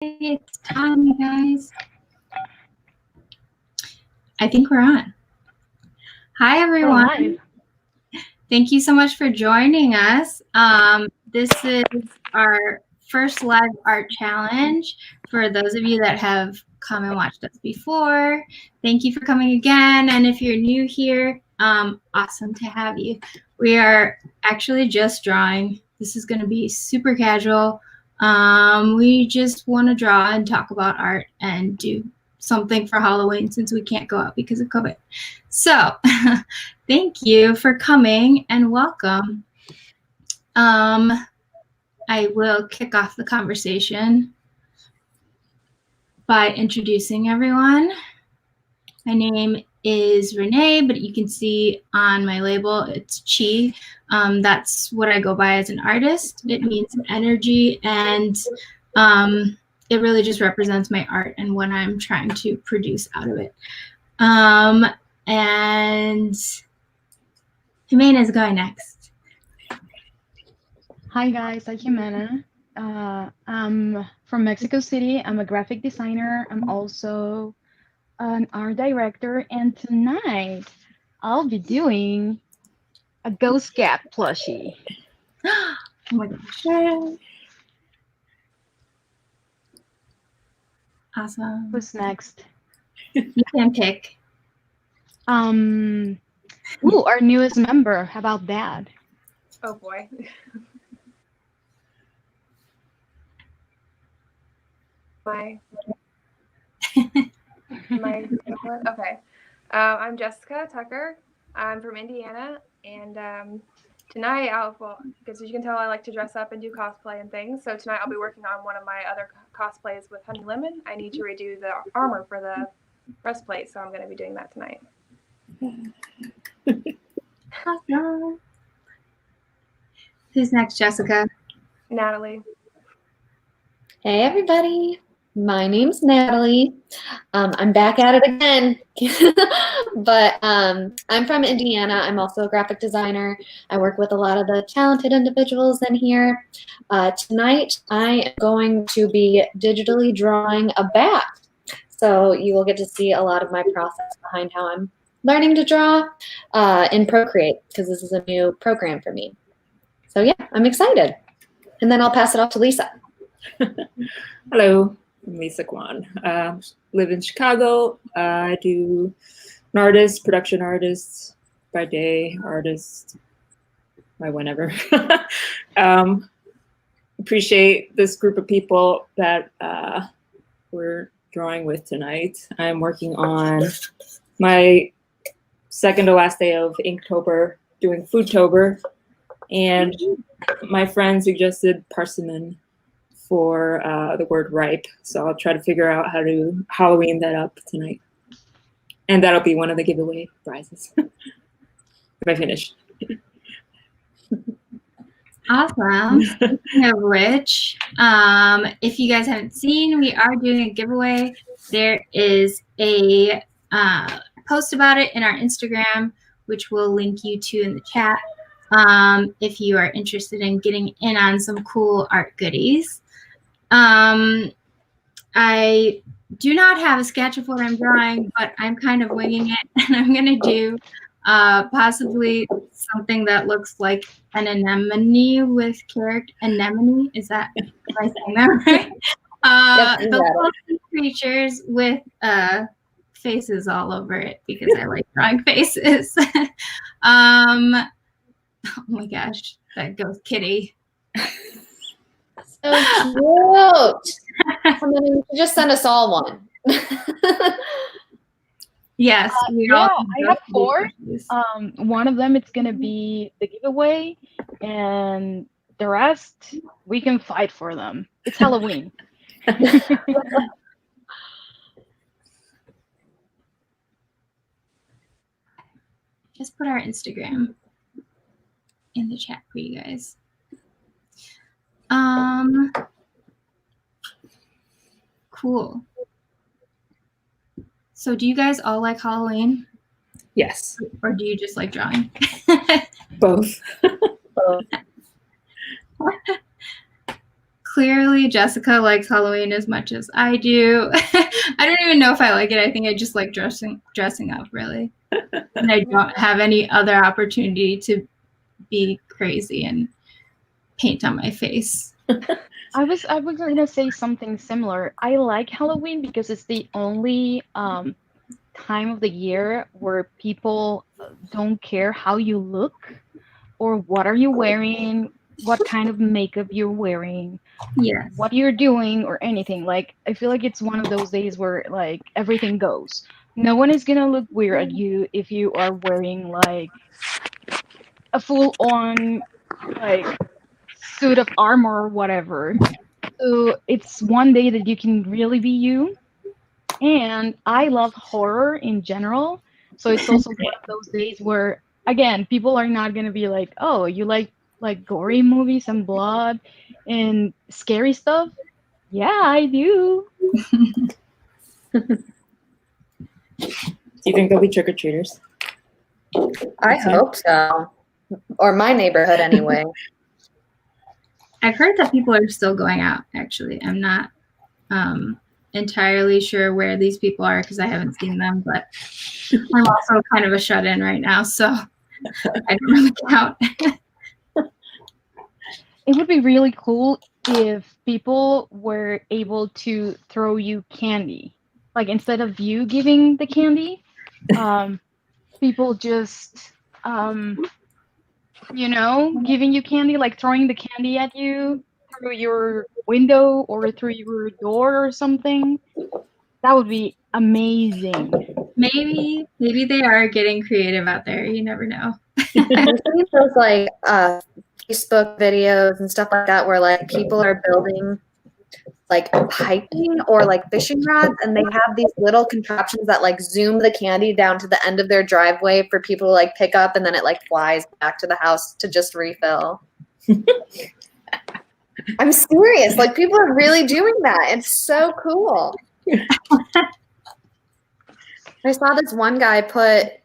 It's time, you guys. I think we're on. Hi, everyone. Thank you so much for joining us. This is our first live art challenge. For those of you that have come and watched us before, thank you for coming again. And if you're new here, awesome to have you. We are actually just drawing. This is going to be super casual. We just want to draw and talk about art and do something for Halloween since we can't go out because of COVID. So thank you for coming and welcome. I will kick off the conversation by introducing everyone. My name is Renee, but you can see on my label, it's Chii. That's what I go by as an artist. It means energy, and it really just represents my art and what I'm trying to produce out of it. And Jimena is going next. Hi guys, I'm Jimena. I'm from Mexico City. I'm a graphic designer. I'm also an art director, and tonight I'll be doing a ghost cat plushie. Oh my gosh. Awesome. Who's next? You can pick. Ooh, our newest member. How about that? Oh boy. Okay. I'm Jessica Tucker. I'm from Indiana, and tonight because as you can tell, I like to dress up and do cosplay and things. So tonight I'll be working on one of my other cosplays with Honey Lemon. I need to redo the armor for the breastplate, so I'm going to be doing that tonight. Awesome. Who's next, Jessica? Natalie. Hey everybody, my name's Natalie. I'm back at it again, but I'm from Indiana. I'm also a graphic designer. I work with a lot of the talented individuals in here. Tonight I am going to be digitally drawing a bat. So you will get to see a lot of my process behind how I'm learning to draw in Procreate, because this is a new program for me. So yeah, I'm excited. And then I'll pass it off to Lisa. Hello, I'm Lisa Kwan. Live in Chicago. I do an artist, production artist by day, artist by whenever. Appreciate this group of people that we're drawing with tonight. I'm working on my second to last day of Inktober, doing Foodtober, and my friend suggested parsimon for the word ripe. So I'll try to figure out how to Halloween that up tonight. And that'll be one of the giveaway prizes if I finish. Awesome. Speaking of which, if you guys haven't seen, we are doing a giveaway. There is a post about it in our Instagram, which we'll link you to in the chat if you are interested in getting in on some cool art goodies. I do not have a sketch of what I'm drawing, but I'm kind of winging it, and I'm going to do possibly something that looks like an anemone with character. Anemone? Is that, am I saying that right? The creatures with faces all over it, because I like drawing faces. Oh my gosh, that ghost kitty. So cute. I mean, you should just send us all one. Yes. Yeah, I have 4. One of them, it's going to be the giveaway, and the rest, we can fight for them. It's Halloween. Just put our Instagram in the chat for you guys. Cool. So do you guys all like Halloween? Yes. Or do you just like drawing? Both. clearly Jessica likes Halloween as much as I do. I don't even know if I like it. I think I just like dressing up, really. And I don't have any other opportunity to be crazy and paint on my face. I was gonna say something similar. I like Halloween because it's the only time of the year where people don't care how you look or what are you wearing, what kind of makeup you're wearing, Yes. what you're doing or anything. Like I feel like it's one of those days where like everything goes. No one is gonna look weird at you if you are wearing like a full-on like suit of armor or whatever. So it's one day that you can really be you. And I love horror in general. So it's also one of those days where, again, people are not going to be like, oh, you like gory movies and blood and scary stuff? Yeah, I do. Do you think there'll be trick-or-treaters? I hope so. Or my neighborhood anyway. I've heard that people are still going out, actually. I'm not entirely sure where these people are because I haven't seen them, but I'm also kind of a shut-in right now, so I don't really count. It would be really cool if people were able to throw you candy. Like instead of you giving the candy, people just giving you candy, like throwing the candy at you through your window or through your door or something. That would be amazing. Maybe they are getting creative out there. You never know. I've seen those like Facebook videos and stuff like that where like people are building like piping or like fishing rods, and they have these little contraptions that like zoom the candy down to the end of their driveway for people to like pick up, and then it like flies back to the house to just refill. I'm serious. Like people are really doing that. It's so cool. I saw this one guy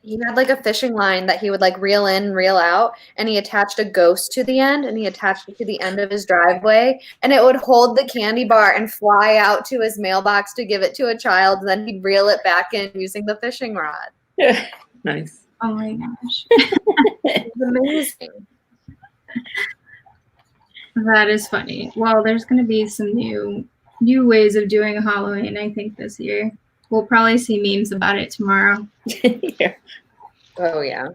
he had like a fishing line that he would like reel in, reel out, and he attached a ghost to the end, and he attached it to the end of his driveway, and it would hold the candy bar and fly out to his mailbox to give it to a child, and then he'd reel it back in using the fishing rod. Yeah. Nice. Oh my gosh. It's amazing. That is funny. Well, there's going to be some new ways of doing Halloween, I think, this year. We'll probably see memes about it tomorrow. Yeah. Oh yeah.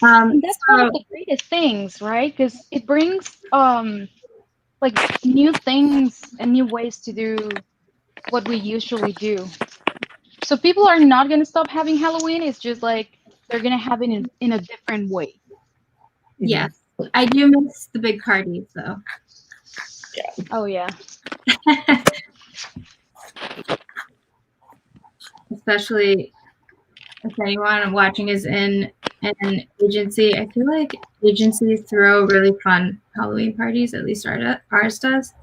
And that's one of the greatest things, right? Because it brings like new things and new ways to do what we usually do. So people are not going to stop having Halloween. It's just like they're going to have it in a different way. Yes. I do miss the big parties, though. Yeah. Oh, yeah. Especially if anyone watching is in an agency. I feel like agencies throw really fun Halloween parties, at least ours does.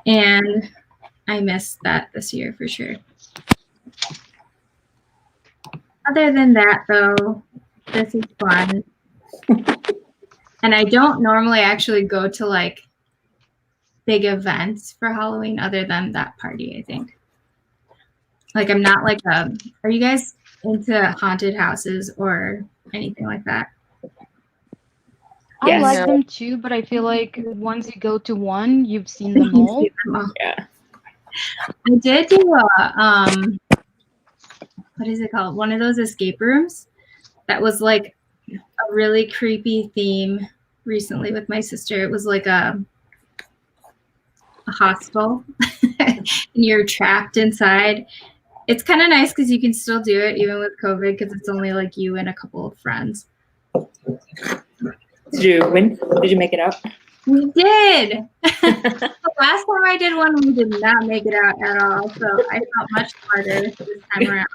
And I missed that this year for sure. Other than that, though, this is fun. And I don't normally actually go to like big events for Halloween other than that party, I think. Like I'm not like are you guys into haunted houses or anything like that? I like them too, but I feel like once you go to one, you've seen them all. Yeah. I did do what is it called? One of those escape rooms that was like a really creepy theme recently with my sister. It was like a hostel and you're trapped inside. It's kind of nice because you can still do it even with COVID because it's only like you and a couple of friends. Did you win? Did you make it out? We did. The last time I did one, we did not make it out at all. So I felt much harder this time around.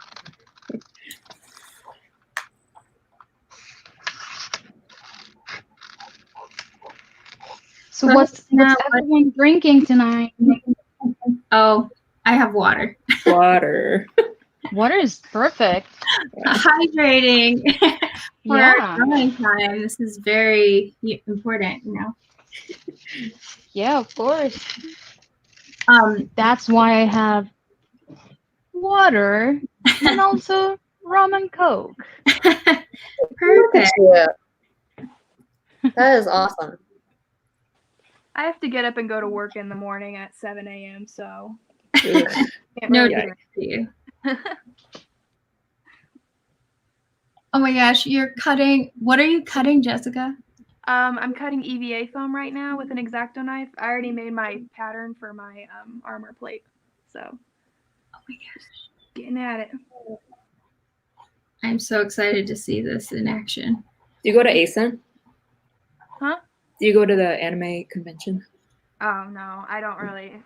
So what's everyone drinking tonight? Oh, I have water. Water. Water is perfect. Hydrating. for Yeah. our drawing time, this is very important, you know. Yeah, of course. Um, That's why I have water and also rum and coke. Look at perfect. you. That is awesome. I have to get up and go to work in the morning at 7 a.m. So Ugh. can't No really difference do to you. it. Oh my gosh, you're cutting. What are you cutting, Jessica? I'm cutting EVA foam right now with an X-Acto knife. I already made my pattern for my armor plate, so Oh my gosh, getting at it. I'm so excited to see this in action. Do you go to ASEN? Huh? Do you go to the anime convention? Oh no, I don't really.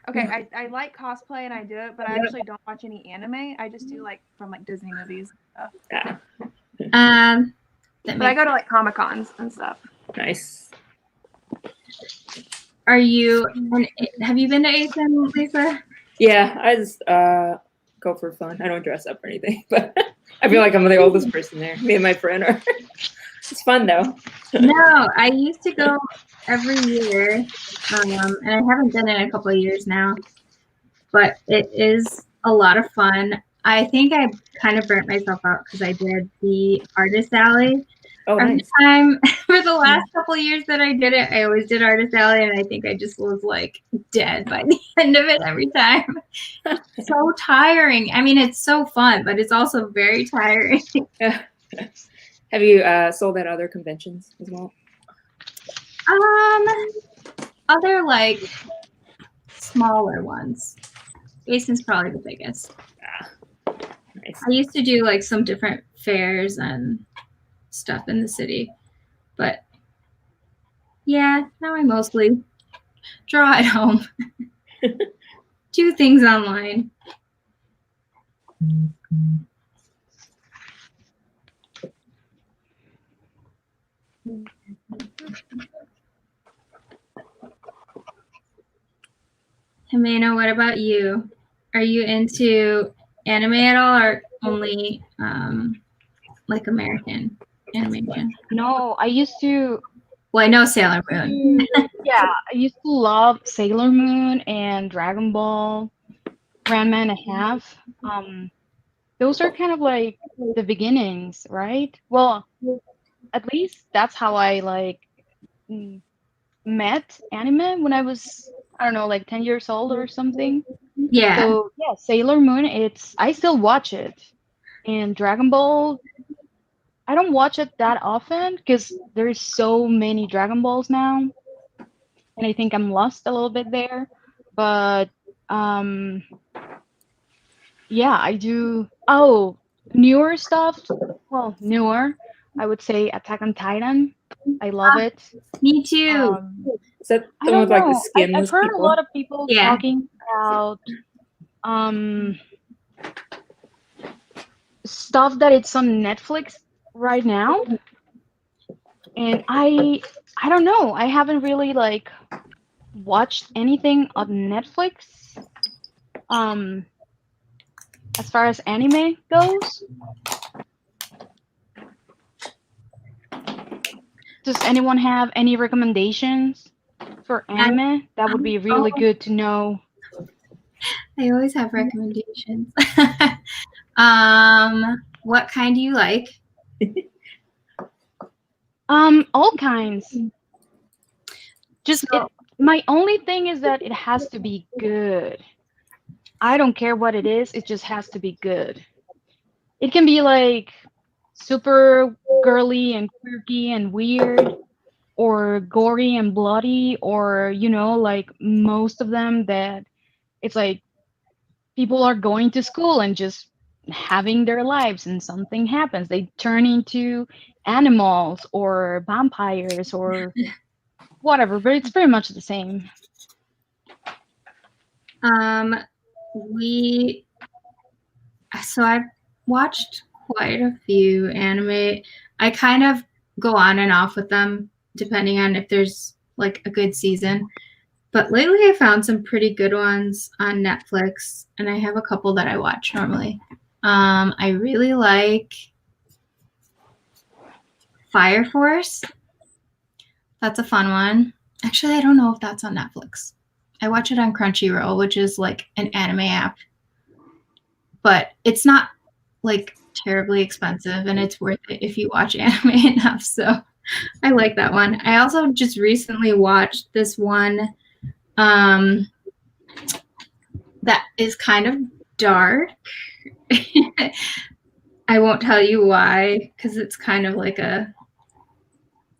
Okay, I like cosplay and I do it, but I actually don't watch any anime. I just do like from like Disney movies and stuff. Yeah, That But I makes, go to like Comic Cons and stuff. nice. are you? Have you been to ASIN, Lisa? Yeah, I just go for fun. I don't dress up or anything, but I feel like I'm the oldest person there. Me and my friend are. It's fun though. No, I used to go every year, and I haven't been in a couple of years now. But it is a lot of fun. I think I kind of burnt myself out because I did the artist alley. Oh, Every nice. time for the last couple of years that I did it, I always did artist alley, and I think I just was like dead by the end of it every time. So tiring. I mean, it's so fun, but it's also very tiring. Have you sold at other conventions as well? Other like smaller ones. Jason's probably the biggest. Nice. I used to do like some different fairs and stuff in the city, but yeah, now I mostly draw at home. Do things online. Jimena, what about you? Are you into anime at all, or only like American animation? No, I used to. Well, I know Sailor Moon. Yeah, I used to love Sailor Moon and Dragon Ball, Ranma and a Half. Those are kind of like the beginnings, right? Well, at least that's how I like met anime when I was, I don't know, like 10 years old or something. Yeah. So yeah, Sailor Moon, I still watch it. And Dragon Ball, I don't watch it that often because there's so many Dragon Balls now. And I think I'm lost a little bit there. But yeah, I do. Oh, newer stuff. Well, newer. I would say Attack on Titan. I love it. Me too. Is that I the one don't with like the know. skinless I've heard people? a lot of people Yeah. talking about stuff that it's on Netflix right now, and I don't know. I haven't really like watched anything on Netflix. As far as anime goes. Does anyone have any recommendations for anime? That would be really good to know. I always have recommendations. What kind do you like? All kinds. Just my only thing is that it has to be good. I don't care what it is, it just has to be good. It can be like super girly and quirky and weird, or gory and bloody, or like most of them that it's like people are going to school and just having their lives and something happens. They turn into animals or vampires or whatever, but it's pretty much the same. So I've watched quite a few anime. I kind of go on and off with them depending on if there's like a good season. But lately I found some pretty good ones on Netflix, and I have a couple that I watch normally. I really like Fire Force. That's a fun one. Actually, I don't know if that's on Netflix. I watch it on Crunchyroll, which is like an anime app. But it's not like terribly expensive, and it's worth it if you watch anime enough. So I like that one. I also just recently watched this one that is kind of dark. I won't tell you why, because it's kind of like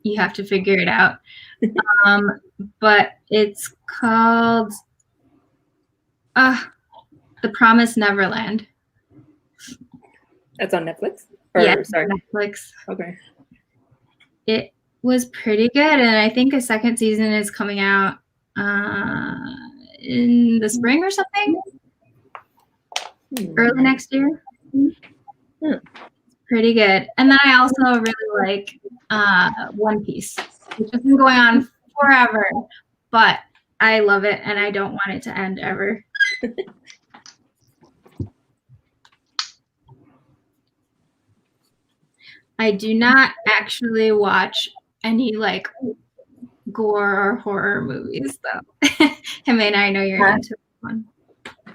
you have to figure it out. But it's called The Promised Neverland. That's on Netflix? Yeah, sorry. Netflix. Okay. It was pretty good, and I think a second season is coming out in the spring or something. Early next year. Pretty good. And then I also really like One Piece, which has been going on forever, but I love it and I don't want it to end ever. I do not actually watch any like gore or horror movies though. Jimenez, I know you're into one.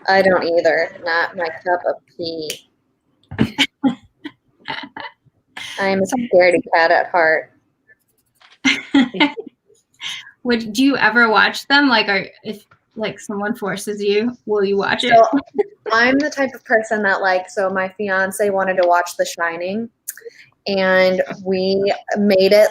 I don't either. Not my cup of tea. I am a scaredy cat at heart. Do you ever watch them? Like, if like someone forces you, will you watch it? So I'm the type of person that so my fiance wanted to watch The Shining, and we made it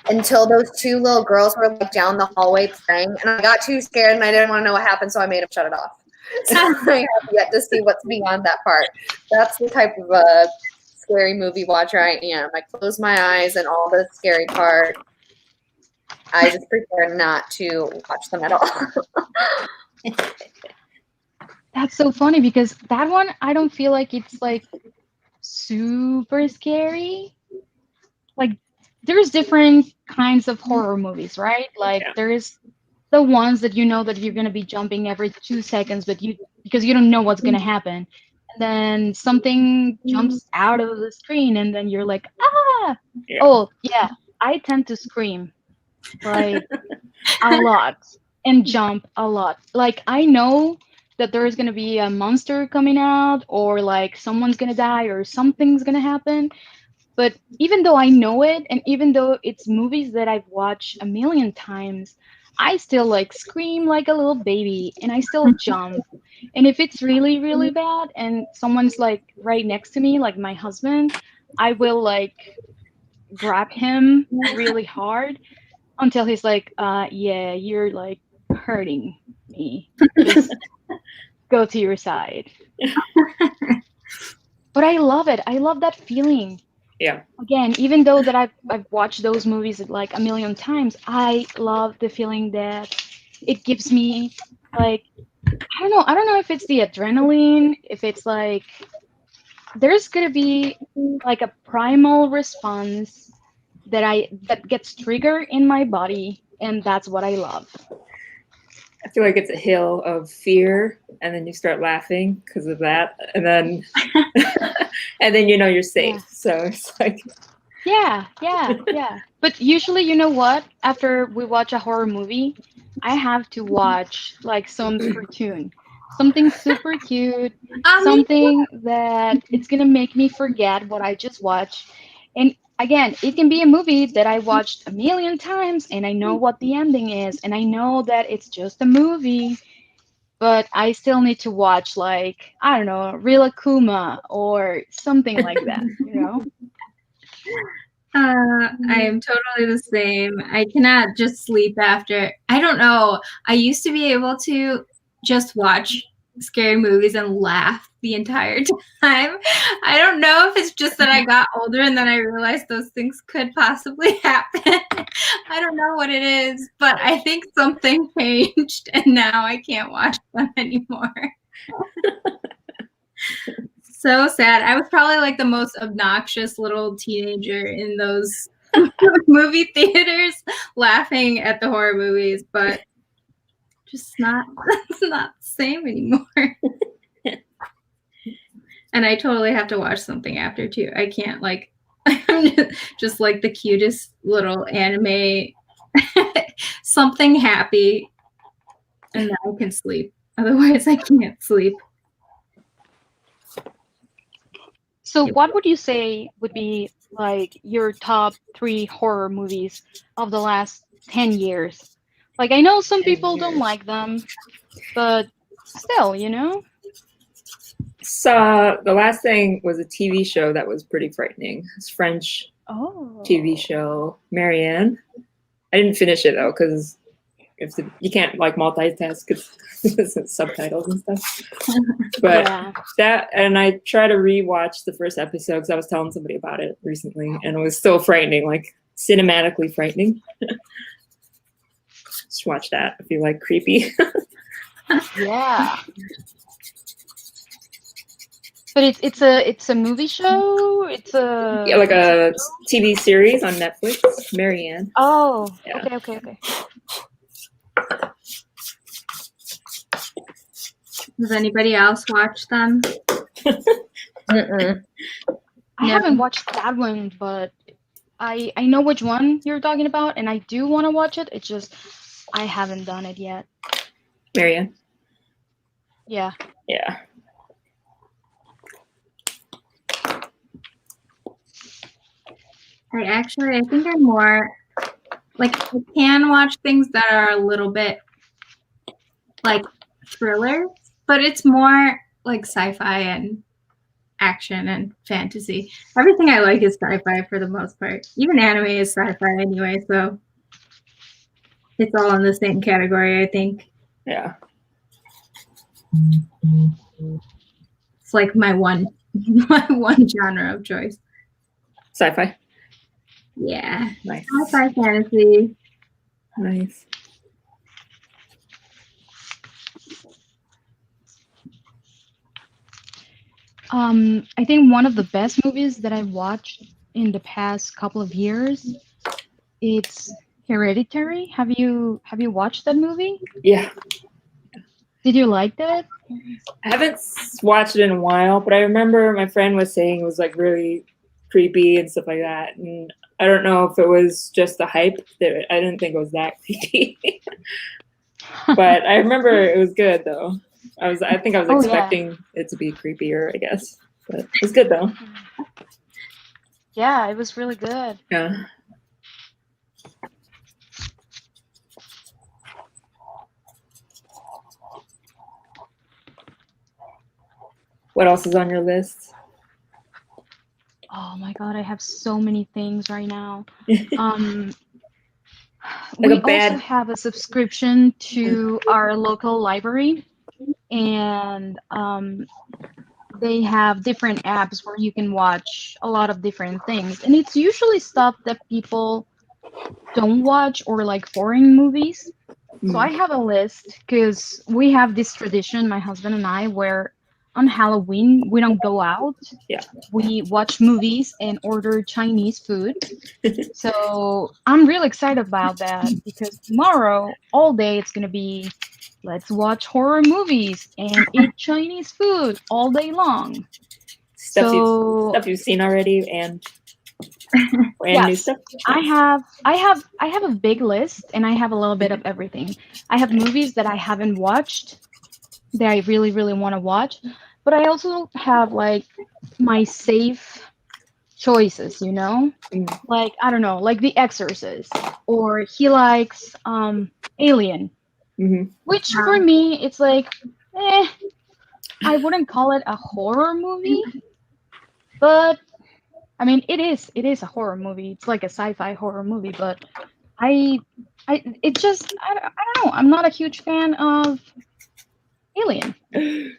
until those two little girls were down the hallway playing, and I got too scared and I didn't want to know what happened, so I made him shut it off. So I have yet to see what's beyond that part. That's the type of scary movie watcher I am. I close my eyes and all the scary part, I just prefer not to watch them at all. That's so funny because that one, I don't feel like it's super scary. There's different kinds of horror movies, right? There's the ones that you know that you're going to be jumping every 2 seconds, but because you don't know what's going to happen. And then something jumps out of the screen and then you're like, ah! Yeah. Oh, yeah. I tend to scream a lot and jump a lot. I know that there is going to be a monster coming out or someone's going to die or something's going to happen. But even though I know it, and even though it's movies that I've watched a million times, I still scream like a little baby and I still jump. And if it's really, really bad and someone's right next to me, like my husband, I will grab him really hard until he's yeah, you're hurting me. Just go to your side. But I love it. I love that feeling. Yeah. Again, even though that I've watched those movies a million times, I love the feeling that it gives me. I don't know if it's the adrenaline, if it's there's gonna be a primal response that gets triggered in my body, and that's what I love. I feel like it's a hill of fear, and then you start laughing because of that, and then and then you're safe. Yeah. So it's yeah. But usually, you know what? After we watch a horror movie, I have to watch some cartoon, something super cute, something that it's gonna make me forget what I just watched. And again, it can be a movie that I watched a million times and I know what the ending is and I know that it's just a movie, but I still need to watch I don't know, Real Akuma or something like that, I am totally the same. I cannot just sleep after. I don't know. I used to be able to just watch scary movies and laugh the entire time. I don't know if it's just that I got older and then I realized those things could possibly happen. I don't know what it is, but I think something changed and now I can't watch them anymore. So sad. I was probably the most obnoxious little teenager in those movie theaters laughing at the horror movies, but just it's not the same anymore. And I totally have to watch something after too. I can't I'm just like the cutest little anime, something happy, and then I can sleep. Otherwise, I can't sleep. So what would you say would be like your top 3 horror movies of the last 10 years? Like, I know some 10 people don't years. like them, but still, you know? So the last thing was a TV show that was pretty frightening. It's French Oh. TV show, Marianne. I didn't finish it though because you can't like multitask because it's subtitles and stuff. But Yeah. that, and I try to rewatch the first episode because I was telling somebody about it recently, and it was still frightening, like cinematically frightening. Just watch that if you like creepy. Yeah. But it's a movie show. It's a Yeah, like a TV series on Netflix, Marianne. Oh, Yeah. okay. Does anybody else watch them? Mm-mm. I No. haven't watched that one, but I know which one you're talking about, and I do want to watch it. It's just I haven't done it yet. Marianne. Yeah. Yeah. I think I'm more like I can watch things that are a little bit like thrillers, but it's more like sci-fi and action and fantasy. Everything I like is sci-fi for the most part. Even anime is sci-fi anyway, so it's all in the same category, I think. Yeah. It's like my one genre of choice. Sci-fi. Yeah. Nice. Sci-fi fantasy. Nice. I think one of the best movies that I've watched in the past couple of years, it's Hereditary. Have you watched that movie? Yeah. Did you like that? I haven't watched it in a while, but I remember my friend was saying it was like really creepy and stuff like that. And I don't know if it was just the hype that I didn't think it was that creepy. But I remember it was good though. I think I was Oh, yeah. expecting it to be creepier, I guess. But it's good though. Yeah, it was really good. Yeah. What else is on your list? Oh my god, I have so many things right now. Like We a bad- also have a subscription to our local library, and they have different apps where you can watch a lot of different things. And it's usually stuff that people don't watch, or like foreign movies. So I have a list because we have this tradition, my husband and I, where on Halloween we don't go out. Yeah. We watch movies and order Chinese food. So I'm really excited about that because tomorrow all day it's gonna be let's watch horror movies and eat Chinese food all day long. Stuff you've seen already and brand new Yes. stuff. I have a big list, and I have a little bit of everything. I have movies that I haven't watched that I really, really want to watch, but I also have like my safe choices, you know? Mm. Like, I don't know, like The Exorcist, or he likes Alien, Mm-hmm. which for me it's like I wouldn't call it a horror movie, but I mean, it is a horror movie. It's like a sci-fi horror movie, but I don't know. I'm not a huge fan of Alien. It's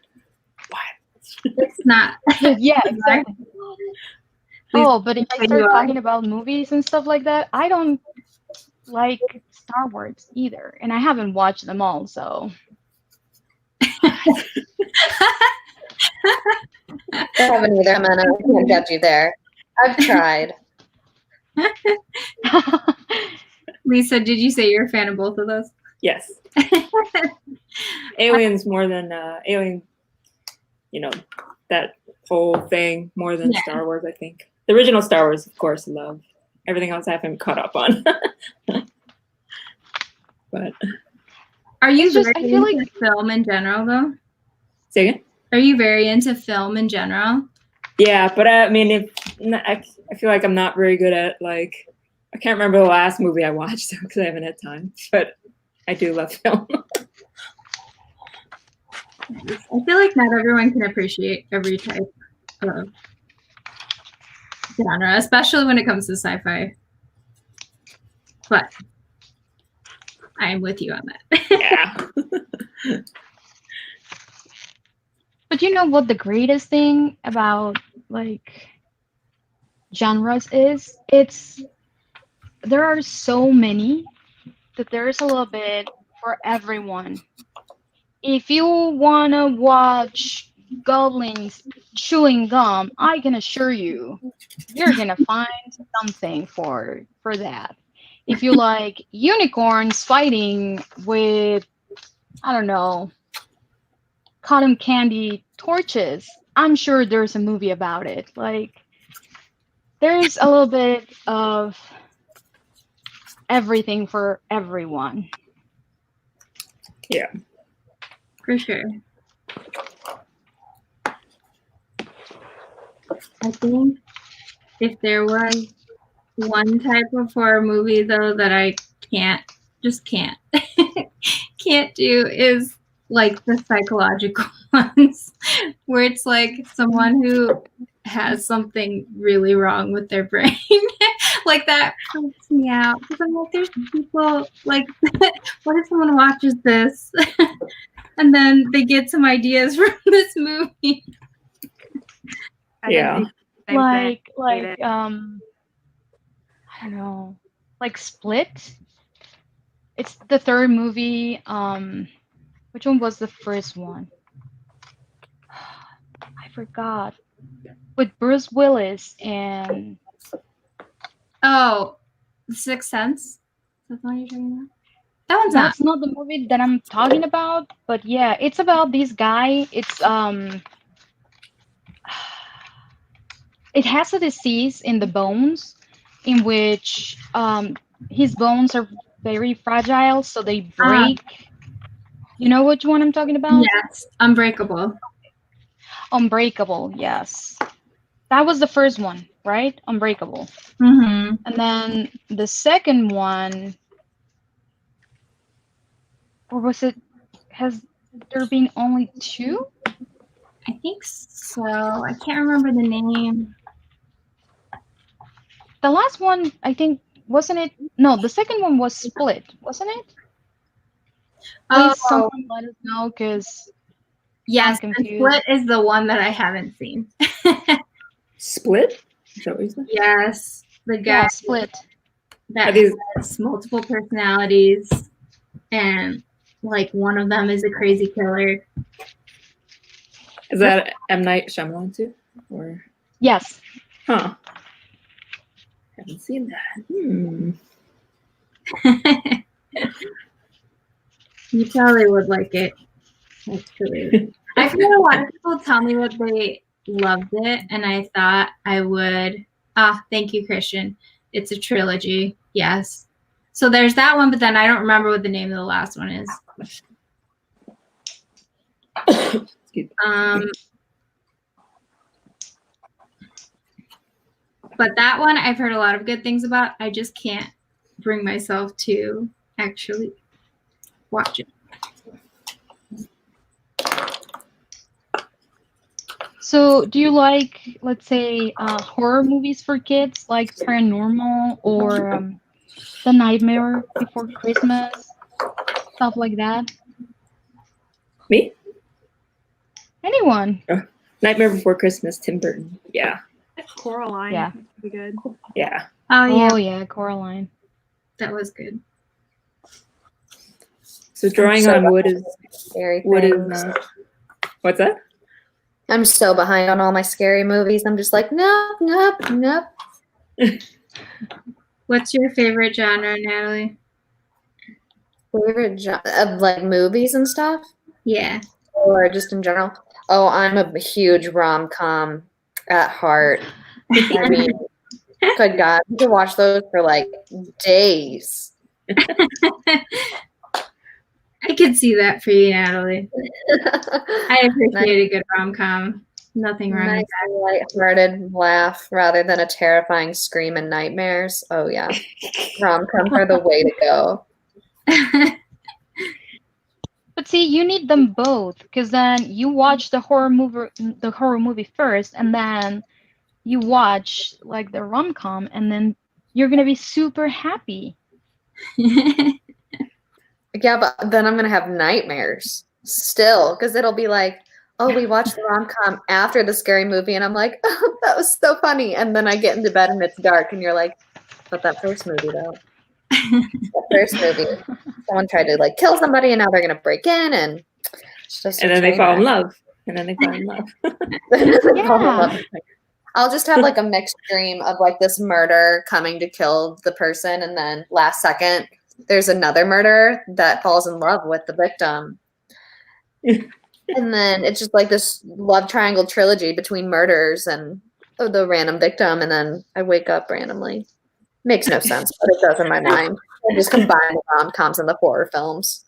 not. Yeah, exactly. Oh, but if I start talking about movies and stuff like that, I don't like Star Wars either, and I haven't watched them all, so. I haven't either, Amanda. I can't judge you there. I've tried. Lisa, did you say you're a fan of both of those? Yes. Aliens more than Alien, you know, that whole thing more than Star Wars, I think. The original Star Wars, of course, love. Everything else I haven't caught up on. But Are you It's just, very I feel into like- film in general, though? say again? Are you very into film in general? Yeah, but I mean, I feel like I'm not very good at like. I can't remember the last movie I watched because I haven't had time. But I do love film. I feel like not everyone can appreciate every type of genre, especially when it comes to sci-fi. But I'm with you on that. Yeah. But you know what the greatest thing about like genres is? There are so many that there's a little bit for everyone. If you wanna watch goblins chewing gum, I can assure you, you're gonna find something for that. If you like unicorns fighting with, I don't know, cotton candy torches, I'm sure there's a movie about it. Like, there's a little bit of everything for everyone. Yeah. For sure. I think if there was one type of horror movie, though, that I can't can't do is like the psychological ones where it's like someone who has something really wrong with their brain. Like that freaks me out because I'm like, there's people like, what if someone watches this and then they get some ideas from this movie? Yeah. Like Hate it. I don't know, like Split. It's the third movie. Which one was the first one? I forgot. With Bruce Willis and Oh, The Sixth Sense? Is that the one you're talking about? That one's not. that's not the movie that I'm talking about, but yeah, it's about this guy. It's it has a disease in the bones in which his bones are very fragile, so they break. You know which one I'm talking about? Yes, Unbreakable. Unbreakable, yes. That was the first one, right? Unbreakable. Mm-hmm. And then the second one, or was it, has there been only two? I think so. I can't remember the name. The last one, I think, wasn't it? No, the second one was Split, wasn't it? Oh, Please, someone let us know, because yes, I'm and confused. Split is the one that I haven't seen. Split? Is that what you said? Yes, the guy Yeah, Split. that Are these- has multiple personalities, and like one of them is a crazy killer. Is that M. Night Shyamalan too? Or Yes. huh? Haven't seen that. You probably would like it. Actually, I've had a lot of people tell me that they loved it, and I thought I would. Thank you, Christian. It's a trilogy. Yes. So there's that one, but then I don't remember what the name of the last one is. Excuse me. But that one I've heard a lot of good things about. I just can't bring myself to actually watch it. So, do you like, let's say, horror movies for kids, like Paranormal or The Nightmare Before Christmas, stuff like that? Me? Anyone? Nightmare Before Christmas, Tim Burton. Yeah. Coraline. Yeah. Would be good. Yeah. Oh yeah, Oh yeah, Coraline. that was good. So drawing So on wood is Scary what things. is what's that? I'm so behind on all my scary movies. I'm just like, nope, nope, nope. What's your favorite genre, Natalie? Favorite of like movies and stuff, Yeah. or just in general? Oh, I'm a huge rom-com at heart. I mean, good God, you could watch those for like days. I could see that for you, Natalie. I appreciate a good rom-com. Nothing wrong Nice, with that. lighthearted laugh rather than a terrifying scream and nightmares. Oh yeah, rom-coms are the way to go. But see, you need them both because then you watch the horror movie first, and then you watch like the rom-com, and then you're gonna be super happy. Yeah, but then I'm gonna have nightmares still because it'll be like, oh, we watched the rom-com after the scary movie, and I'm like, oh, that was so funny. And then I get into bed and it's dark, and you're like, but that first movie though. That first movie, someone tried to like kill somebody, and now they're gonna break in, and it's just And then they fall in love. And then they fall in love. Yeah. I'll just have like a mixed dream of like this murder coming to kill the person, and then last second there's another murder that falls in love with the victim. And then it's just like this love triangle trilogy between murderers and the random victim, and then I wake up randomly. Makes no sense, but it does in my mind. I just combine the rom-coms and the horror films.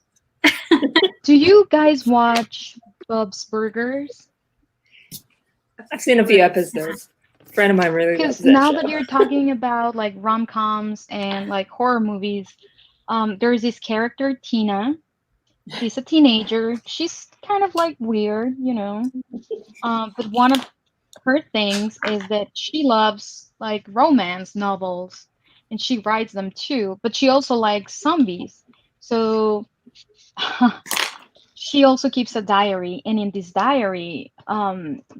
Do you guys watch Bob's Burgers? I've seen a few episodes. A friend of mine really loves Because that now show. that you're talking about like rom-coms and like horror movies, there's this character, Tina. She's a teenager. She's kind of like weird, you know. But one of her things is that she loves like romance novels, and she writes them too. But she also likes zombies. So she also keeps a diary, and in this diary,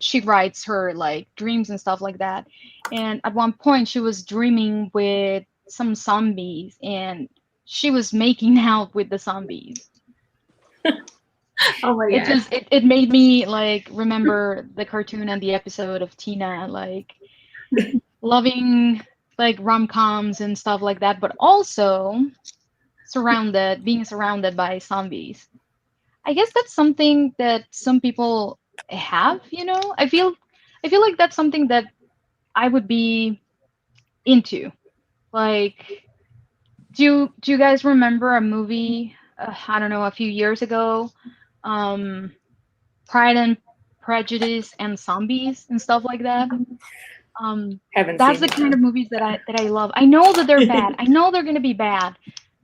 she writes her like dreams and stuff like that. And at one point, she was dreaming with some zombies, and she was making out with the zombies. Oh my It god. just it made me like remember the cartoon and the episode of Tina like loving like rom-coms and stuff like that, but also being surrounded by zombies. I guess that's something that some people have, you know. I feel like that's something that I would be into. Like, do you guys remember a movie? I don't know, a few years ago, Pride and Prejudice and Zombies and stuff like that. Haven't That's seen the it, kind though. of movies that I love. I know that they're bad. I know they're gonna be bad,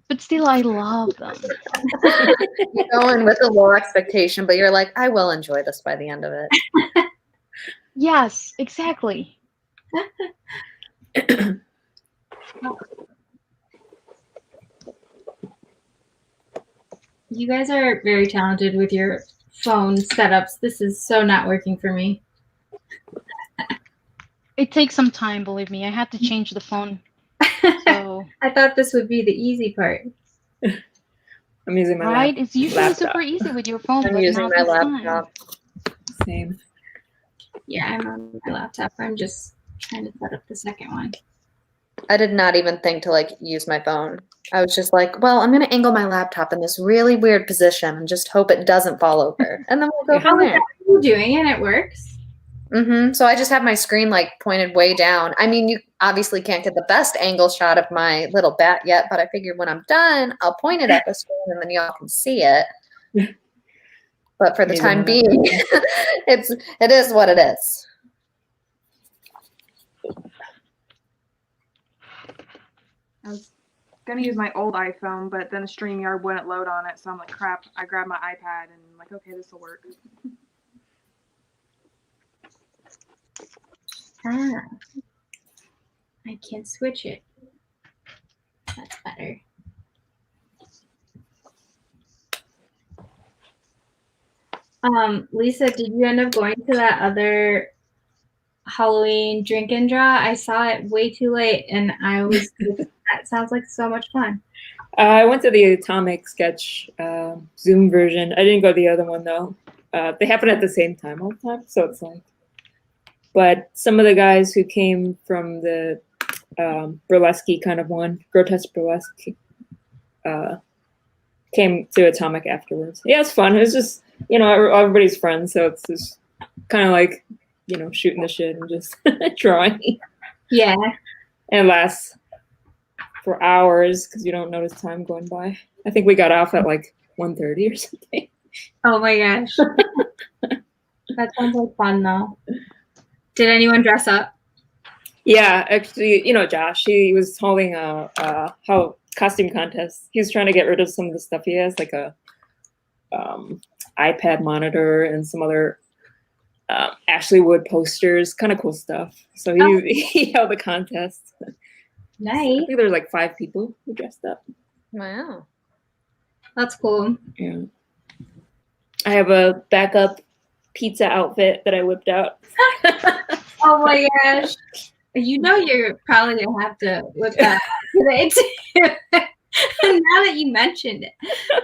but still, I love them. You go in with a low expectation, but you're like, I will enjoy this by the end of it. Yes, exactly. You guys are very talented with your phone setups. This is so not working for me. It takes some time, believe me. I had to change the phone. So I thought this would be the easy part. I'm using my right, it's usually laptop. super easy with your phone, I'm but using not my this laptop. Same. Yeah, I'm on my laptop. I'm just trying to set up the second one. I did not even think to like use my phone. I was just like, well, I'm gonna angle my laptop in this really weird position and just hope it doesn't fall over, and then we'll go from there. You're doing and it works. So I just have my screen like pointed way down. I mean, you obviously can't get the best angle shot of my little bat yet, but I figured when I'm done, I'll point it at the screen and then y'all can see it. But for the time being, it is what it is. I was gonna use my old iPhone, but then StreamYard wouldn't load on it, so I'm like, crap. I grabbed my iPad and I'm like, okay, this will work. Ah, I can switch it. That's better. Lisa, did you end up going to that other Halloween drink and draw? I saw it way too late, and I was. That sounds like so much fun. I went to the Atomic Sketch Zoom version. I didn't go to the other one though. They happen at the same time all the time, so it's like. But some of the guys who came from the burlesque kind of one, grotesque burlesque, came to Atomic afterwards. Yeah, it's fun. It's just, you know, everybody's friends, so it's just kind of like shooting the shit and just drawing. Yeah. And it lasts for hours because you don't notice time going by. I think we got off at like 1:30 or something. Oh my gosh. That sounds like fun though. Did anyone dress up? Yeah, actually, Josh, he was holding a costume contest. He was trying to get rid of some of the stuff he has, like a iPad monitor and some other Ashley Wood posters, kind of cool stuff. So he held a contest. Nice. I think there was like 5 people who dressed up. Wow. That's cool. Yeah. I have a backup pizza outfit that I whipped out. Oh my gosh. You're probably going to have to whip that today too. Now that you mentioned it.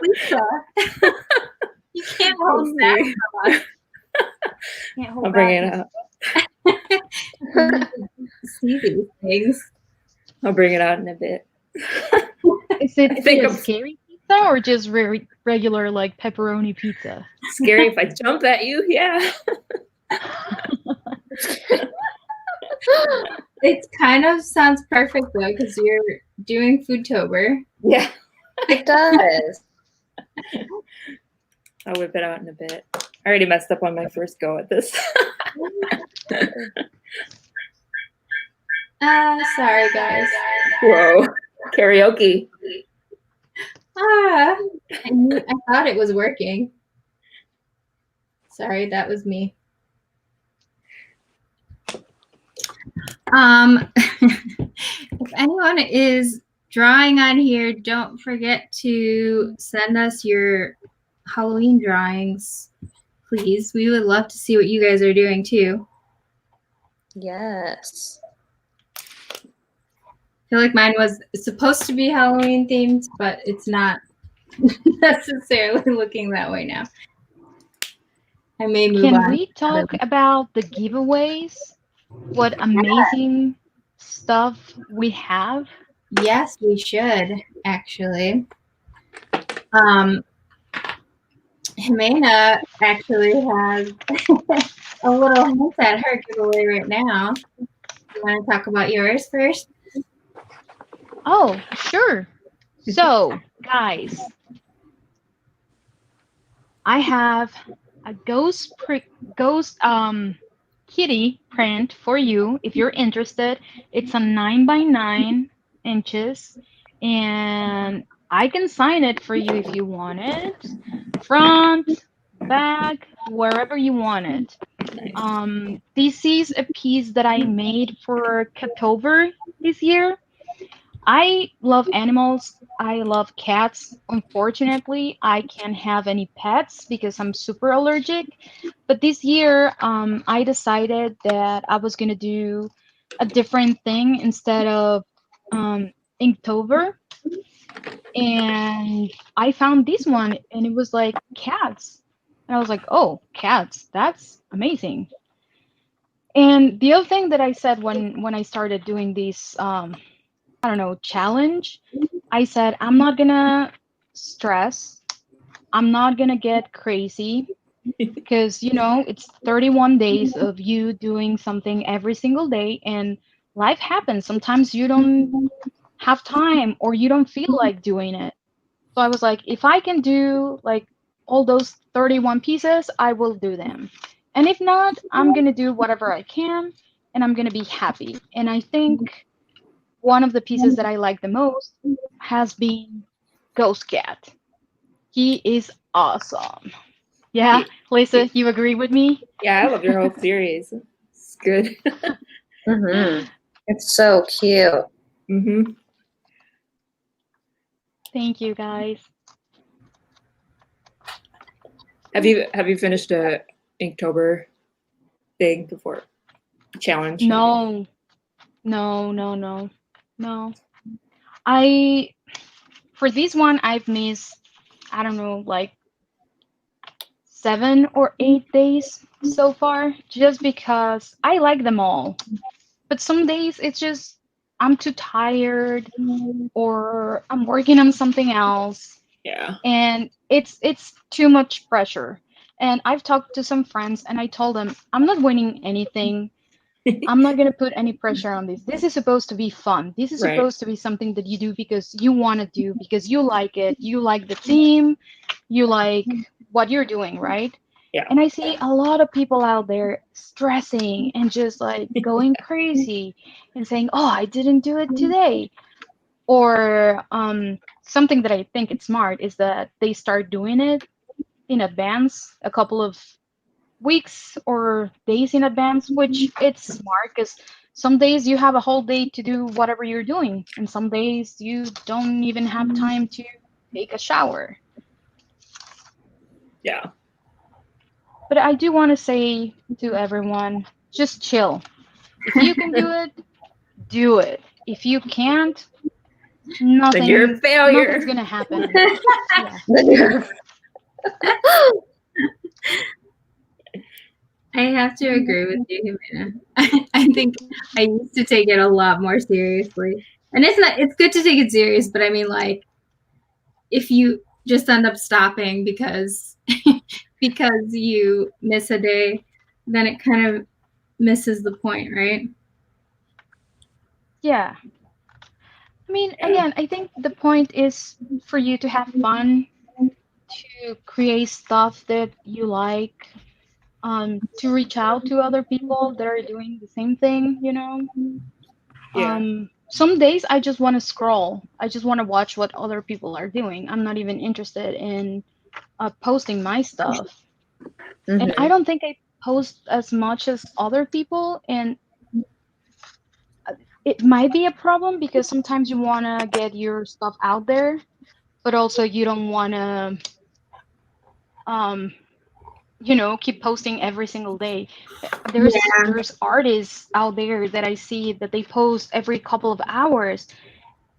Lisa, you can't hold that from us. Can't hold I'll bring it out. See these things. I'll bring it out in a bit. Is it a scary pizza or just regular like pepperoni pizza? Scary if I jump at you, yeah. It kind of sounds perfect though, because you're doing Foodtober. Yeah. It does. I'll whip it out in a bit. I already messed up on my first go at this. Sorry guys. Whoa. Karaoke. I thought it was working. Sorry, that was me. If anyone is drawing on here, don't forget to send us your Halloween drawings, please. We would love to see what you guys are doing too. Yes. I feel like mine was supposed to be Halloween themed, but it's not necessarily looking that way now. I may move on. Can we talk about the giveaways? What amazing stuff we have? Yes, we should, actually. Jimena actually has a little hint at her giveaway right now. You want to talk about yours first? Oh, sure. So, guys, I have a ghost kitty print for you if you're interested. It's a 9x9 inches, and I can sign it for you if you want it. Front, back, wherever you want it. This is a piece that I made for October this year. I love animals. I love cats. Unfortunately, I can't have any pets because I'm super allergic. But this year, I decided that I was going to do a different thing instead of Inktober. And I found this one, and it was like cats. And I was like, oh, cats, that's amazing. And the other thing that I said when I started doing this challenge, I said, I'm not gonna stress. I'm not gonna get crazy because, it's 31 days of you doing something every single day and life happens. Sometimes you don't have time or you don't feel like doing it. So I was like, if I can do like all those 31 pieces, I will do them. And if not, I'm gonna do whatever I can and I'm gonna be happy. And I think one of the pieces that I like the most has been Ghost Cat. He is awesome. Yeah, Lisa, you agree with me? Yeah, I love your whole series. It's good. Mm-hmm. It's so cute. Mm-hmm. Thank you, guys. Have you finished a Inktober thing before? Challenge? No. For this one, I've missed, I don't know, like 7 or 8 days so far, just because I like them all. But some days it's just I'm too tired or I'm working on something else. Yeah. And it's too much pressure. And I've talked to some friends and I told them, I'm not winning anything. I'm not going to put any pressure on this. This is supposed to be fun. This is Right. supposed to be something that you do because you want to do, because you like it. You like the theme. You like what you're doing, right? Yeah. And I see a lot of people out there stressing and just like going crazy and saying, oh, I didn't do it today. Or something that I think it's smart is that they start doing it in advance, a couple of weeks or days in advance, which it's smart because some days you have a whole day to do whatever you're doing, and some days you don't even have time to take a shower. Yeah. But I do want to say to everyone, just chill. If you can do it, do it. If you can't, Then you're a failure. nothing's gonna happen. Yeah. I have to agree with you, Jimena. I think I used to take it a lot more seriously. And it's good to take it serious, but I mean, like, if you just end up stopping because because you miss a day, then it kind of misses the point, right? Yeah. I mean, again, I think the point is for you to have fun, to create stuff that you like, to reach out to other people that are doing the same thing, you know? Yeah. Some days I just want to scroll. I just want to watch what other people are doing. I'm not even interested in posting my stuff. And I don't think I post as much as other people, and it might be a problem because sometimes you want to get your stuff out there, but also you don't want to keep posting every single day. There's artists out there that I see that they post every couple of hours,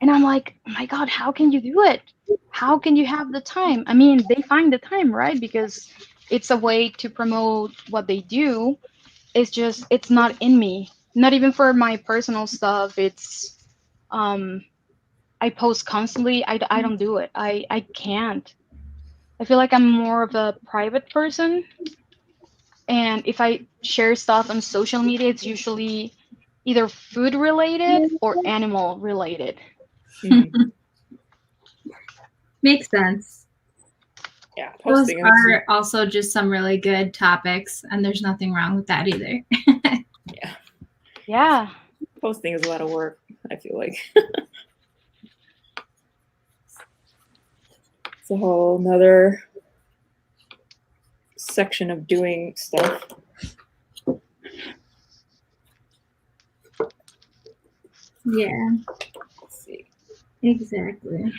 and I'm like, oh my god, how can you do it? How can you have the time? I mean, they find the time, right? Because it's a way to promote what they do. It's not in me, not even for my personal stuff. It's I post constantly. I don't do it. I can't. I feel like I'm more of a private person, and if I share stuff on social media, it's usually either food related or animal related. Makes sense. Yeah, Those posting are also just some really good topics, and there's nothing wrong with that either. Yeah. Posting is a lot of work, I feel like. It's a whole nother section of doing stuff. Yeah. Let's see. Exactly.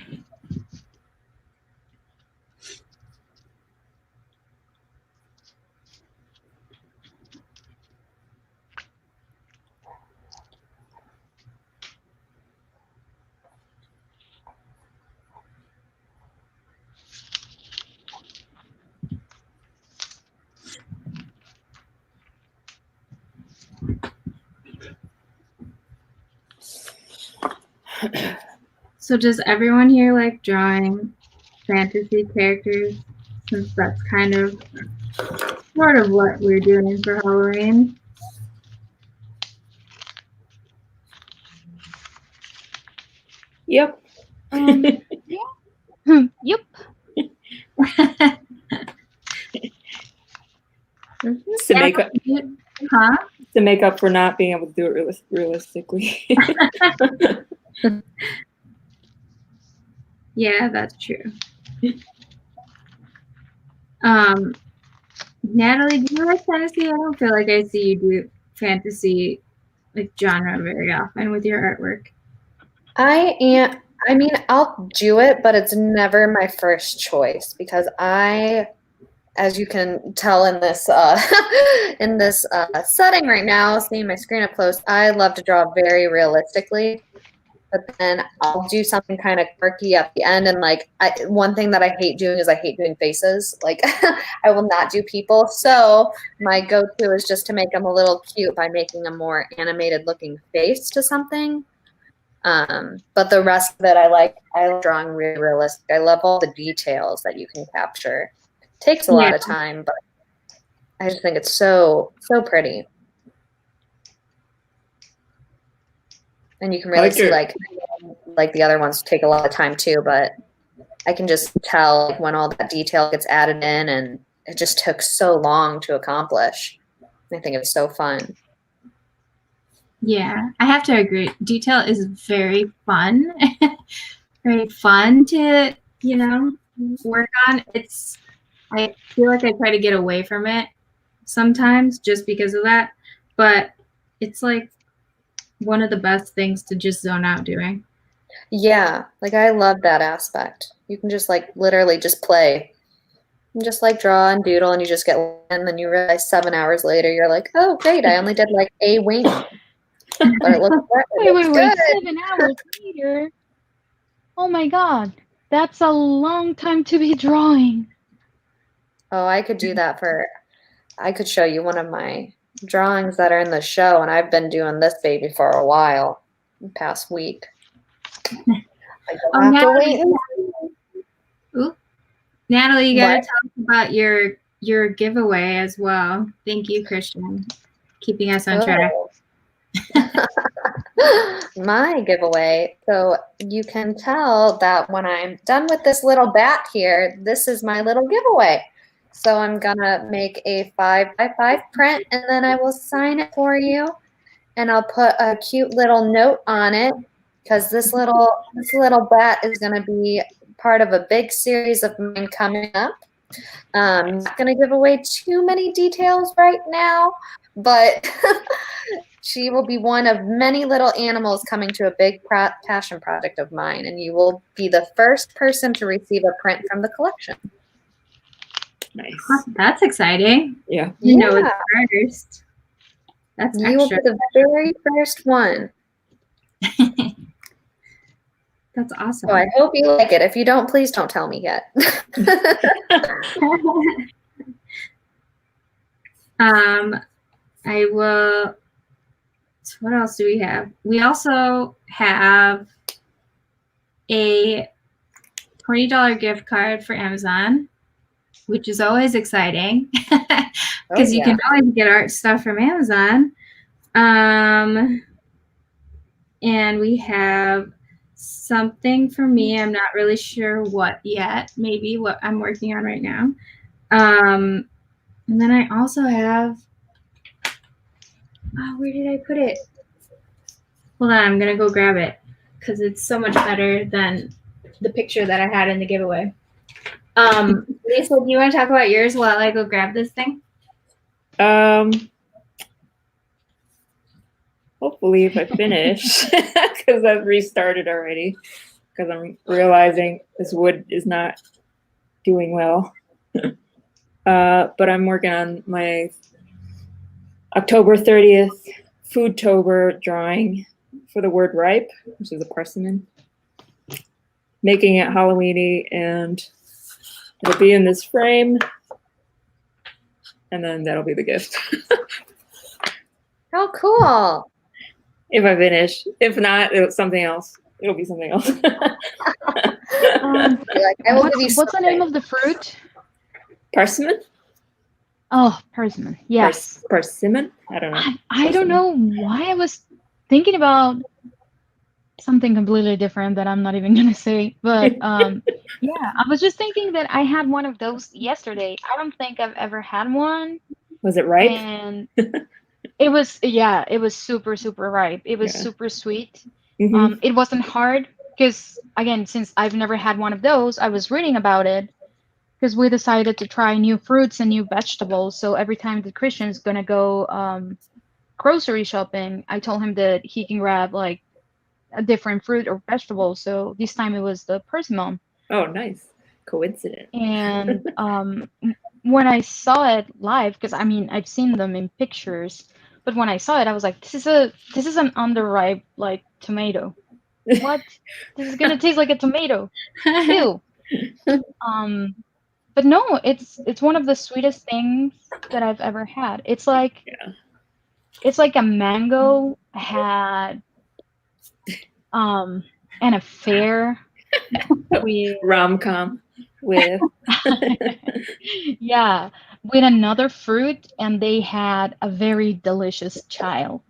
So does everyone here like drawing fantasy characters, since that's kind of sort of what we're doing for Halloween? Yep. Yeah. Yep. To make up, huh? To make up for not being able to do it realistically. Yeah, that's true. Natalie, do you like fantasy? I don't feel like I see you do fantasy like genre very often with your artwork. I mean, I'll do it, but it's never my first choice because as you can tell in this setting right now, seeing my screen up close, I love to draw very realistically. But then I'll do something kind of quirky at the end. And like, one thing that I hate doing is I hate doing faces. Like, I will not do people. So my go-to is just to make them a little cute by making a more animated looking face to something. But the rest of it, I like drawing really realistic. I love all the details that you can capture. Takes a lot of time, but I just think it's so pretty. And you can really see like the other ones take a lot of time too, but I can just tell like, when all that detail gets added in, and it just took so long to accomplish. I think it's so fun. Yeah, I have to agree. Detail is very fun. Very fun to, work on. I feel like I try to get away from it sometimes just because of that, but it's like one of the best things to just zone out doing. Yeah, like I love that aspect. You can just like literally just play. And just like draw and doodle, and you just get, and then you realize 7 hours later, you're like, oh, great, I only did like a wing. But it looks Wait, good. 7 hours later. Oh my God, that's a long time to be drawing. Oh, I could do that I could show you one of my drawings that are in the show, and I've been doing this baby for a while, the past week. I don't have to wait. Ooh. Natalie, you gotta tell us about your giveaway as well. Thank you, Christian, keeping us on track. My giveaway. So you can tell that when I'm done with this little bat here, this is my little giveaway. So I'm gonna make a 5x5 print, and then I will sign it for you, and I'll put a cute little note on it, because this little bat is gonna be part of a big series of mine coming up. I'm not gonna give away too many details right now, but she will be one of many little animals coming to a big passion project of mine, and you will be the first person to receive a print from the collection. Nice. That's exciting. Yeah. You know it first. That's you will be the very first one. That's awesome. So I hope you like it. If you don't, please don't tell me yet. I will. So what else do we have? We also have a $20 gift card for Amazon, which is always exciting because you can always get art stuff from Amazon. And we have something for me. I'm not really sure what yet. Maybe what I'm working on right now. And then I also have. Oh, where did I put it? Hold on, I'm gonna go grab it because it's so much better than the picture that I had in the giveaway. Lisa, do you want to talk about yours while I go grab this thing? Hopefully, if I finish, because I've restarted already, because I'm realizing this wood is not doing well. But I'm working on my October 30th Foodtober drawing for the word ripe, which is a persimmon. Making it Halloweeny, and it'll be in this frame, and then that'll be the gift. Oh, cool. If I finish. If not, it's something else. It'll be something else. What's the name of the fruit? Persimmon? Oh, persimmon. Yes. Persimmon? I don't know. I don't know why I was thinking about something completely different that I'm not even gonna say. But yeah, I was just thinking that I had one of those yesterday. I don't think I've ever had one. Was it ripe? And it was super, super ripe. It was super sweet. Mm-hmm. It wasn't hard because, again, since I've never had one of those, I was reading about it because we decided to try new fruits and new vegetables. So every time that Christian's gonna go grocery shopping, I told him that he can grab like a different fruit or vegetable. So this time it was the persimmon. Oh, nice. Coincidence. And when I saw it live, because I mean I've seen them in pictures, but when I saw it, I was like, this is an underripe like tomato. What? This is gonna taste like a tomato. Ew. But no, it's one of the sweetest things that I've ever had. It's like a mango had an affair with rom-com with with another fruit, and they had a very delicious child.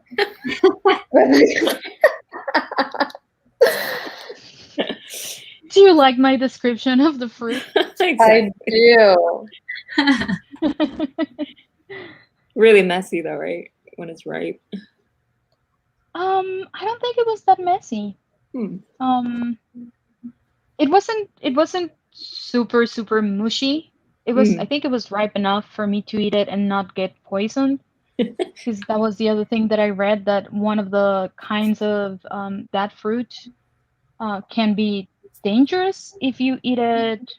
Do you like my description of the fruit? I do. Really messy though, right? When it's ripe. I don't think it was that messy. It wasn't super mushy. It was, I think it was ripe enough for me to eat it and not get poisoned. Because that was the other thing that I read, that one of the kinds of that fruit can be dangerous if you eat it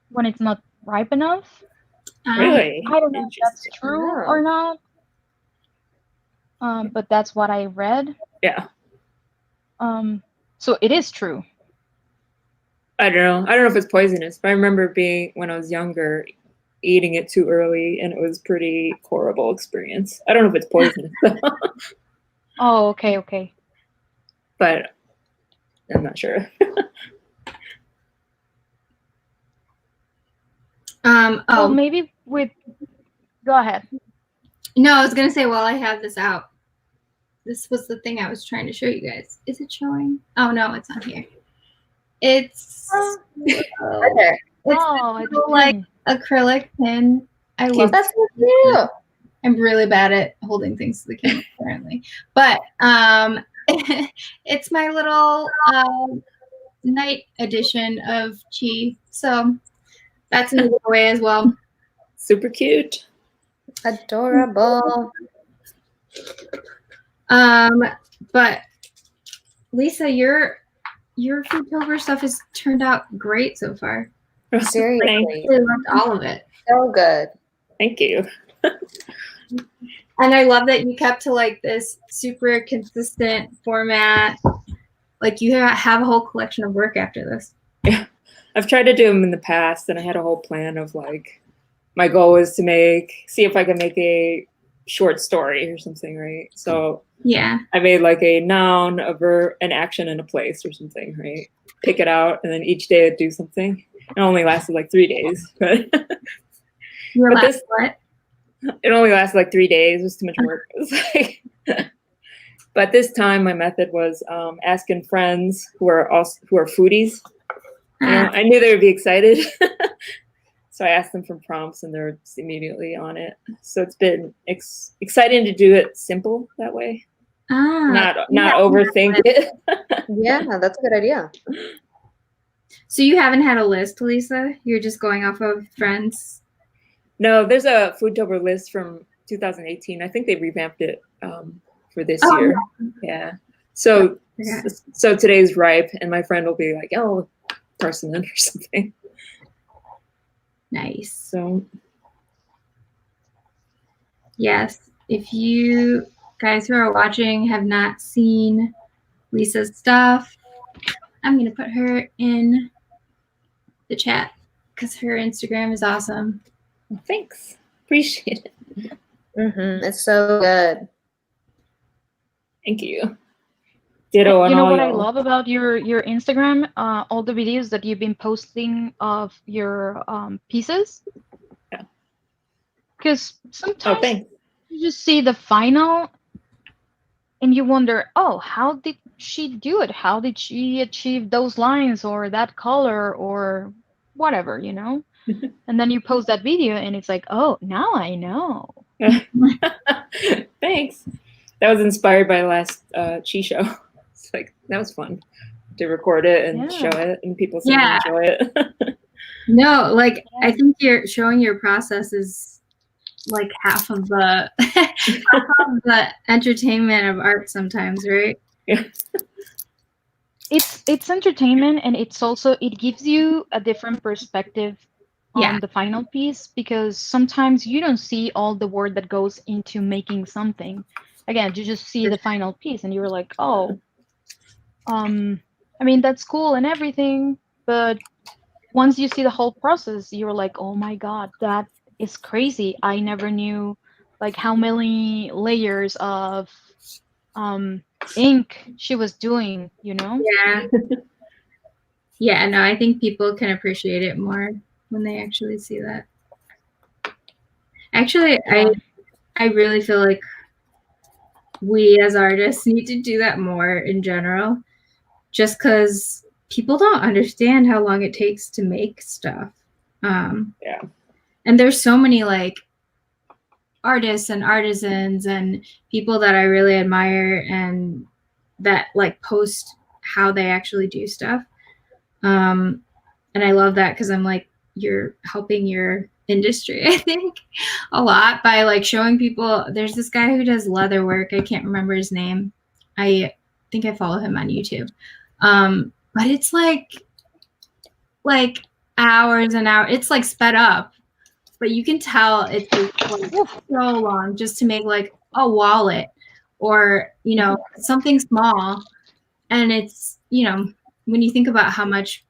when it's not ripe enough. Really? I don't know if that's true or not. But that's what I read. Yeah. So it is true. I don't know if it's poisonous, but I remember when I was younger, eating it too early, and it was pretty horrible experience. I don't know if it's poisonous, Oh, okay. but I'm not sure. Well, maybe with. Go ahead. No, I was gonna say while I have this out, this was the thing I was trying to show you guys. Is it showing? Oh no, it's on here. It's Right there. it's like acrylic pin. I love That's so cute. I'm really bad at holding things to the camera apparently, but it's my little night edition of Chii, so that's in the giveaway as well. Super cute. Adorable. But Lisa, your Foodtober stuff has turned out great so far. Seriously. I really loved all of it. So good. Thank you. And I love that you kept to like this super consistent format. Like you have a whole collection of work after this. Yeah. I've tried to do them in the past, and I had a whole plan of like, my goal was to see if I could make a short story or something, right? So yeah, I made like a noun, a verb, an action, and a place or something, right? Pick it out, and then each day I'd do something. It only lasted like 3 days, but what? It only lasted like 3 days. It was too much work. It was like, but this time my method was asking friends who are foodies. You know, I knew they would be excited. So I asked them for prompts, and they're just immediately on it. So it's been exciting to do it simple that way. Not overthink it. Yeah, that's a good idea. So you haven't had a list, Lisa? You're just going off of friends? No, there's a Foodtober list from 2018. I think they revamped it for this year. Yeah. So today's ripe, and my friend will be like, "Oh, persimmon or something." Nice. So yes, if you guys who are watching have not seen Lisa's stuff, I'm gonna put her in the chat because her Instagram is awesome. Thanks. Appreciate it. It's so good. Thank you. Ditto on you know all what I y'all. love about your Instagram? All the videos that you've been posting of your pieces. Yeah. Because sometimes thanks. you just see the final and you wonder, oh, how did she do it? How did she achieve those lines or that color or whatever, you know? And then you post that video and it's like, oh, now I know. Thanks. That was inspired by the last Chii show. It's like, that was fun to record it and show it, and people seem to enjoy it. No, like I think you're showing your process is like half of the entertainment of art sometimes, right? Yeah. It's entertainment, and it's also, it gives you a different perspective on the final piece, because sometimes you don't see all the work that goes into making something. Again, you just see the final piece and you're like, oh, I mean, that's cool and everything, but once you see the whole process, you're like, oh my God, that is crazy. I never knew like how many layers of ink she was doing, you know? Yeah. Yeah, no, I think people can appreciate it more when they actually see that. Actually, Yeah. I really feel like we as artists need to do that more in general, just because people don't understand how long it takes to make stuff. Yeah. And there's so many like artists and artisans and people that I really admire and that like post how they actually do stuff. And I love that because I'm like, you're helping your industry, I think, a lot by like showing people. There's this guy who does leather work. I can't remember his name. I think I follow him on YouTube. But it's like hours and hours. It's like sped up, but you can tell it takes like so long just to make like a wallet or, you know, something small. And it's, you know, when you think about how much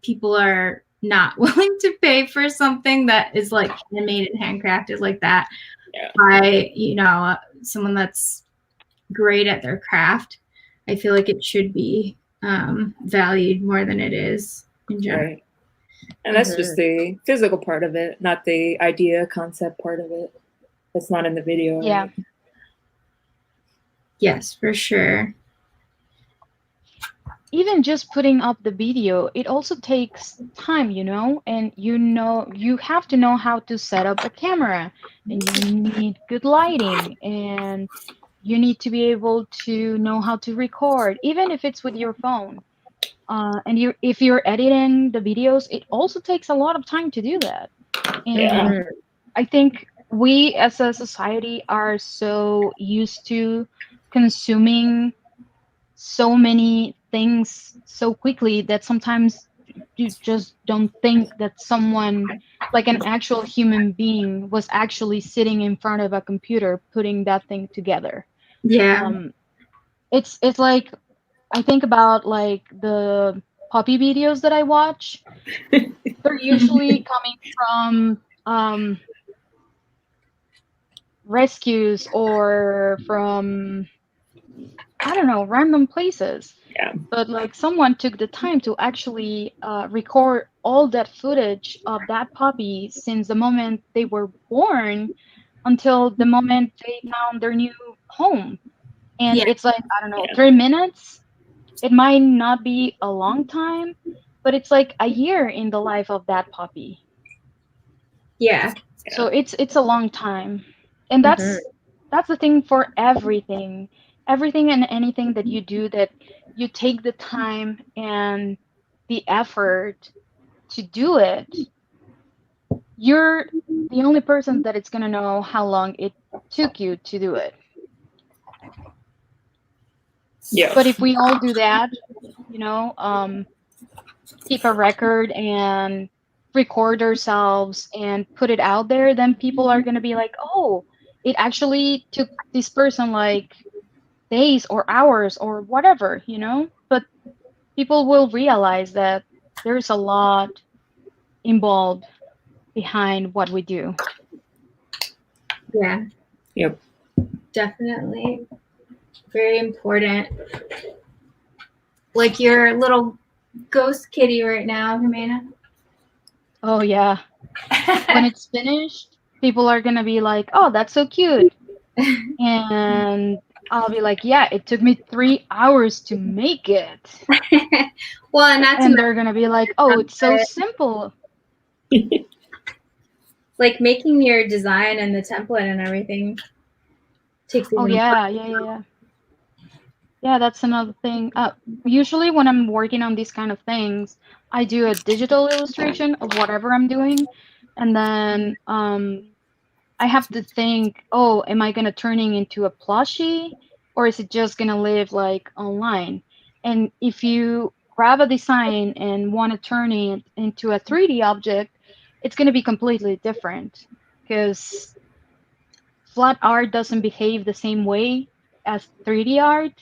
people are not willing to pay for something that is like handmade and handcrafted like that by, you know, someone that's great at their craft, I feel like it should be valued more than it is in general. Right. And that's just the physical part of it, not the idea concept part of it. That's not in the video. Yeah. Right? Yes, for sure. Even just putting up the video, it also takes time, you know, and you have to know how to set up a camera, and you need good lighting, and you need to be able to know how to record, even if it's with your phone. And if you're editing the videos, it also takes a lot of time to do that. And I think we as a society are so used to consuming so many things so quickly that sometimes you just don't think that someone, like an actual human being, was actually sitting in front of a computer putting that thing together. Yeah. It's like, I think about like the puppy videos that I watch. They're usually coming from rescues or from, I don't know, random places. Yeah. But like someone took the time to actually record all that footage of that puppy since the moment they were born until the moment they found their new home. And it's like, I don't know, 3 minutes. It might not be a long time, but it's like a year in the life of that puppy. Yeah. So it's a long time. And that's the thing for everything. Everything and anything that you do, that you take the time and the effort to do it, you're the only person that it's going to know how long it took you to do it. Yeah. But if we all do that, you know, keep a record and record ourselves and put it out there, then people are going to be like, oh, it actually took this person like days or hours or whatever, you know? But people will realize that there's a lot involved behind what we do. Yeah. Yep. Definitely. Very important. Like your little ghost kitty right now, Jimena. Oh, yeah. When it's finished, people are going to be like, oh, that's so cute. And I'll be like, yeah, it took me 3 hours to make it. Well, and that's they're going to be like, oh, it's so simple. Like making your design and the template and everything takes. Oh, yeah. Yeah, that's another thing. Usually when I'm working on these kind of things, I do a digital illustration of whatever I'm doing. And then I have to think, oh, am I going to turn it into a plushie, or is it just going to live like online? And if you grab a design and want to turn it into a 3D object, it's going to be completely different, because flat art doesn't behave the same way as 3D art.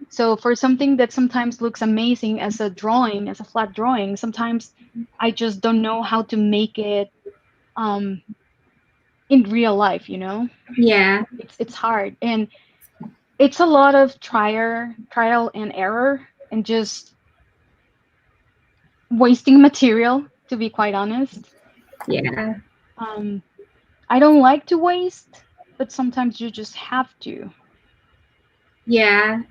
So for something that sometimes looks amazing as a drawing, as a flat drawing, sometimes I just don't know how to make it in real life, you know? Yeah. It's hard, and it's a lot of trial and error, and just wasting material, to be quite honest. Yeah. I don't like to waste, but sometimes you just have to. Yeah,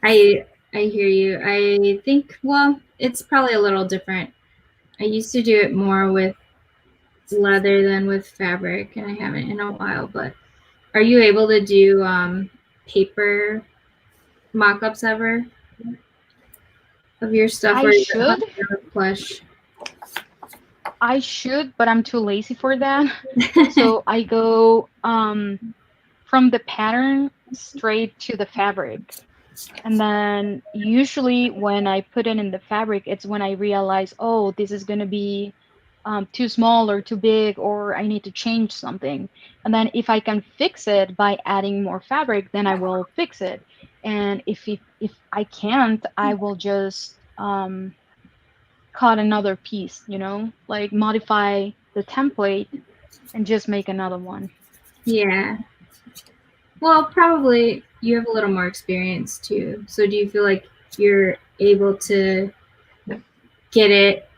I hear you. I think, well, it's probably a little different. I used to do it more with leather than with fabric, and I haven't in a while. But are you able to do paper mock-ups ever of your stuff, I or is should. it plush? I should, but I'm too lazy for that. So I go from the pattern straight to the fabric. And then usually when I put it in the fabric, it's when I realize, oh, this is going to be too small or too big, or I need to change something. And then if I can fix it by adding more fabric, then I will fix it. And if I can't, I will just cut another piece, like modify the template and just make another one. Yeah. Well, probably you have a little more experience too. So do you feel like you're able to get it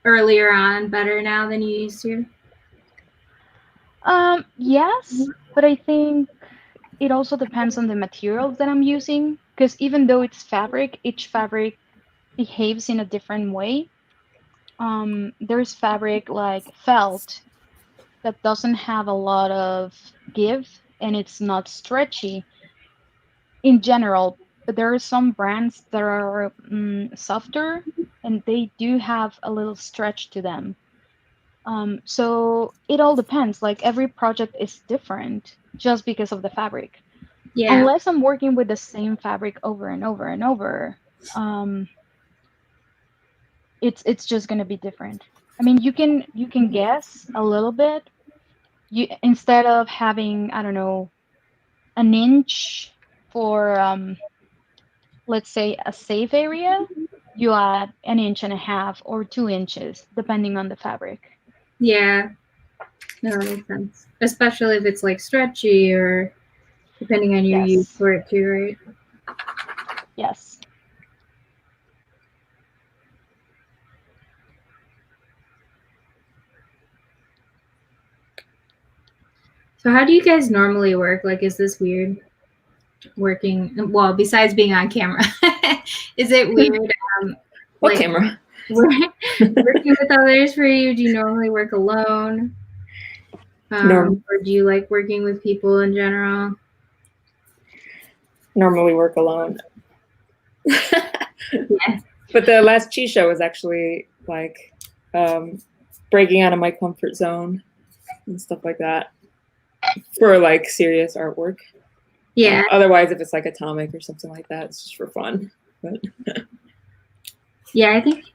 earlier on better now than you used to? Yes, but I think it also depends on the materials that I'm using, because even though it's fabric, each fabric behaves in a different way. There's fabric like felt that doesn't have a lot of give and it's not stretchy in general, but there are some brands that are softer and they do have a little stretch to them. So it all depends. Like every project is different just because of the fabric. Yeah. Unless I'm working with the same fabric over and over and over, it's just gonna be different. I mean, you can guess a little bit. You instead of having, I don't know, an inch for let's say a safe area, you add an inch and a half or 2 inches depending on the fabric. Yeah. No, that makes sense. Especially if it's like stretchy or depending on your use for it too, right? Yes. So how do you guys normally work? Like, is this weird working? Well, besides being on camera, is it weird? What like, camera? working with others for you? Do you normally work alone? Or do you like working with people in general? Normally work alone. Yeah. But the last Chii show was actually like breaking out of my comfort zone and stuff like that for like serious artwork. Yeah. Otherwise, if it's like atomic or something like that, it's just for fun. But yeah, I think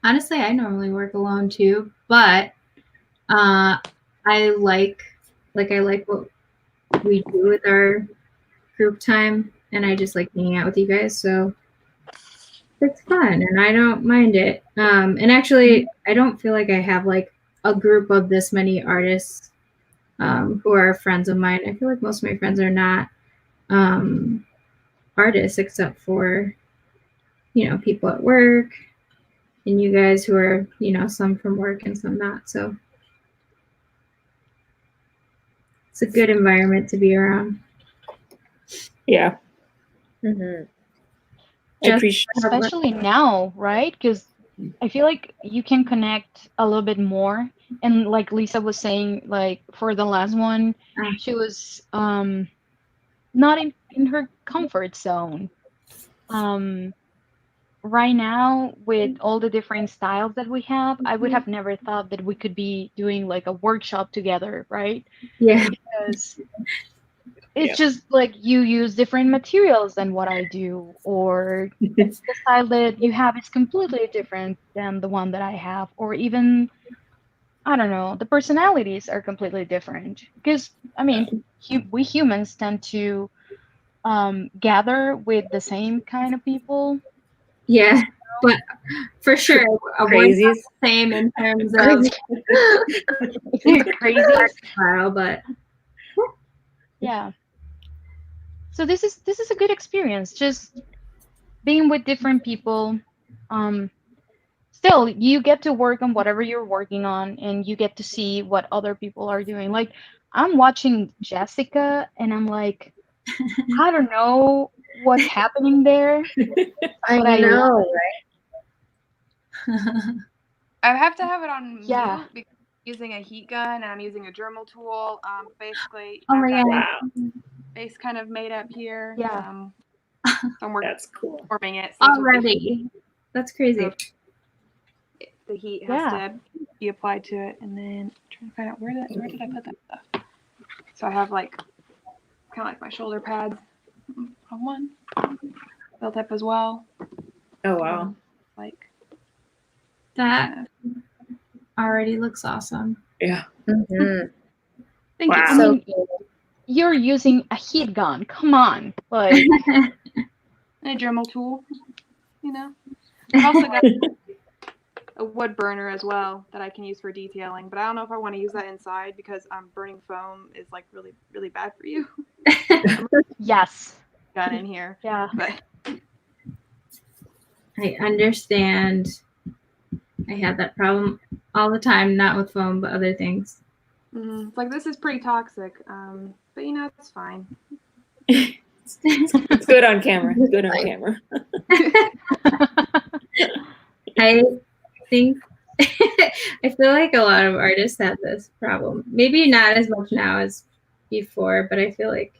honestly, I normally work alone too, but I like what we do with our group time, and I just like hanging out with you guys, so it's fun and I don't mind it. And actually, I don't feel like I have like a group of this many artists who are friends of mine. I feel like most of my friends are not artists, except for people at work and you guys who are some from work and some not. So it's a good environment to be around. Yeah. Mm-hmm. I appreciate, especially now, right? Because I feel like you can connect a little bit more. And like Lisa was saying, like for the last one, she was not in her comfort zone. Right now, with all the different styles that we have, I would have never thought that we could be doing like a workshop together, right? Yeah. Because it's just like you use different materials than what I do, or the style that you have is completely different than the one that I have, or even, I don't know, the personalities are completely different. Because, I mean, we humans tend to gather with the same kind of people. Yeah, but for sure, we're not the same in terms of crazy style, but yeah. So this is a good experience, just being with different people, still, you get to work on whatever you're working on, and you get to see what other people are doing. Like, I'm watching Jessica, and I'm like, I don't know what's happening there, I but I love know, it. right? I have to have it on Yeah. mute because I'm using a heat gun and I'm using a Dremel tool. Basically, Oh I've my got god. Wow, base kind of made up here. Yeah. So I'm working that's cool. forming it. So it's with Already. That's crazy. the heat has Yeah. to be applied to it, and then I'm trying to find out where did I put that stuff. So I have like kind of like my shoulder pads on one built up as well. Oh wow. Like That already looks awesome. Yeah. Mhm. thank you. Wow. I mean, you're using a heat gun. Come on. Like, And a Dremel tool, you know. I've also got a wood burner as well that I can use for detailing, but I don't know if I want to use that inside because burning foam is like really, really bad for you. yes. Gun in here, Yeah. but I understand. I have that problem all the time, not with foam, but other things. it's like this is pretty toxic. But you know it's fine. It's good on camera. Good on camera. I think I feel like a lot of artists have this problem. Maybe not as much now as before, but I feel like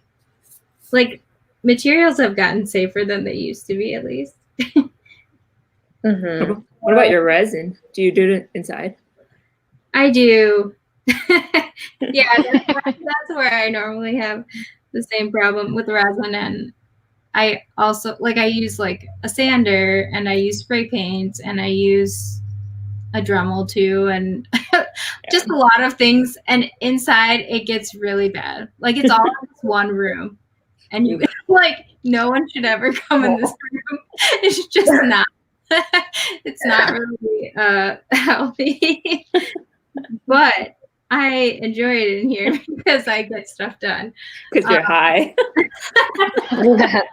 materials have gotten safer than they used to be, at least. Mhm. What about your resin? Do you do it inside? I do. Yeah, that's where I normally have the same problem with resin, and I also I use like a sander, and I use spray paint, and I use a Dremel too, and just a lot of things. And inside it gets really bad. Like it's all in this one room, and you like no one should ever come in this room. It's just not. It's not really healthy, but I enjoy it in here because I get stuff done. Because you're high. I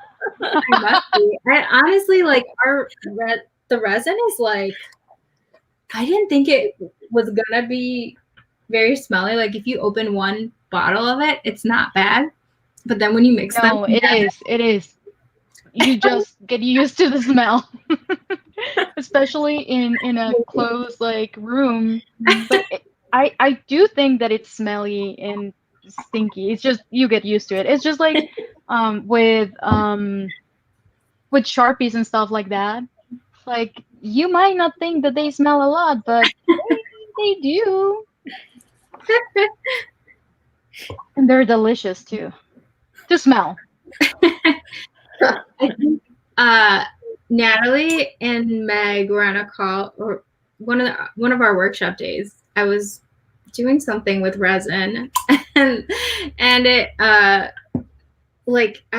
must be. I honestly the resin is like, I didn't think it was gonna be very smelly. Like if you open one bottle of it, it's not bad. But then when you mix them, No, it is. It is. You just get used to the smell, especially in a closed room. But I do think that it's smelly and stinky. It's just you get used to it. It's just like with Sharpies and stuff like that. Like you might not think that they smell a lot, but they do. And they're delicious too to smell. I think Natalie and Meg were on a call, or one of our workshop days. I was doing something with resin, and it I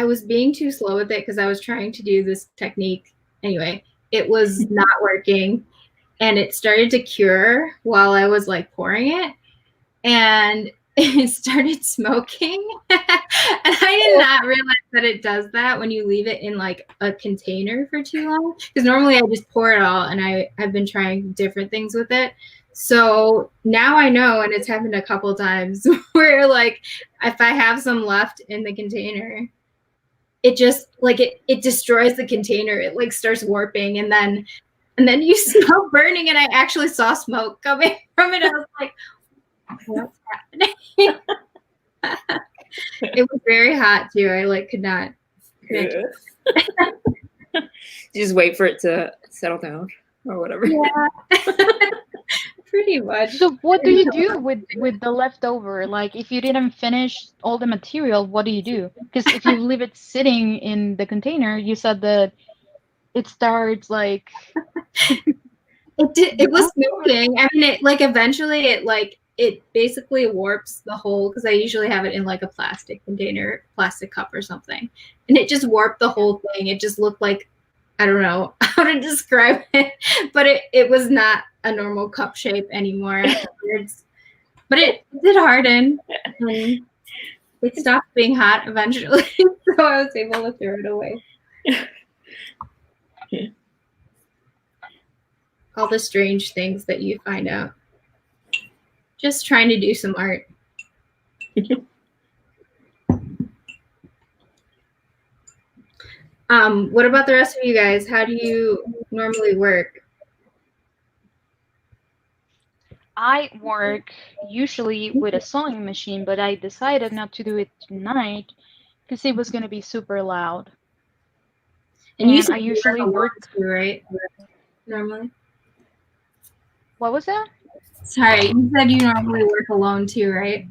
was being too slow with it because I was trying to do this technique. Anyway, it was not working, and it started to cure while I was pouring it, and it started smoking. And I did not realize that it does that when you leave it in a container for too long, because normally I just pour it all, and I've been trying different things with it. So now I know, and it's happened a couple times where if I have some left in the container, it just it destroys the container. It starts warping, and then you smell burning, and I actually saw smoke coming from it. I was like, what's happening? It was very hot too. I could not. You just wait for it to settle down or whatever. Yeah. Pretty much. So what do you do with the leftover? If you didn't finish all the material, what do you do? Because if you leave it sitting in the container, you said that it starts It was smoking. I mean, it eventually it basically warps the whole, because I usually have it in a plastic container, plastic cup or something, and it just warped the whole thing. It just looked like, I don't know how to describe it, but it was not a normal cup shape anymore afterwards. But it did harden. And it stopped being hot eventually, so I was able to throw it away. all the strange things that you find out. Just trying to do some art. What about the rest of you guys? How do you normally work? I work usually with a sewing machine, but I decided not to do it tonight because it was going to be super loud. And you I usually work too, right? Normally. What was that? Sorry, you said you normally work alone too, right?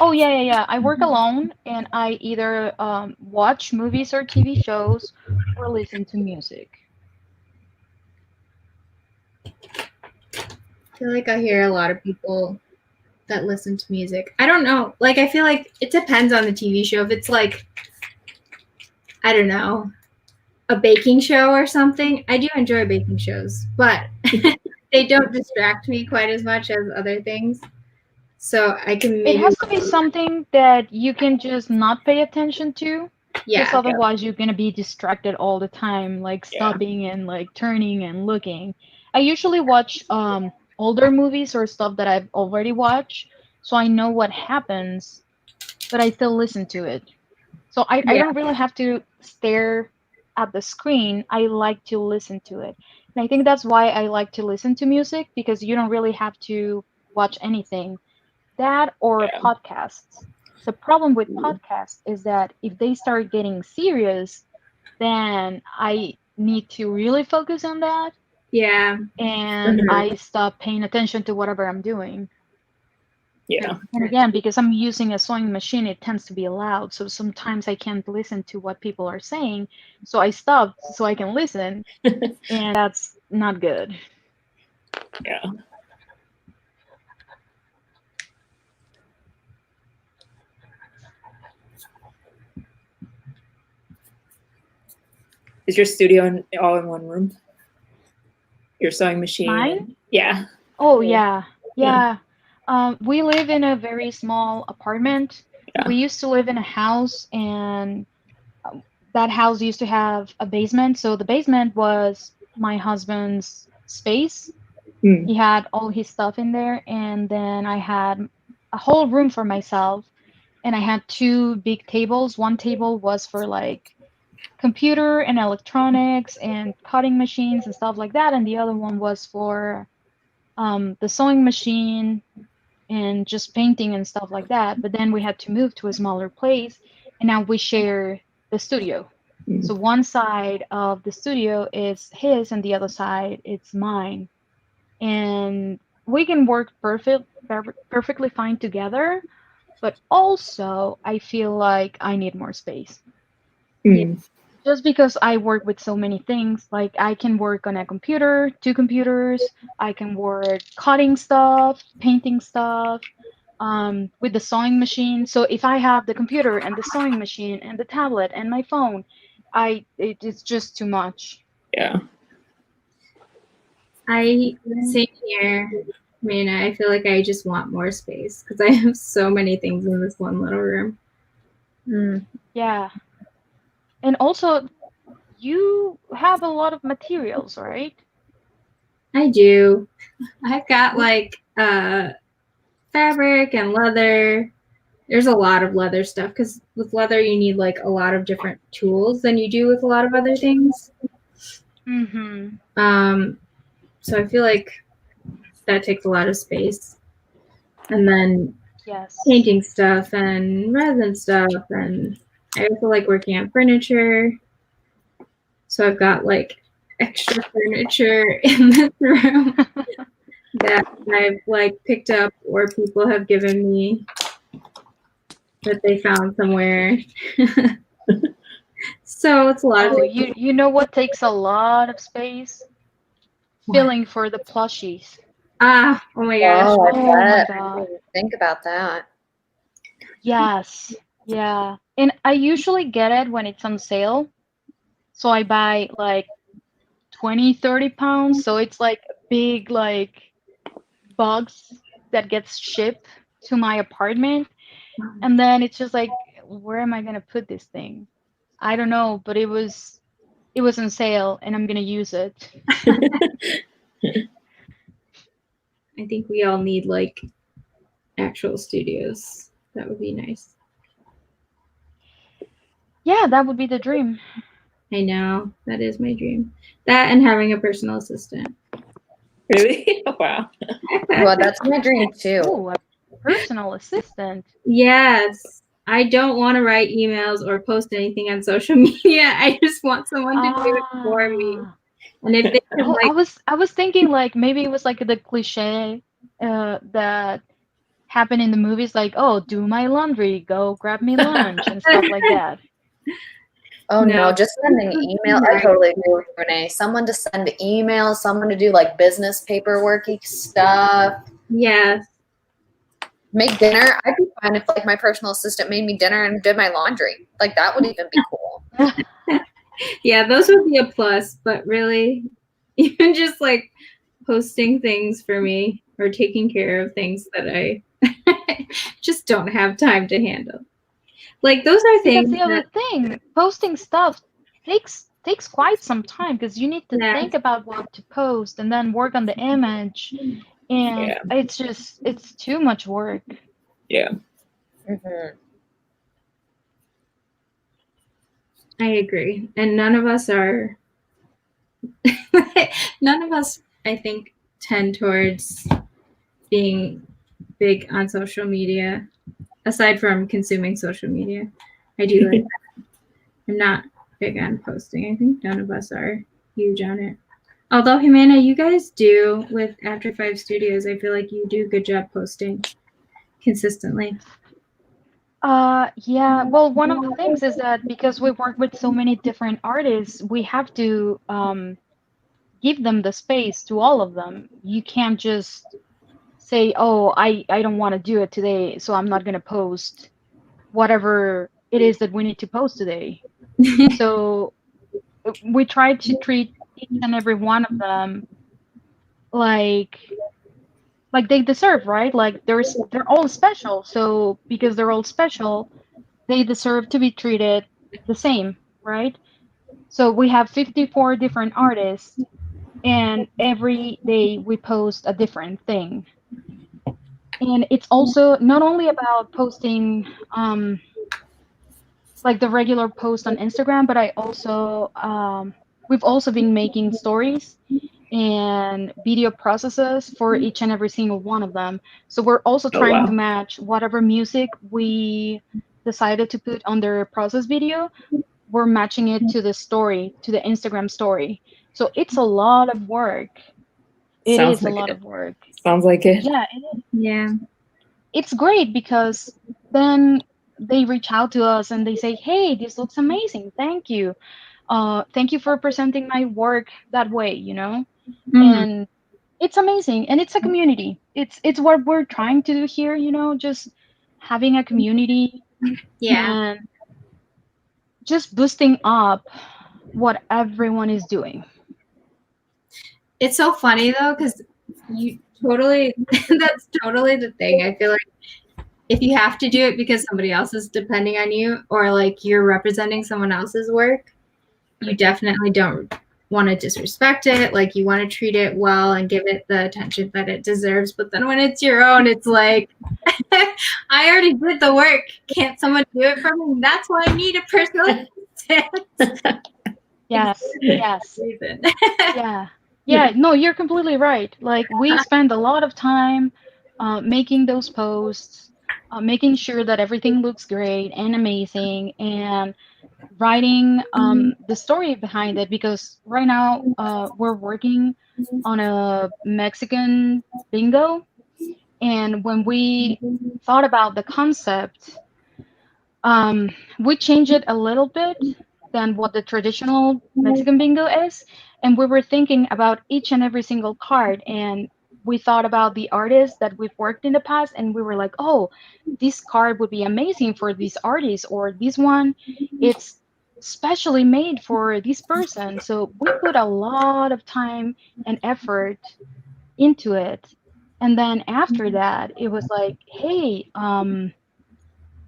Oh yeah. I work alone, and I either watch movies or TV shows or listen to music. I feel like I hear a lot of people that listen to music. I don't know. Like, I feel like it depends on the TV show. If it's like, I don't know, a baking show or something, I do enjoy baking shows, but they don't distract me quite as much as other things. So I can maybe. It has to be something that you can just not pay attention to. Yeah. Because otherwise you're going to be distracted all the time, like Yeah. stopping and like turning and looking. I usually watch older movies or stuff that I've already watched, so I know what happens, but I still listen to it. So I don't really have to stare at the screen. I like to listen to it. And I think that's why I like to listen to music, because you don't really have to watch anything. That or podcasts. The problem with podcasts is that if they start getting serious, then I need to really focus on that. Yeah. And I stop paying attention to whatever I'm doing. Yeah. And again, because I'm using a sewing machine, it tends to be loud. So sometimes I can't listen to what people are saying. So I stop so I can listen. And that's not good. Yeah. Is your studio all in one room? Your sewing machine? Mine? Yeah. Oh, yeah. We live in a very small apartment. Yeah. We used to live in a house, and that house used to have a basement. So the basement was my husband's space. He had all his stuff in there, and then I had a whole room for myself, and I had two big tables. One table was for like computer and electronics and cutting machines and stuff like that, and the other one was for the sewing machine and just painting and stuff like that. But then we had to move to a smaller place, and now we share the studio. So one side of the studio is his, and the other side it's mine. And we can work perfectly fine together, but also I feel like I need more space. Just because I work with so many things, like I can work on a computer, two computers, I can work cutting stuff, painting stuff, with the sewing machine. So if I have the computer and the sewing machine and the tablet and my phone, it's just too much. Yeah. Same here. I mean, I feel like I just want more space because I have so many things in this one little room. Yeah. And also, you have a lot of materials, right? I do. I've got like fabric and leather. There's a lot of leather stuff because with leather you need like a lot of different tools than you do with a lot of other things. So I feel like that takes a lot of space. And then painting stuff and resin stuff, and I also like working on furniture. So I've got like extra furniture in this room that I've like picked up or people have given me that they found somewhere. So it's a lot of things. You know what takes a lot of space? Filling for the plushies. Oh my gosh. Oh, my God. Think about that. Yes. Yeah. And I usually get it when it's on sale. So I buy like 20, 30 pounds. So it's like a big like box that gets shipped to my apartment. And then it's just like, where am I going to put this thing? I don't know, but it was on sale and I'm going to use it. I think we all need like actual studios. That would be nice. Yeah, that would be the dream. I know, that is my dream. That and having a personal assistant. Really? Wow. Well, that's my dream too. Oh, a personal assistant. Yes. I don't want to write emails or post anything on social media. I just want someone to do it for me. And if they can, Oh, like, I was thinking like maybe it was like the cliche that happened in the movies, like, oh, do my laundry, go grab me lunch and stuff like that. Oh no, No. just sending email. I totally agree with Renee. Someone to send emails, someone to do like business paperworky stuff. Yes. Make dinner. I'd be fine if like my personal assistant made me dinner and did my laundry. Like that would even be cool. Yeah, those would be a plus, but really, even just like posting things for me or taking care of things that I just don't have time to handle. Like those are See, things that's the other thing. Posting stuff takes quite some time because you need to Yeah. think about what to post and then work on the image, and Yeah. it's too much work. Yeah. Mhm. I agree. And none of us, I think, tend towards being big on social media, aside from consuming social media. I do like that. I'm not big on posting. I think none of us are huge on it. Although, Jimena, you guys do with After 5 Studios, I feel like you do a good job posting consistently. Yeah, well, one of the things is that because we work with so many different artists, we have to give them the space to all of them. You can't just say, oh, I don't want to do it today, so I'm not going to post whatever it is that we need to post today. So we try to treat each and every one of them like they deserve, right? Like they're all special. So because they're all special, they deserve to be treated the same, right? So we have 54 different artists, and every day we post a different thing. And it's also not only about posting like the regular post on Instagram, but I also we've also been making stories and video processes for each and every single one of them. So we're also Oh, trying wow. to match whatever music we decided to put on their process video. We're matching it to the story, to the Instagram story. So it's a lot of work. It Sounds is a like lot it. of work. Sounds like it. Yeah, it is. Yeah. It's great because then they reach out to us and they say, hey, this looks amazing. Thank you. Thank you for presenting my work that way, you know? Mhm. And it's amazing. And it's a community. It's what we're trying to do here, you know, just having a community Yeah. and just boosting up what everyone is doing. It's so funny though, because you totally, that's totally the thing. I feel like if you have to do it because somebody else is depending on you or like you're representing someone else's work, you definitely don't want to disrespect it. Like you want to treat it well and give it the attention that it deserves. But then when it's your own, it's like, I already did the work. Can't someone do it for me? That's why I need a personal assistant. Yes, yes. Reason. Yeah. Yeah, no, you're completely right. Like we spend a lot of time making those posts, making sure that everything looks great and amazing, and writing the story behind it. Because right now we're working on a Mexican bingo, and when we thought about the concept, we changed it a little bit than what the traditional Mexican bingo is. And we were thinking about each and every single card. And we thought about the artists that we've worked in the past. And we were like, oh, this card would be amazing for this artist, or this one, it's specially made for this person. So we put a lot of time and effort into it. And then after that, it was like, hey,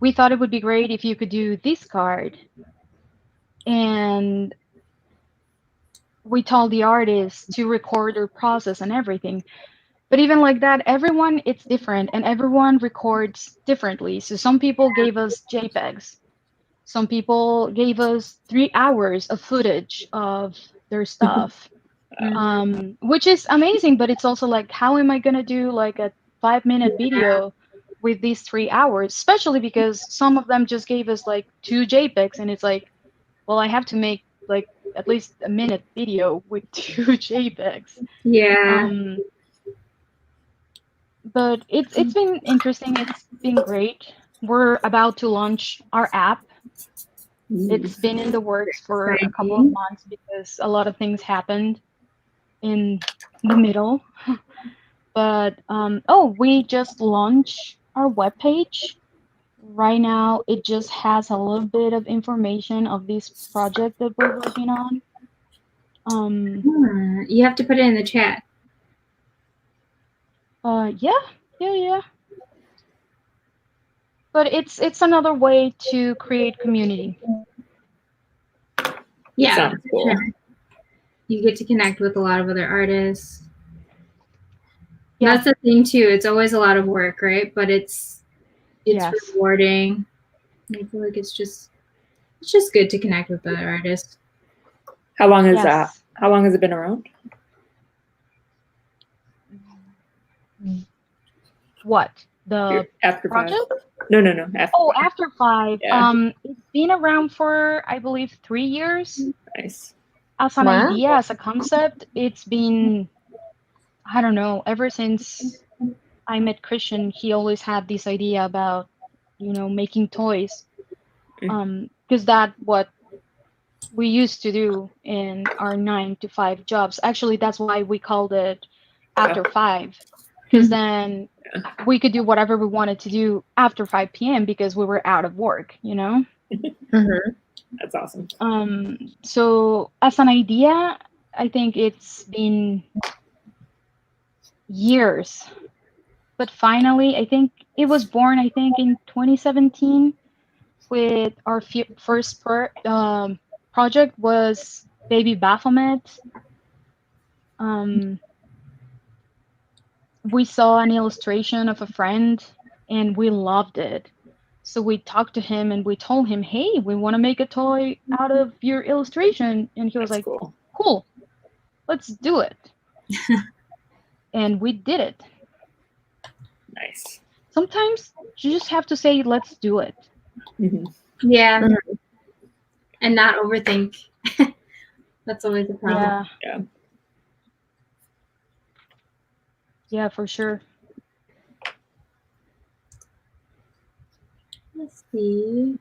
we thought it would be great if you could do this card. And we told the artist to record their process and everything. But even like that, everyone, it's different and everyone records differently. So some people gave us JPEGs. Some people gave us 3 hours of footage of their stuff, which is amazing. But it's also like, how am I going to do like a 5-minute video with these 3 hours? Especially because some of them just gave us like 2 JPEGs. And it's like, well, I have to make like at least a minute video with 2 JPEGs. Yeah. But it's been interesting. It's been great. We're about to launch our app. It's been in the works for a couple of months because a lot of things happened in the middle. But we just launched our webpage. Right now, it just has a little bit of information of this project that we're working on. You have to put it in the chat. Yeah. But it's another way to create community. Yeah, Sounds cool. sure. You get to connect with a lot of other artists. Yeah. That's the thing too. It's always a lot of work, right? But it's Yes. rewarding. I feel like it's just good to connect with other artists. How long is Yes. that? How long has it been around? What? The After 5? project? No. After. Oh, After 5. Yeah. It's been around for, I believe, 3 years. Nice. As an Wow. idea, as a concept, it's been, I don't know, ever since I met Christian, he always had this idea about, making toys. Because that's what we used to do in our 9-to-5 jobs. Actually, that's why we called it After 5. Because then we could do whatever we wanted to do after 5 p.m. because we were out of work, That's awesome. So as an idea, I think it's been years. But finally, I think it was born, in 2017 with our first project was Baby Baphomet. We saw an illustration of a friend and we loved it. So we talked to him and we told him, hey, we want to make a toy out of your illustration. And he was like, cool, let's do it. And we did it. Nice. Sometimes you just have to say, let's do it. Yeah. And not overthink. That's always a problem. Yeah, for sure. Let's see.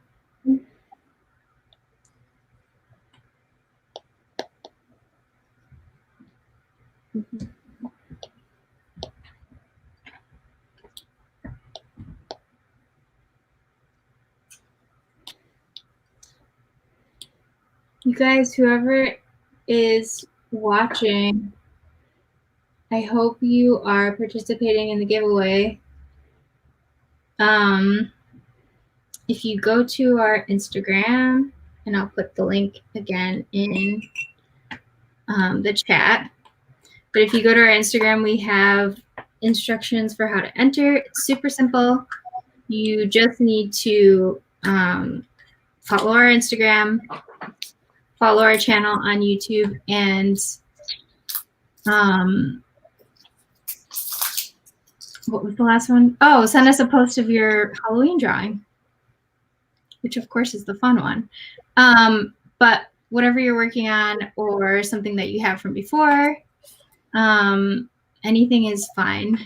You guys, whoever is watching, I hope you are participating in the giveaway. If you go to our Instagram, and I'll put the link again in the chat. But if you go to our Instagram, we have instructions for how to enter. It's super simple. You just need to follow our Instagram, follow our channel on YouTube, and what was the last one? Oh, send us a post of your Halloween drawing, which of course is the fun one. But whatever you're working on or something that you have from before, anything is fine.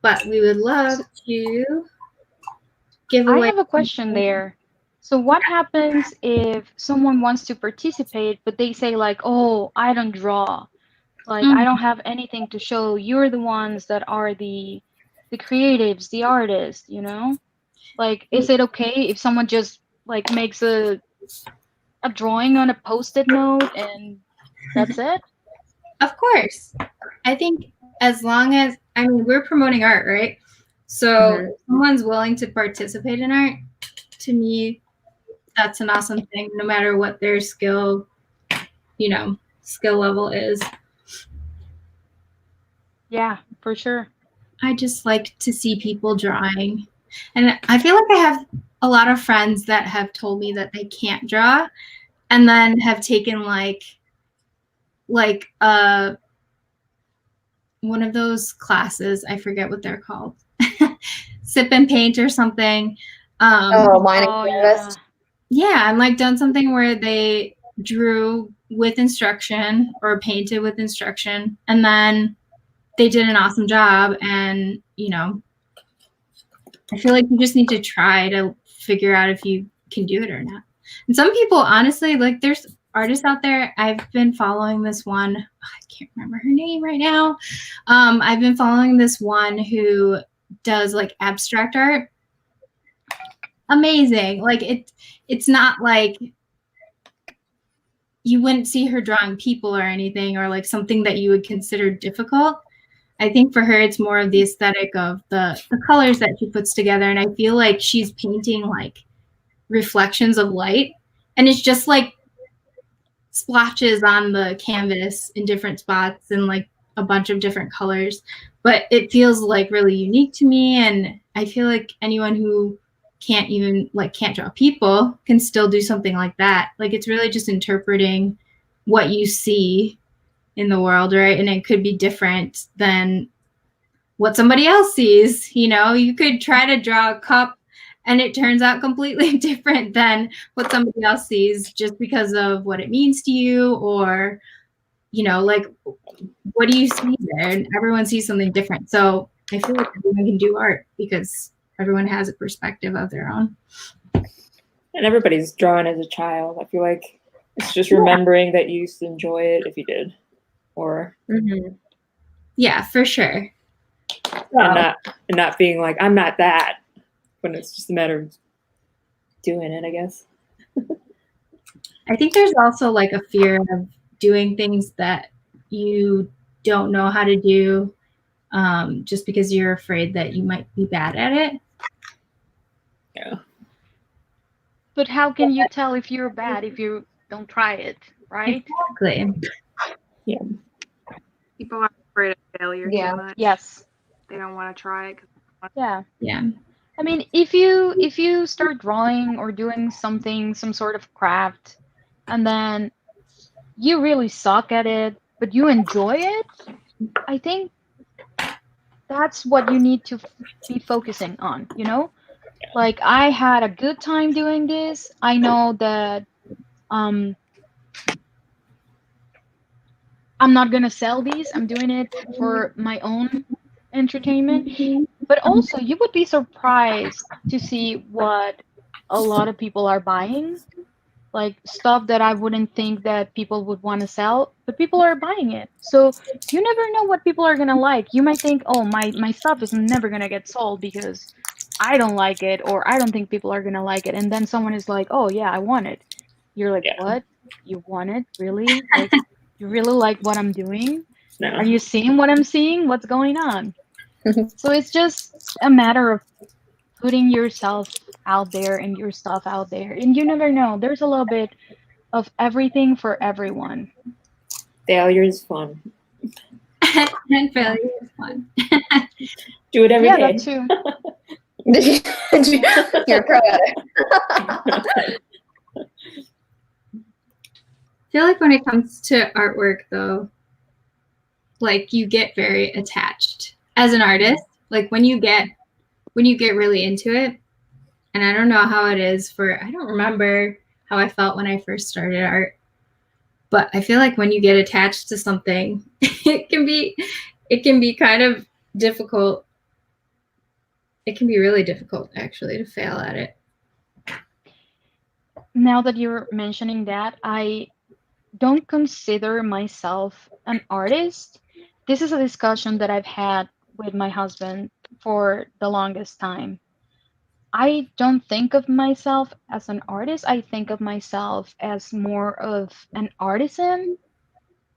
But we would love to give away. I have a question there. So what happens if someone wants to participate, but they say like, oh, I don't draw. Like, I don't have anything to show. You're the ones that are the creatives, the artists, Like, is it okay if someone just like makes a drawing on a Post-it note and that's it? Of course. I think as long as, we're promoting art, right? So if someone's willing to participate in art, to me, that's an awesome thing, no matter what their skill level is. Yeah, for sure. I just like to see people drawing. And I feel like I have a lot of friends that have told me that they can't draw and then have taken like one of those classes, I forget what they're called. Sip and paint or something. Line Oh, canvas. Yeah, and like done something where they drew with instruction or painted with instruction, and then they did an awesome job. And I feel like you just need to try to figure out if you can do it or not. And some people, honestly, like there's artists out there. I've been following this one. I can't remember her name right now. I've been following this one who does like abstract art. Amazing. Like it's not like you wouldn't see her drawing people or anything or like something that you would consider difficult. I think for her, it's more of the aesthetic of the colors that she puts together. And I feel like she's painting like reflections of light. And it's just like splotches on the canvas in different spots and like a bunch of different colors. But it feels like really unique to me. And I feel like anyone who can't draw people can still do something like that. Like it's really just interpreting what you see in the world, right? And it could be different than what somebody else sees. You could try to draw a cup and it turns out completely different than what somebody else sees just because of what it means to you, or like what do you see there? And everyone sees something different. So I feel like everyone can do art because everyone has a perspective of their own. And everybody's drawn as a child. I feel like it's just remembering that you used to enjoy it if you did. Or yeah, for sure. And not being like, I'm not that, when it's just a matter of doing it, I guess. I think there's also like a fear of doing things that you don't know how to do, just because you're afraid that you might be bad at it. Yeah. But how can you tell if you're bad if you don't try it, right? Exactly. Yeah. People are afraid of failure Yeah. too much. Yes. They don't want to try it. Yeah. Yeah. I mean, if you start drawing or doing something, some sort of craft, and then you really suck at it, but you enjoy it, I think that's what you need to be focusing on, Like, I had a good time doing this. I know that I'm not gonna sell these. I'm doing it for my own entertainment. But also, you would be surprised to see what a lot of people are buying. Like stuff that I wouldn't think that people would want to sell, but people are buying it. So you never know what people are gonna like. You might think, oh, my stuff is never gonna get sold because I don't like it, or I don't think people are gonna like it. And then someone is like, oh yeah, I want it. You're like, what? You want it? Really? Like, you really like what I'm doing? No. Are you seeing what I'm seeing? What's going on? So it's just a matter of putting yourself out there and your stuff out there. And you never know. There's a little bit of everything for everyone. Failure is fun. And failure is fun. Do it every day. That too. You're a pro at it. I feel like when it comes to artwork, though, like you get very attached as an artist. Like when you get really into it, and I don't know how it is I don't remember how I felt when I first started art, but I feel like when you get attached to something, it can be kind of difficult. It can be really difficult, actually, to fail at it. Now that you're mentioning that, I don't consider myself an artist. This is a discussion that I've had with my husband for the longest time. I don't think of myself as an artist. I think of myself as more of an artisan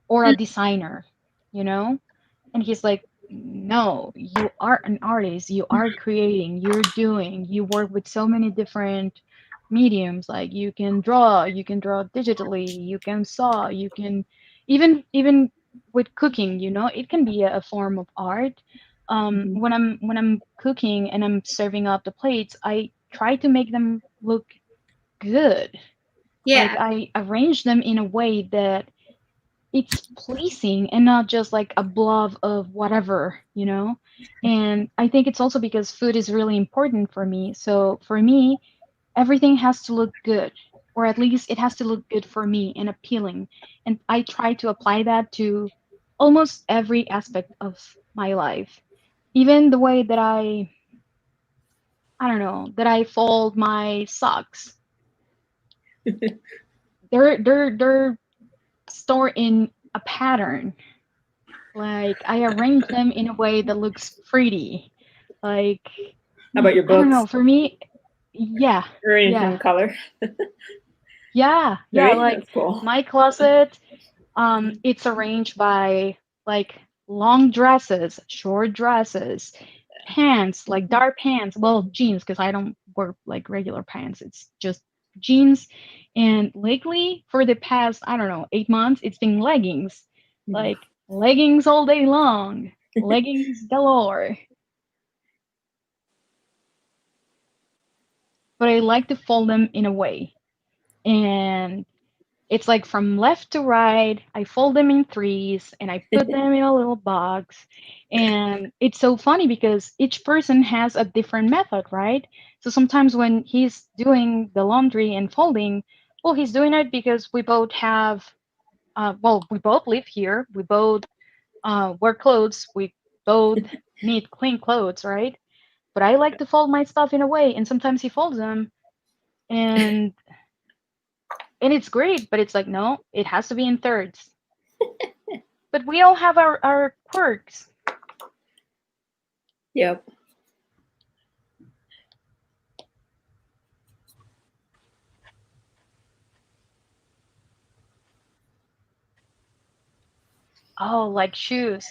or a designer, And he's like, no, you are an artist. You are creating, you work with so many different mediums. Like you can draw digitally, you can saw, you can even with cooking, you know, it can be a form of art. When I'm cooking and I'm serving up the plates, I try to make them look good. Like Yeah. I arrange them in a way that it's pleasing and not just like a blob of whatever, you know? And I think it's also because food is really important for me. So for me, everything has to look good, or at least it has to look good for me and appealing. And I try to apply that to almost every aspect of my life. Even the way that I don't know, that I fold my socks. They're stored in a pattern. Like I arrange them in a way that looks pretty. Like How about your I don't books? know, for me, yeah. Arranged Yeah. in color. Yeah. Right? Like That's cool. my closet, it's arranged by like long dresses, short dresses, pants, like dark pants, well, jeans, because I don't wear like regular pants. It's just jeans. And lately, for the past, I don't know, 8 months, it's been leggings. Like leggings all day long, leggings galore. But I like to fold them in a way. And it's like from left to right. I fold them in threes and I put them in a little box. And it's so funny because each person has a different method, right? So sometimes when he's doing the laundry and folding, well, he's doing it because we both have, well, we both live here. We both wear clothes. We both need clean clothes, right? But I like to fold my stuff in a way, and sometimes he folds them, and it's great, but it's like, no, it has to be in thirds. But we all have our quirks. Yep. Oh, like shoes.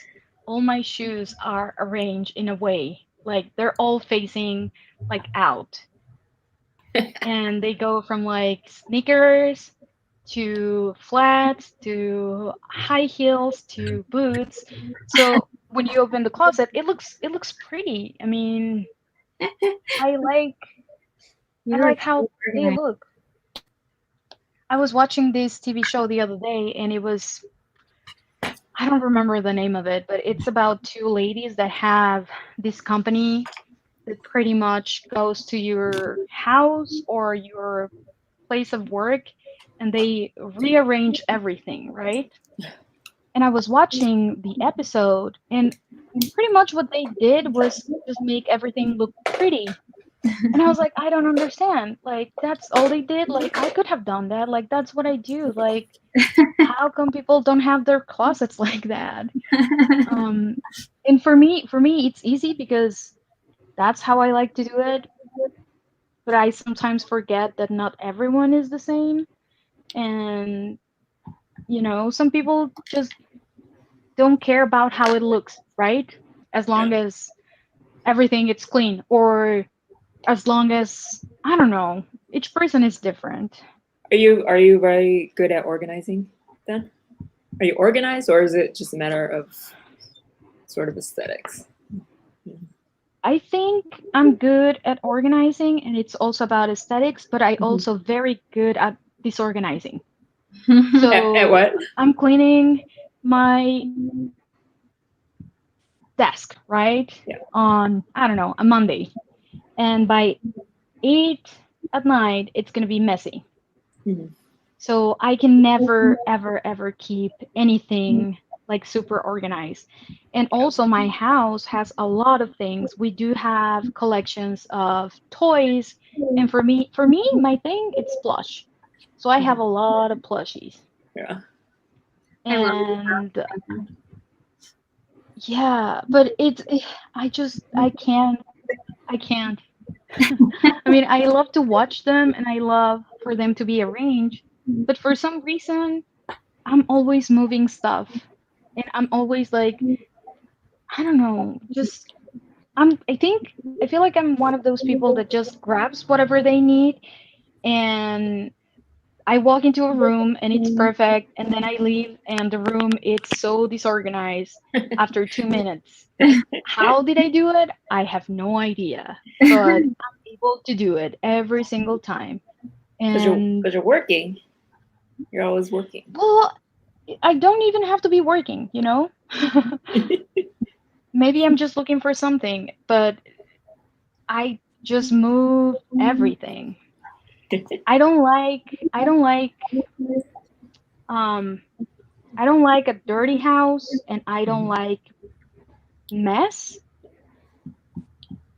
All my shoes are arranged in a way. Like they're all facing like out. And they go from like sneakers to flats to high heels to boots. So when you open the closet, it looks pretty. I mean, I like You're how they organized. look. I was watching this TV show the other day, and it was, I don't remember the name of it, but it's about two ladies that have this company that pretty much goes to your house or your place of work, and they rearrange everything, right? And I was watching the episode, and pretty much what they did was just make everything look pretty. And I was like, I don't understand. Like, that's all they did. Like, I could have done that. Like, that's what I do. Like, how come people don't have their closets like that? And for me, it's easy because that's how I like to do it. But I sometimes forget that not everyone is the same. And, some people just don't care about how it looks, right? As long as everything is clean, or as long as, I don't know, each person is different. Are you very good at organizing then? Are you organized, or is it just a matter of sort of aesthetics? I think I'm good at organizing, and it's also about aesthetics, but I also very good at disorganizing. So At what? I'm cleaning my desk, right? Yeah. On, I don't know, a Monday. And by 8 at night, it's going to be messy. Mhm. So I can never, ever, ever keep anything like super organized. And also, my house has a lot of things. We do have collections of toys. And for me, my thing, it's plush. So I have a lot of plushies. Yeah. I love And yeah, but I can't. I can't. I mean, I love to watch them and I love for them to be arranged, but for some reason, I'm always moving stuff. And I'm always like, I don't know, just I feel like I'm one of those people that just grabs whatever they need, and I walk into a room and it's perfect, and then I leave and the room it's so disorganized after 2 minutes. How did I do it? I have no idea, but I'm able to do it every single time. And Because you're working. You're always working. well, I don't even have to be working, you know? Maybe I'm just looking for something, but I just move everything. I don't like a dirty house, and I don't like mess,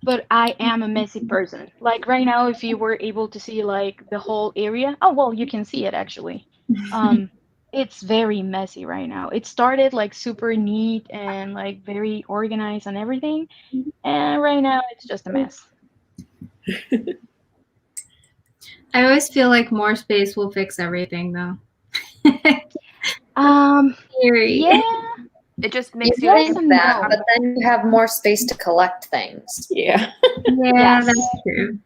but I am a messy person. Like right now, if you were able to see like the whole area, oh well, you can see it actually. It's very messy right now. It started like super neat and like very organized and everything, and right now it's just a mess. I always feel like more space will fix everything, though. Scary. Yeah. It just makes You you Yes think and that, no. but then you have more space to collect things. Yeah. Yeah, Yes. that's true.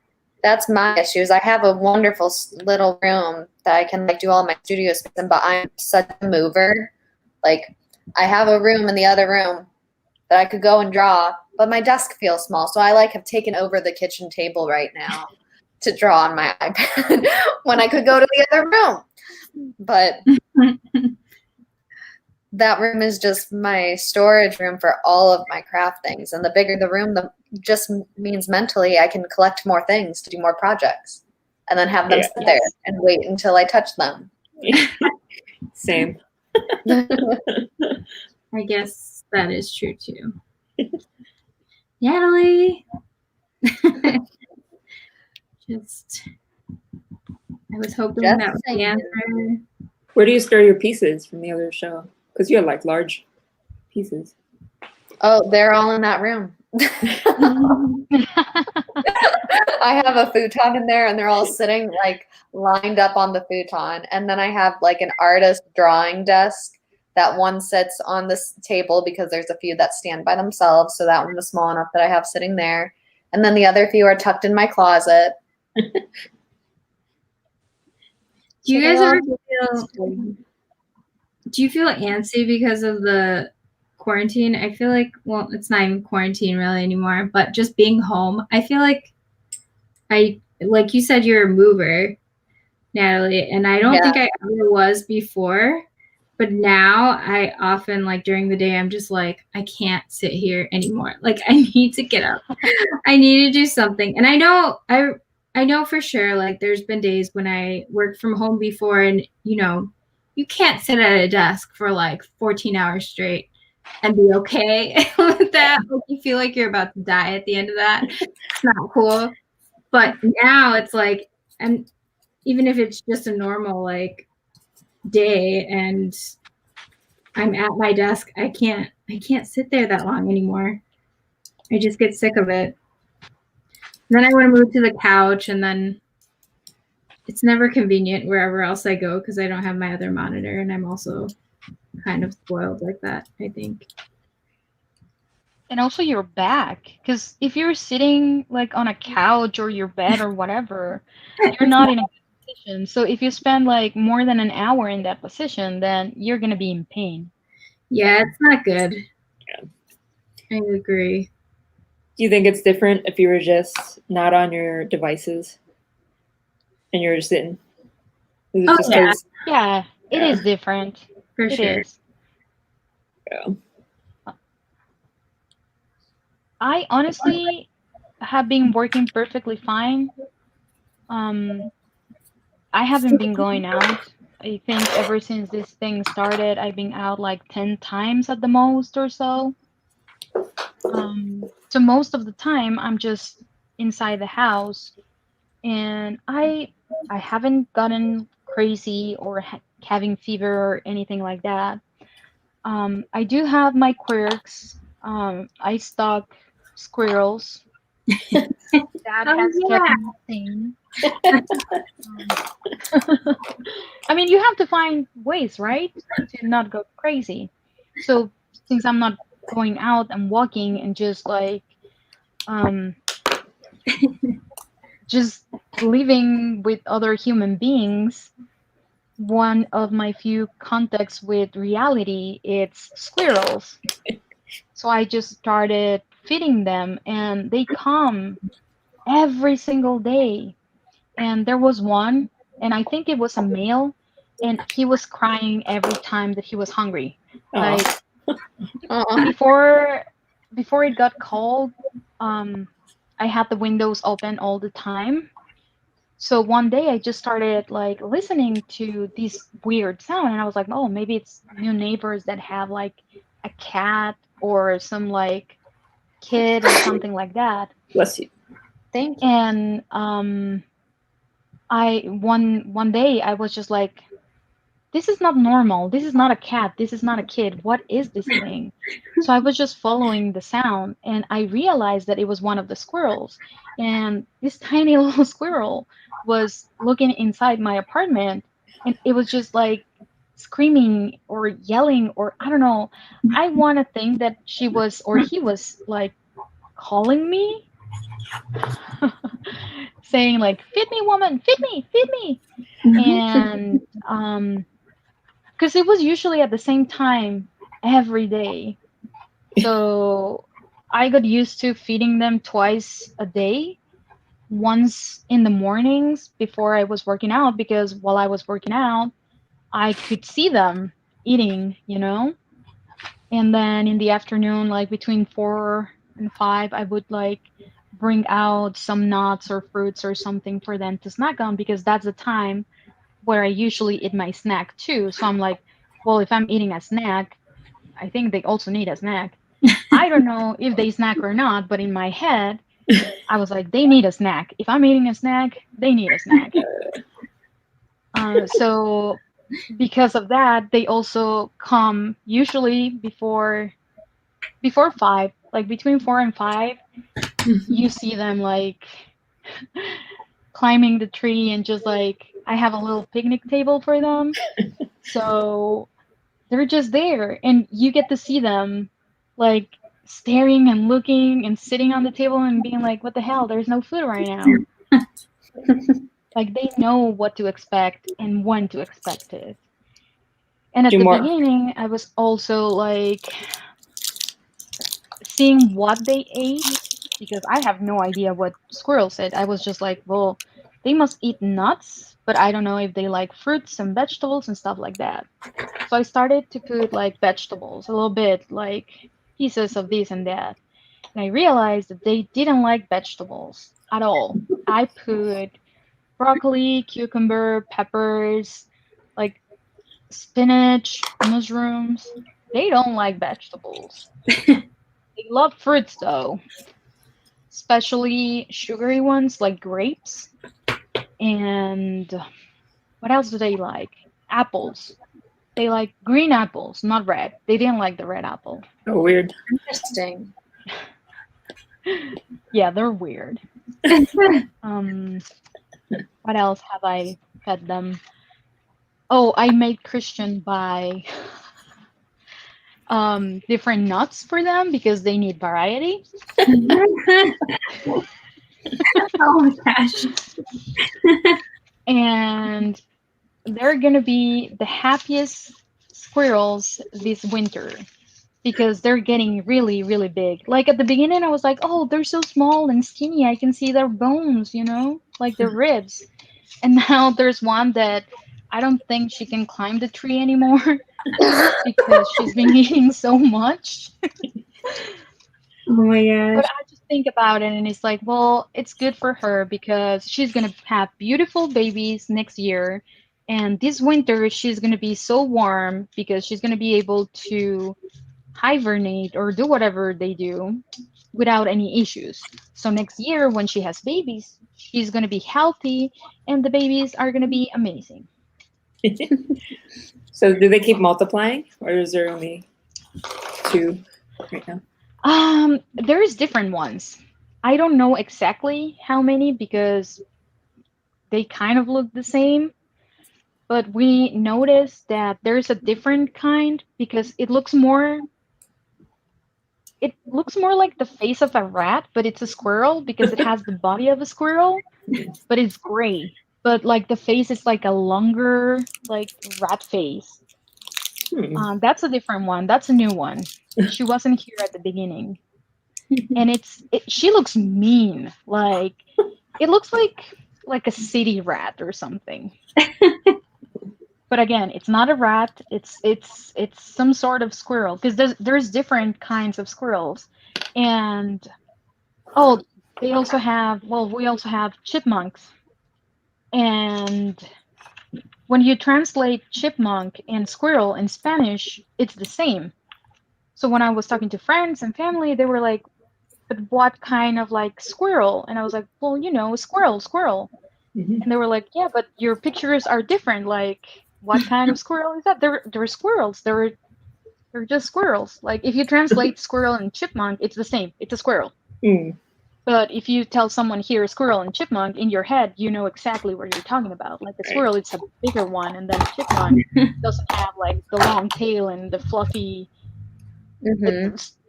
That's my issues. I have a wonderful little room that I can like do all my studio space in, but I'm such a mover. Like I have a room in the other room that I could go and draw, but my desk feels small, so I like have taken over the kitchen table right now to draw on my iPad when I could go to the other room. But that room is just my storage room for all of my craft things. And the bigger the room, the just means mentally I can collect more things to do more projects and then have them sit there and wait until I touch them. Same. I guess that is true too. Natalie. I was hoping Just that was the saying. answer. Where do you store your pieces from the other show? Because you have like large pieces. Oh, they're all in that room. I have a futon in there and they're all sitting like lined up on the futon. And then I have like an artist drawing desk. That one sits on this table because there's a few that stand by themselves. So that one was small enough that I have sitting there. And then the other few are tucked in my closet. Do you guys ever feel antsy because of the quarantine? I feel like, well, it's not even quarantine really anymore, but just being home. I feel like like you said, you're a mover, Natalie, and I don't think I ever was before, but now I often like during the day, I'm just like, I can't sit here anymore. Like I need to get up. I need to do something. And I know for sure, like there's been days when I worked from home before and, you can't sit at a desk for like 14 hours straight and be okay with that. Like, you feel like you're about to die at the end of that. It's not cool. But now it's like, and even if it's just a normal like day and I'm at my desk, I can't sit there that long anymore. I just get sick of it. Then I want to move to the couch, and then it's never convenient wherever else I go because I don't have my other monitor, and I'm also kind of spoiled like that, I think. And also your back, because if you're sitting like on a couch or your bed or whatever, you're not in a good position. So if you spend like more than an hour in that position, then you're gonna be in pain. Yeah, it's not good. Yeah. I agree. Do you think it's different if you were just not on your devices and you're just sitting? Is it just 'cause- Yeah, it is different. For It sure. is. Yeah. I honestly have been working perfectly fine. I haven't been going out. I think ever since this thing started, I've been out like 10 times at the most or so. So most of the time, I'm just inside the house, and I haven't gotten crazy or having fever or anything like that. I do have my quirks. I stalk squirrels. That has kept me sane. I mean, you have to find ways, right, to not go crazy. So since I'm not going out and walking and just like just living with other human beings, one of my few contacts with reality, it's squirrels. So I just started feeding them, and they come every single day. And there was one, and I think it was a male, and he was crying every time that he was hungry. Oh, Like before it got cold, I had the windows open all the time. So one day I just started like listening to this weird sound, and I was like, oh, maybe it's new neighbors that have like a cat or some like kid or something like that. bless you. Thank you. And I one day I was just like, this is not normal. This is not a cat. This is not a kid. What is this thing? So I was just following the sound, and I realized that it was one of the squirrels. And this tiny little squirrel was looking inside my apartment, and it was just like screaming or yelling, or I don't know. I want to think that she was or he was like calling me, saying like, "Feed me, woman, feed me, feed me." And because it was usually at the same time every day. So I got used to feeding them twice a day, once in the mornings before I was working out, because while I was working out, I could see them eating. And then in the afternoon, like between 4 and 5, I would like bring out some nuts or fruits or something for them to snack on, because that's the time where I usually eat my snack too. So I'm like, well, if I'm eating a snack, I think they also need a snack. I don't know if they snack or not, but in my head, I was like, they need a snack. If I'm eating a snack, they need a snack. So because of that, they also come usually before 5, like between 4 and 5. You see them like climbing the tree, and just like I have a little picnic table for them. So they're just there, and you get to see them like staring and looking and sitting on the table and being like, what the hell, there's no food right now. Like they know what to expect and when to expect it. And at Do the more. beginning I was also like seeing what they ate, because I have no idea what squirrels ate. I was just like, well, they must eat nuts, but I don't know if they like fruits and vegetables and stuff like that. So I started to put like vegetables, a little bit like pieces of this and that. And I realized that they didn't like vegetables at all. I put broccoli, cucumber, peppers, like spinach, mushrooms. They don't like vegetables. They love fruits though, especially sugary ones like grapes. And what else do they like? Apples. They like green apples, not red. They didn't like the red apple. Oh, weird. Interesting. Yeah, they're weird. What else have I fed them? Oh, I made Christian buy different nuts for them because they need variety. Oh my gosh. And they're gonna be the happiest squirrels this winter, because they're getting really, really big. Like at the beginning, I was like, oh, they're so small and skinny. I can see their bones, like their ribs. And now there's one that I don't think she can climb the tree anymore because she's been eating so much. Oh my gosh. But I just think about it, and it's like, well, it's good for her because she's going to have beautiful babies next year. And this winter, she's going to be so warm because she's going to be able to hibernate or do whatever they do without any issues. So next year, when she has babies, she's going to be healthy and the babies are going to be amazing. So do they keep multiplying, or is there only 2 right now? There's different ones. I don't know exactly how many because they kind of look the same, but we noticed that there's a different kind because it looks more like the face of a rat, but it's a squirrel because it has the body of a squirrel, but it's gray. but like the face is like a longer like rat face. That's a different one. That's a new one. She wasn't here at the beginning, and she looks mean. Like it looks like a city rat or something. But again, it's not a rat. It's some sort of squirrel, because there's different kinds of squirrels, and oh, they also have, well, we also have chipmunks, and when you translate chipmunk and squirrel in Spanish, it's the same. So when I was talking to friends and family, they were like, "But what kind of like squirrel?" And I was like, "Well, squirrel, squirrel." Mhm. And they were like, "Yeah, but your pictures are different. Like, what kind of squirrel is that?" They're squirrels. They're just squirrels. Like, if you translate squirrel and chipmunk, it's the same. It's a squirrel. But if you tell someone here squirrel and chipmunk, in your head, you know exactly what you're talking about. Like a squirrel, it's a bigger one, and then chipmunk doesn't have like the long tail and the fluffy.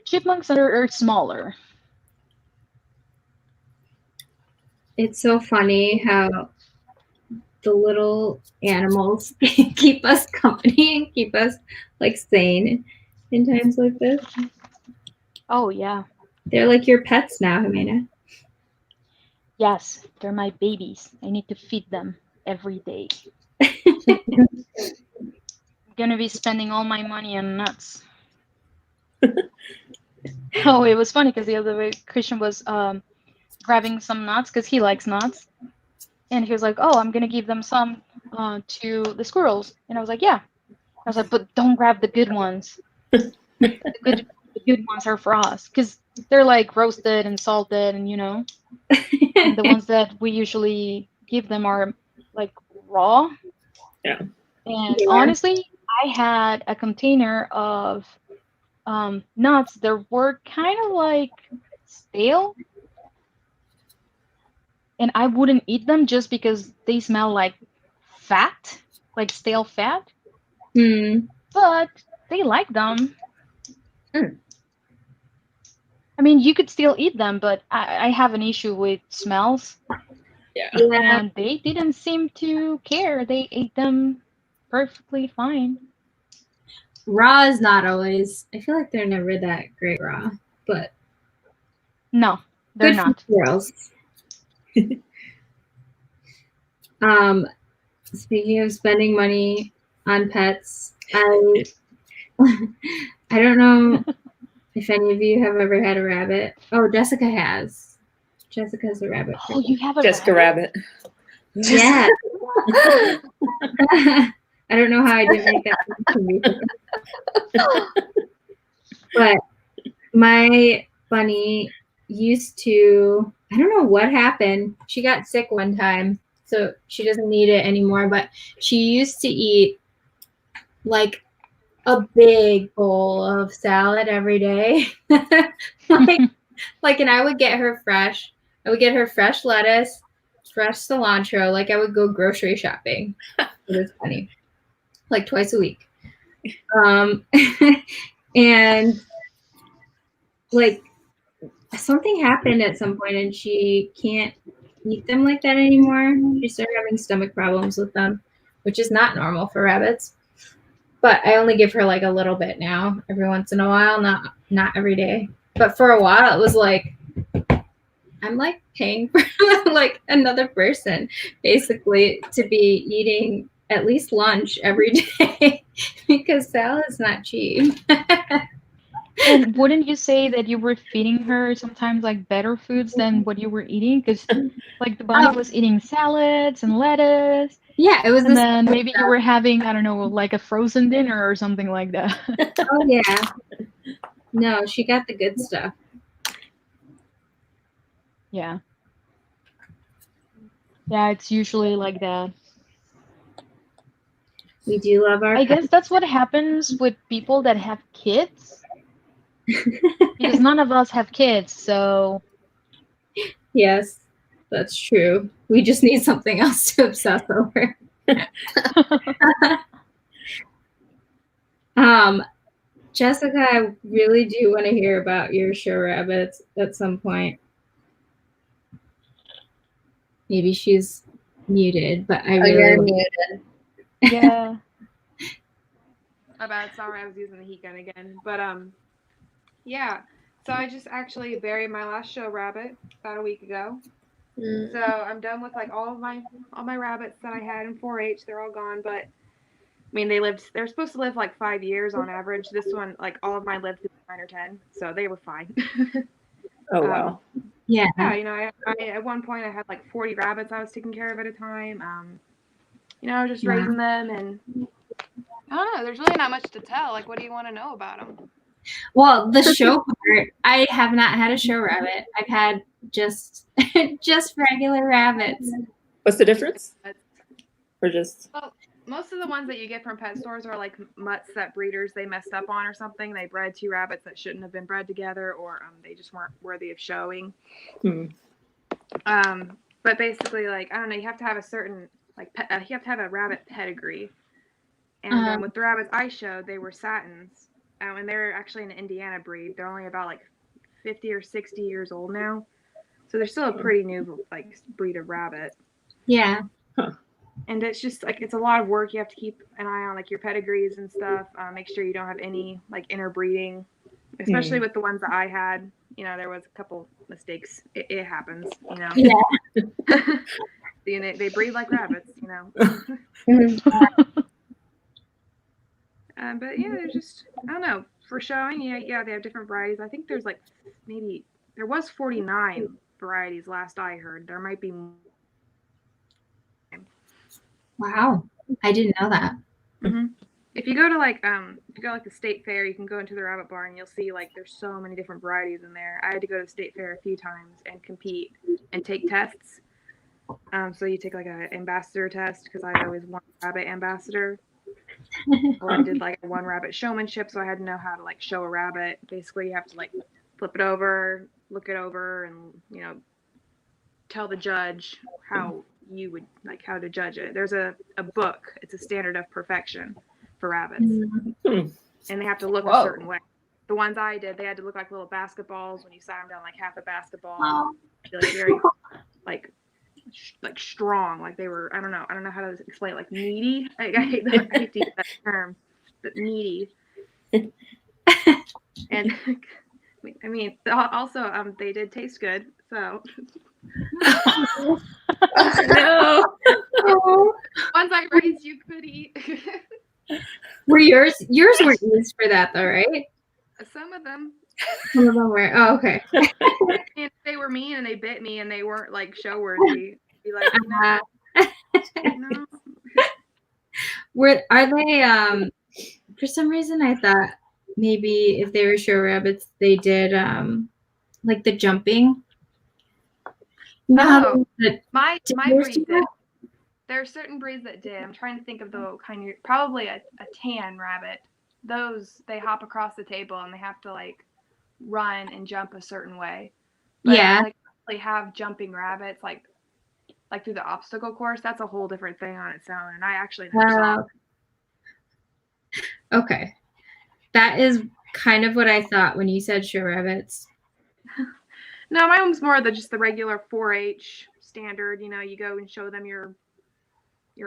Chipmunks are smaller. It's so funny how the little animals keep us company and keep us like sane in times like this. Oh yeah. They're like your pets now, Jimena. Yes, they're my babies. I need to feed them every day. I'm gonna be spending all my money on nuts. Oh, it was funny because the other way Christian was grabbing some nuts because he likes nuts, and he was like, "Oh, I'm gonna give them some to the squirrels," and I was like, "Yeah." I was like, "But don't grab the good ones. The good ones are for us because they're like roasted and salted, and and the ones that we usually give them are like raw." Yeah. And honestly, I had a container of nuts that were kind of like stale, and I wouldn't eat them just because they smell like fat, like stale fat. But they like them. I mean, you could still eat them, but I have an issue with smells. Yeah. And they didn't seem to care. They ate them perfectly fine. Raw is not always. I feel like they're never that great raw, but no, they're good not. For squirrels. Speaking of spending money on pets, I don't know if any of you have ever had a rabbit. Oh, Jessica has. Jessica's a rabbit. Oh, you have a Jessica Rabbit. Yeah. I don't know how I didn't make that connection. But my bunny used to, I don't know what happened. She got sick one time, so she doesn't need it anymore. But she used to eat like a big bowl of salad every day. like, and I would get her fresh. I would get her fresh lettuce, fresh cilantro. Like I would go grocery shopping. It was funny. Like twice a week. And like something happened at some point and she can't eat them like that anymore. She started having stomach problems with them, which is not normal for rabbits. But I only give her like a little bit now, every once in a while, not every day. But for a while it was like I'm like paying for like another person basically to be eating at least lunch every day because salad's not cheap. And wouldn't you say that you were feeding her sometimes like better foods than what you were eating? Because like the bunny was eating salads and lettuce. Yeah, it was. And then maybe you were having, I don't know, like a frozen dinner or something like that. Oh yeah. No, she got the good stuff. Yeah. Yeah, it's usually like that. We do love our I guess that's what happens with people that have kids. Because none of us have kids, so. Yes, that's true. We just need something else to obsess over. Jessica, I really do want to hear about your show rabbits at some point. Maybe she's muted, but I Oh, really you're muted. Yeah. My bad. Sorry, I was using the heat gun again. But yeah. So I just actually buried my last show rabbit about a week ago. Mm. So I'm done with like all my rabbits that I had in 4-H. They're all gone, but I mean they're supposed to live like 5 years on average. This one, like all of mine lived through 9 or 10, so they were fine. Oh wow. yeah. Yeah, you know, I at one point I had like 40 rabbits I was taking care of at a time. You know, just Wow. raising them, and I don't know. There's really not much to tell. Like, what do you want to know about them? Well, the show part, I have not had a show rabbit. I've had just just regular rabbits. What's the difference? Or just Well, most of the ones that you get from pet stores are like mutts that breeders they messed up on or something. They bred 2 rabbits that shouldn't have been bred together, or they just weren't worthy of showing. But basically, like, I don't know, you have to have a certain like you have to have a rabbit pedigree. And with the rabbits I showed, they were Satins, and they're actually an Indiana breed. They're only about like 50 or 60 years old now, so they're still a pretty new like breed of rabbit. Yeah. And it's just like it's a lot of work. You have to keep an eye on like your pedigrees and stuff. Make sure you don't have any like interbreeding, especially with the ones that I had. You know, there was a couple mistakes. It happens. You know. Yeah. They breed like rabbits. You know. But yeah, they're just I don't know for showing. Yeah, they have different varieties. I think there's like maybe there was 49 varieties last I heard. There might be more. Wow, I didn't know that. Mm-hmm. If you go to like the state fair, you can go into the rabbit barn and you'll see like there's so many different varieties in there. I had to go to the state fair a few times and compete and take tests. So you take like an ambassador test because I always won rabbit ambassador. Or I did like a 1 rabbit showmanship, so I had to know how to like show a rabbit. Basically, you have to like flip it over, look it over, and you know tell the judge how you would like how to judge it. There's a book. It's a standard of perfection for rabbits, and they have to look a certain way. The ones I did, they had to look like little basketballs. When you sat them down, like half a basketball, like very like strong. Like they were. I don't know how to explain it. Like meaty. Like, I hate to use that term, but meaty. And I mean, also they did taste good. So. No. Ones I raised, you could eat. Were yours weren't used for that though, right? Some of them. Some of them were. Oh, okay. And they were mean and they bit me and they weren't like show worthy. Be like, no. Are they for some reason I thought maybe if they were show rabbits they did like the jumping. No, my breed did. There are certain breeds that did. I'm trying to think of the kind of probably a tan rabbit. Those they hop across the table and they have to like run and jump a certain way. But yeah, like they have jumping rabbits like through the obstacle course. That's a whole different thing on its own. And I actually never saw it. Okay, that is kind of what I thought when you said show rabbits. No, my one's more just the regular 4-H standard. You know, you go and show them your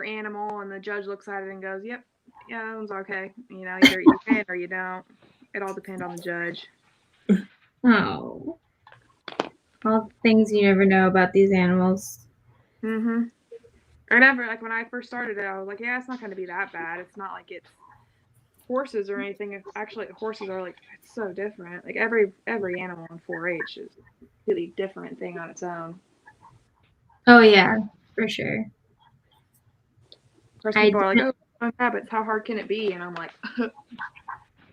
animal, and the judge looks at it and goes, "Yep, yeah, that one's okay." You know, either you win or you don't. It all depends on the judge. Oh, all the things you never know about these animals. I remember, like when I first started it, I was like, "Yeah, it's not going to be that bad. It's not like it's horses or anything. It's actually horses are like it's so different. Like every animal in 4-H is a really different thing on its own." Oh yeah, for sure. First people are like, "Oh, rabbits, how hard can it be?" And I'm like, "You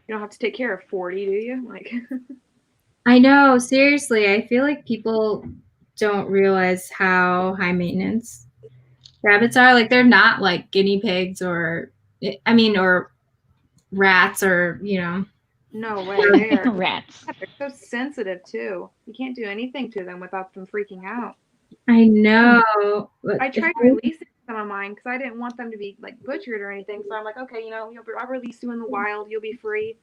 don't have to take care of 40, do you?" Like, I know, seriously, I feel like people don't realize how high maintenance rabbits are. Like they're not like guinea pigs or rats or, you know. No way. Rats. They're so sensitive too. You can't do anything to them without them freaking out. I know. I tried releasing some of mine because I didn't want them to be like butchered or anything. So I'm like, okay, you know, I'll release you in the wild. You'll be free.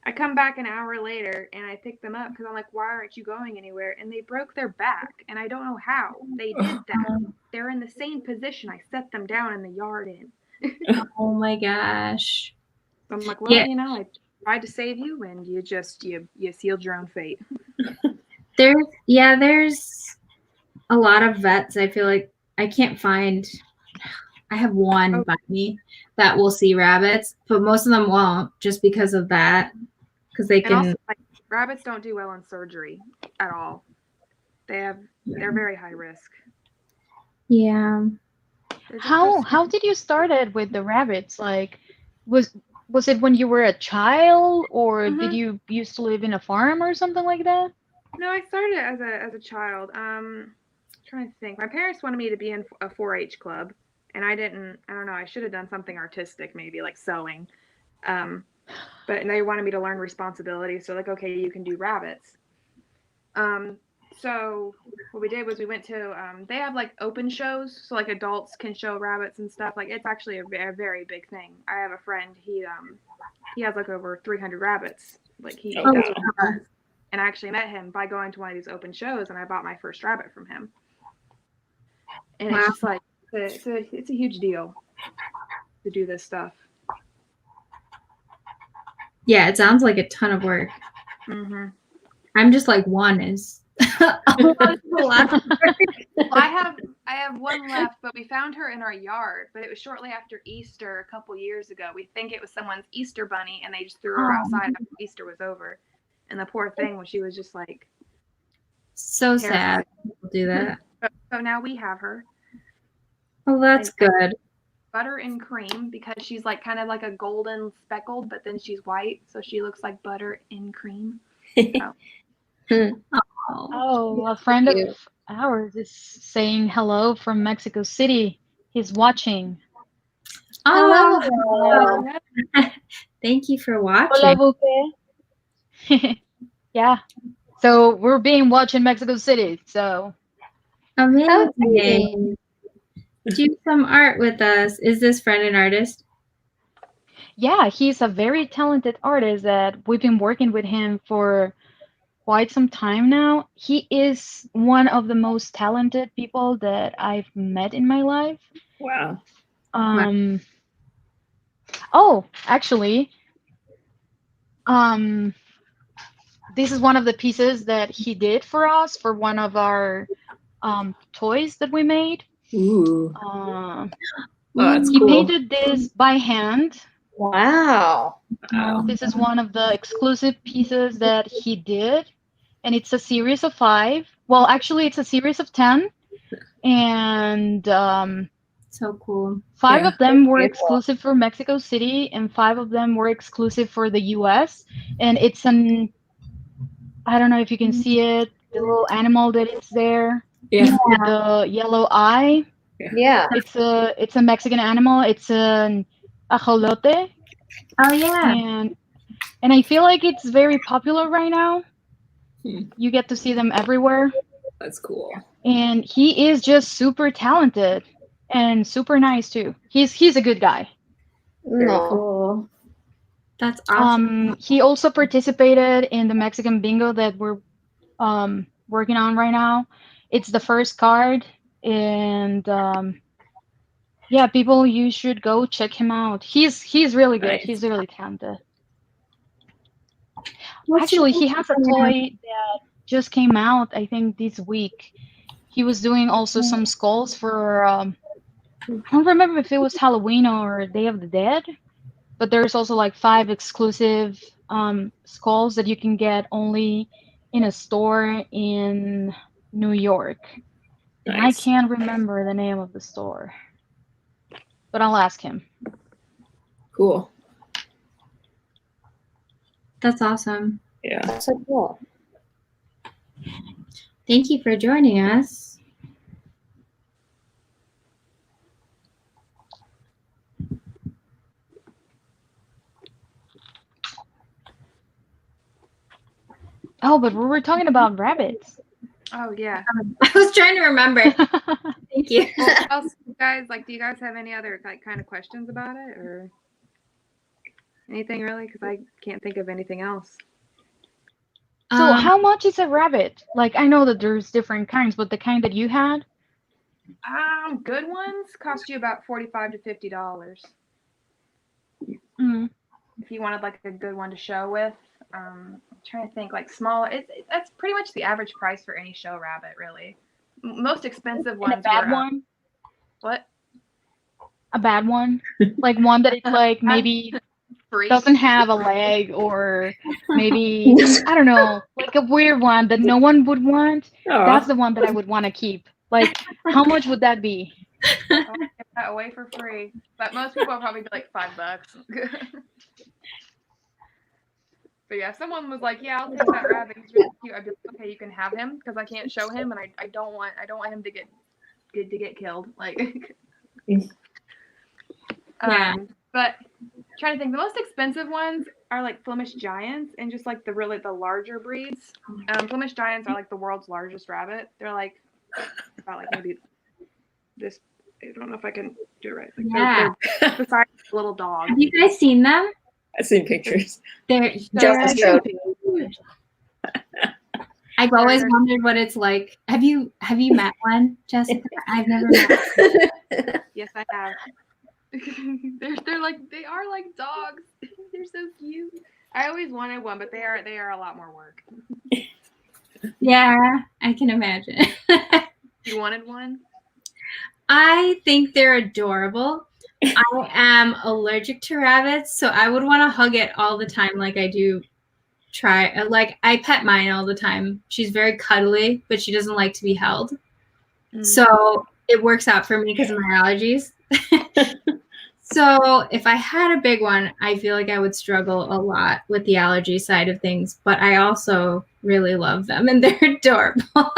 I come back an hour later and I pick them up because I'm like, why aren't you going anywhere? And they broke their back, and I don't know how they did that. They're in the same position I set them down in the yard in. Oh my gosh. So I'm like, well, Yeah. I tried to save you, and you sealed your own fate. There's a lot of vets. I feel like I can't find. I have one by me that will see rabbits, but most of them won't, just because of that. Because they can. And also, like, rabbits don't do well in surgery at all. They're very high risk. Yeah. How did you start it with the rabbits? Like, was it when you were a child, or did you used to live in a farm or something like that? No, I started as a child. Trying to think. My parents wanted me to be in a 4-H club, and I didn't. I don't know. I should have done something artistic, maybe like sewing. But they wanted me to learn responsibility. So like, okay, you can do rabbits. So what we did was we went to. They have like open shows, so like adults can show rabbits and stuff. Like it's actually a very big thing. I have a friend. He has like over 300 rabbits. Like that's what he does. And I actually met him by going to one of these open shows, and I bought my first rabbit from him. And it's just like it's a huge deal to do this stuff. Yeah, it sounds like a ton of work. Mm-hmm. I'm just like one is a lot of work. Well, I have one left, but we found her in our yard. But it was shortly after Easter a couple years ago. We think it was someone's Easter bunny, and they just threw her outside after Easter was over. And the poor thing, when she was just like so sad. People do that. So now we have her. Oh, that's good. Butter and cream, because she's like kind of like a golden speckled, but then she's white, so she looks like butter and cream. Oh, a friend of ours is saying hello from Mexico City. He's watching. Oh, thank you for watching. Hola, Buque. Yeah. So we're being watched in Mexico City. So amazing. Do some art with us. Is this friend an artist? Yeah, he's a very talented artist that we've been working with him for quite some time now. He is one of the most talented people that I've met in my life. Wow. Oh, actually, this is one of the pieces that he did for us for one of our toys that we made. Ooh. That's he cool. painted this by hand. Wow. This is one of the exclusive pieces that he did, and it's a series of 5. Well, actually, it's a series of 10, and so cool. 5 of them were exclusive for Mexico City, and 5 of them were exclusive for the U.S. And it's I don't know if you can see it, the little animal that is there. Yeah. With the yellow eye. Yeah. It's a Mexican animal. It's an ajolote. Oh yeah. And I feel like it's very popular right now. You get to see them everywhere. That's cool. And he is just super talented and super nice too. He's a good guy. Very cool. That's awesome. He also participated in the Mexican bingo that we're working on right now. It's the first card, and yeah, people, you should go check him out. He's really good. Nice. He's really talented. Actually, he has a toy that just came out, I think, this week. He was doing also some skulls for I don't remember if it was Halloween or Day of the Dead, but there's also like 5 exclusive skulls that you can get only in a store in New York. Nice. And I can't remember the name of the store, but I'll ask him. Cool. That's awesome. Yeah. That's so cool. Thank you for joining us. Oh, but we were talking about rabbits. Oh yeah. I was trying to remember. Thank you. Well, what else, guys? Like, do you guys have any other like kind of questions about it, or Anything really? Because I can't think of anything else. So how much is a rabbit? Like, I know that there's different kinds, but the kind that you had? Good ones cost you about $45 to $50. Mm. If you wanted like a good one to show with. I'm trying to think, like small. That's pretty much the average price for any show rabbit, really. Most expensive ones. And a bad one? What? A bad one? Like one that it's like maybe Free. doesn't have a leg, or maybe I don't know, like a weird one that no one would want. Aw. That's the one that I would want to keep. Like, how much would that be? I'll give that away for free. But most people will probably be like $5. But yeah, if someone was like, "Yeah, I'll take that rabbit. He's really cute," I'd be like, "Okay, you can have him," because I can't show him, and I don't want him to get killed. Like, Yeah. But trying to think, the most expensive ones are like Flemish Giants and just like the larger breeds. Flemish Giants are like the world's largest rabbit. They're like about like maybe this. I don't know if I can do it right. Like they're the size of a little dog. Have you guys seen them? I've seen pictures. They're Just showed. huge. I've always wondered what it's like. Have you met one, Jessica? I've never met. Yes, I have. They're like, they are like dogs. They're so cute. I always wanted one, but they are a lot more work. Yeah, I can imagine. You wanted one? I think they're adorable. I am allergic to rabbits, so I would want to hug it all the time, like I do. Like I pet mine all the time. She's very cuddly, but she doesn't like to be held. So it works out for me because of my allergies. So if I had a big one, I feel like I would struggle a lot with the allergy side of things, but I also really love them and they're adorable.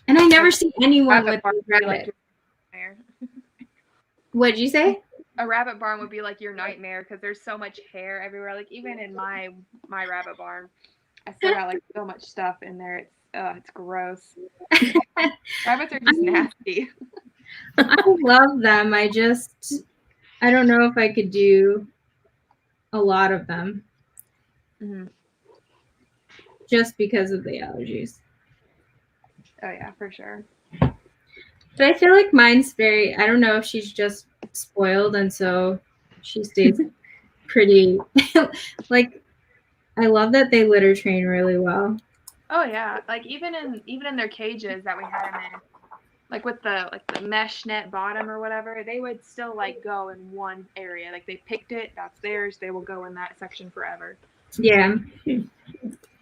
And I never see anyone with a rabbit. What'd you say? A rabbit barn would be like your nightmare because there's so much hair everywhere. Like even in my rabbit barn, I still got like so much stuff in there. It's gross. Rabbits are just nasty. I love them. I don't know if I could do a lot of them. Mm-hmm. Just because of the allergies. Oh yeah, for sure. But I feel like mine's I don't know if she's just spoiled and so she stays pretty, like, I love that they litter train really well. Oh yeah, like even in their cages that we had them in, like with the mesh net bottom or whatever, they would still like go in one area. Like they picked it, that's theirs. They will go in that section forever. Yeah,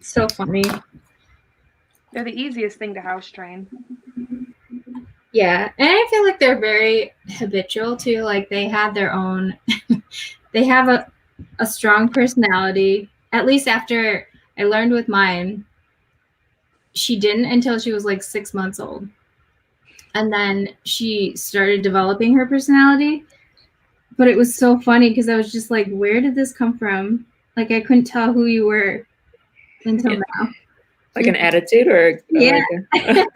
so funny. They're the easiest thing to house train. Yeah, and I feel like they're very habitual too. Like they have their own, they have a strong personality. At least after I learned with mine, she didn't until she was like 6 months old. And then she started developing her personality. But it was so funny because I was just like, where did this come from? Like I couldn't tell who you were until now. Like an attitude or yeah. Like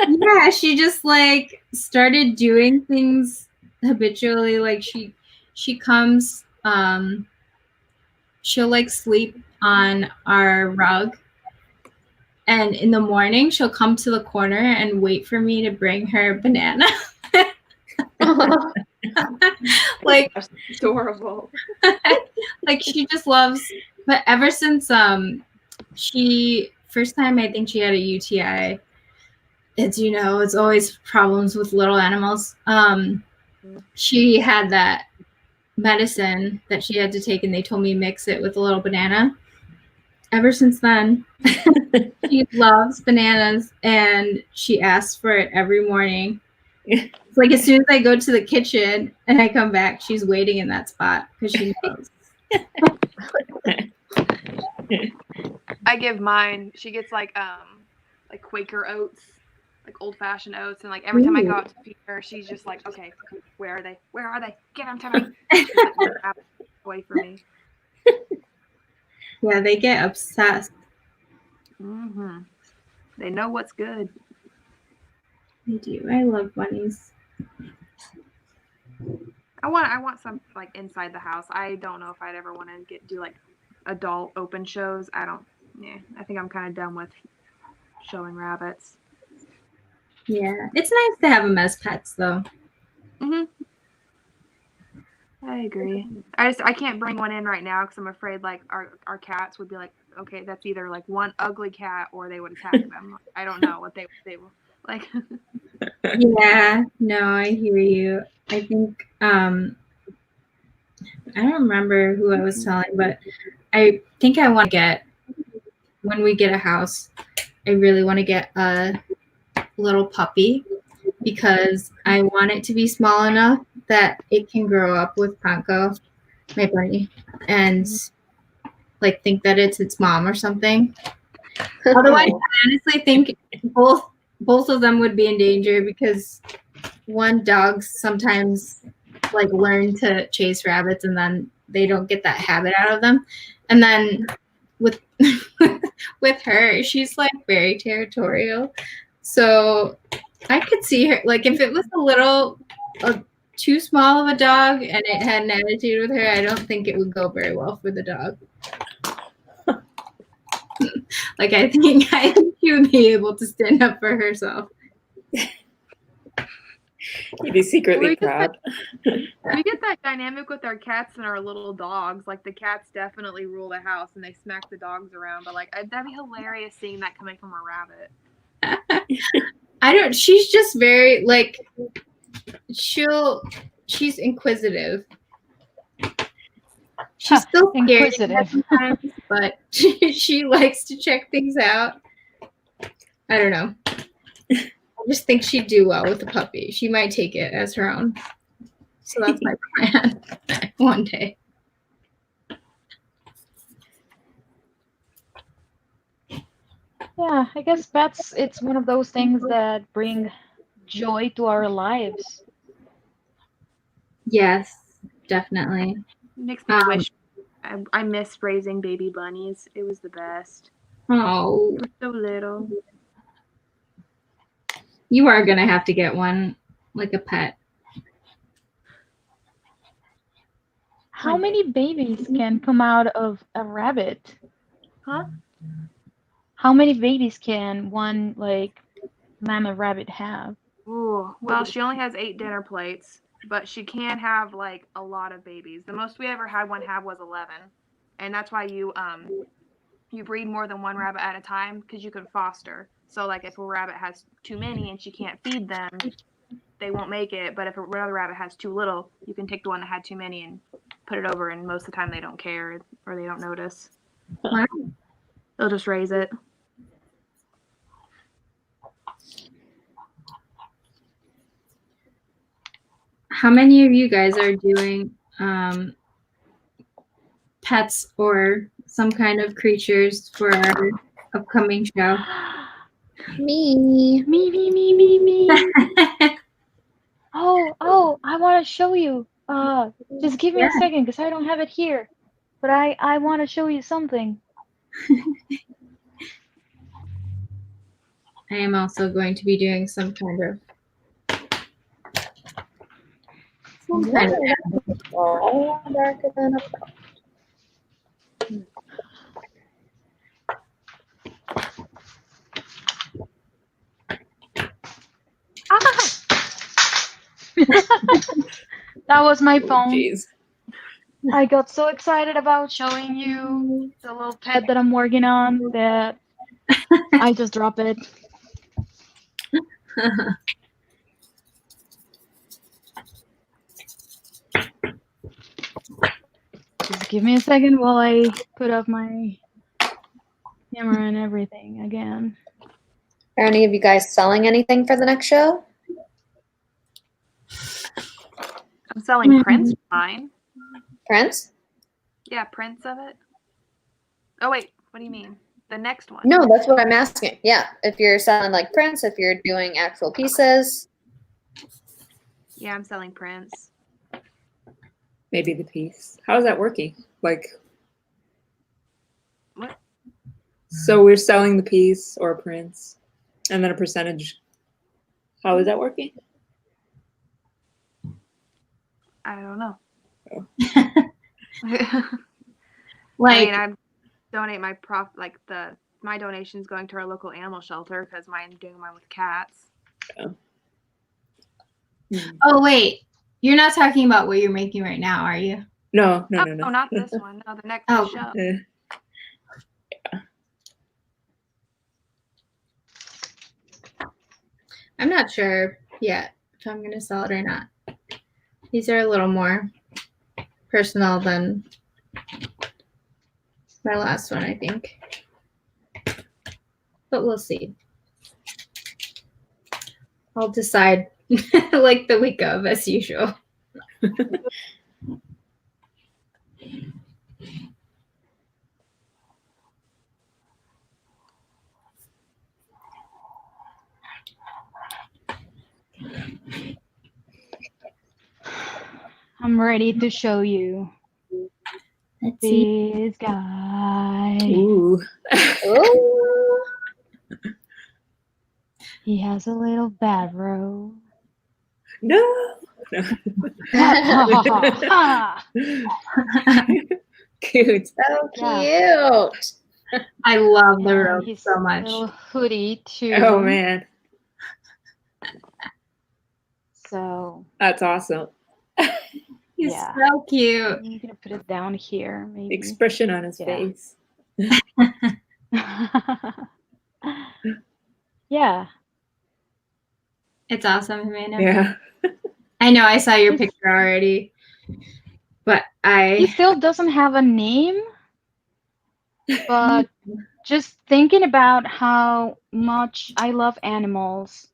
Yeah, she just like started doing things habitually. Like she comes, she'll like sleep on our rug. And in the morning, she'll come to the corner and wait for me to bring her a banana. Like adorable. Like she just loves, but ever since first time I think she had a UTI, it's always problems with little animals. She had that medicine that she had to take and they told me mix it with a little banana. Ever since then, she loves bananas and she asks for it every morning. It's like as soon as I go to the kitchen and I come back, she's waiting in that spot because she knows. I give mine. She gets like Quaker oats, like old fashioned oats, and like every time I go out to feed her, she's just like, okay, where are they? Where are they? Get them to me. She's like, away from me. Yeah, they get obsessed. Mm-hmm. They know what's good. They do. I love bunnies. I want some like inside the house. I don't know if I'd ever want to do like adult open shows. I don't. Yeah, I think I'm kind of done with showing rabbits. Yeah, it's nice to have them as pets, though. Mhm. I agree. I can't bring one in right now because I'm afraid like our cats would be like, okay, that's either like one ugly cat or they would attack them. I don't know what they will like. Yeah, no, I hear you. I think I don't remember who I was telling, but I think I want to get, when we get a house, I really want to get a little puppy because I want it to be small enough that it can grow up with Panko, my bunny, and like think that it's its mom or something. Otherwise, I honestly think both of them would be in danger because one, dogs sometimes like learn to chase rabbits and then they don't get that habit out of them. And then with with her, she's like very territorial. So I could see her, like if it was a little too small of a dog and it had an attitude with her, I don't think it would go very well for the dog. Like I think she would be able to stand up for herself. You'd be secretly proud. We get that dynamic with our cats and our little dogs. Like the cats definitely rule the house and they smack the dogs around. But like that'd be hilarious seeing that coming from a rabbit. She's just very like she's inquisitive. She's still inquisitive, sometimes, but she likes to check things out. I don't know. I just think she'd do well with the puppy. She might take it as her own. So that's my plan one day. Yeah, I guess pets, it's one of those things that bring joy to our lives. Yes, definitely. Makes me wish. I miss raising baby bunnies. It was the best. Oh, It was so little. You are gonna have to get one, like a pet. How many babies can come out of a rabbit? Huh? How many babies can one like mama rabbit have? Ooh, well, she only has 8 dinner plates, but she can have like a lot of babies. The most we ever had one have was 11, and that's why you breed more than one rabbit at a time because you can foster. So like if a rabbit has too many and she can't feed them, they won't make it. But if another rabbit has too little, you can take the one that had too many and put it over, and most of the time they don't care or they don't notice. Wow. They'll just raise it. How many of you guys are doing pets or some kind of creatures for our upcoming show? Me. Me. Oh, I want to show you. Just give me a second because I don't have it here. But I want to show you something. I am also going to be doing some kind of all darker than a That was my phone. Jeez. I got so excited about showing you the little pet that I'm working on that I just dropped it. Just give me a second while I put up my camera and everything again. Are any of you guys selling anything for the next show? I'm selling prints for mine. Prints? Yeah, prints of it. Oh wait, what do you mean? The next one? No, that's what I'm asking. Yeah, if you're selling like prints, if you're doing actual pieces. Yeah, I'm selling prints. Maybe the piece. How's that working? Like, What? so we're selling the piece or prints, and then a percentage. How is that working? I don't know. Like, I donate my my donations going to our local animal shelter because I'm doing mine with cats. oh wait, you're not talking about what you're making right now, are you? No. No, not this one. No, the next Oh. show. Yeah. I'm not sure yet if I'm going to sell it or not. These are a little more personal than my last one, I think. But we'll see. I'll decide like the week of, as usual. I'm ready to show you Let's see. this guy. Ooh. Ooh. He has a little barrow. No. Cute. So Yeah. cute. I love the And robe his so much. little hoodie too. Oh man, So that's awesome. He's yeah. so cute. I'm gonna put it down here, The maybe. expression on his Yeah. face. Yeah. It's awesome, Amanda. Yeah. I know I saw your He's- picture already, but He still doesn't have a name, but just thinking about how much I love animals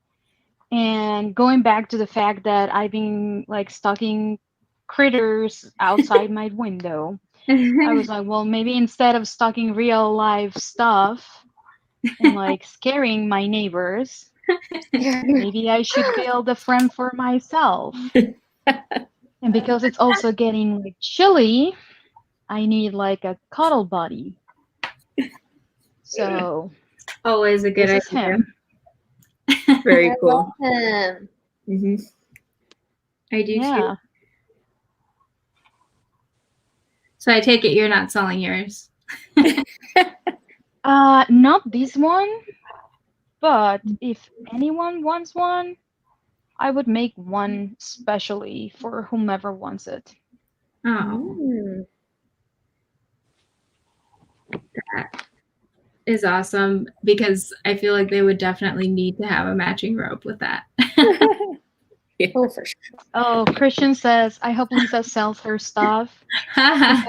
and going back to the fact that I've been like stalking critters outside my window, I was like, well, maybe instead of stalking real life stuff and like scaring my neighbors, maybe I should build a friend for myself. And because it's also getting like chilly, I need like a cuddle buddy. So always a good this is idea. him. Very I cool. love him. Hmm. I do Yeah. too. So I take it you're not selling yours. Not this one, but if anyone wants one, I would make one specially for whomever wants it. Oh, Mm. that is awesome because I feel like they would definitely need to have a matching rope with that. Oh, for sure. Oh, Christian says, I hope Lisa sells her stuff. Because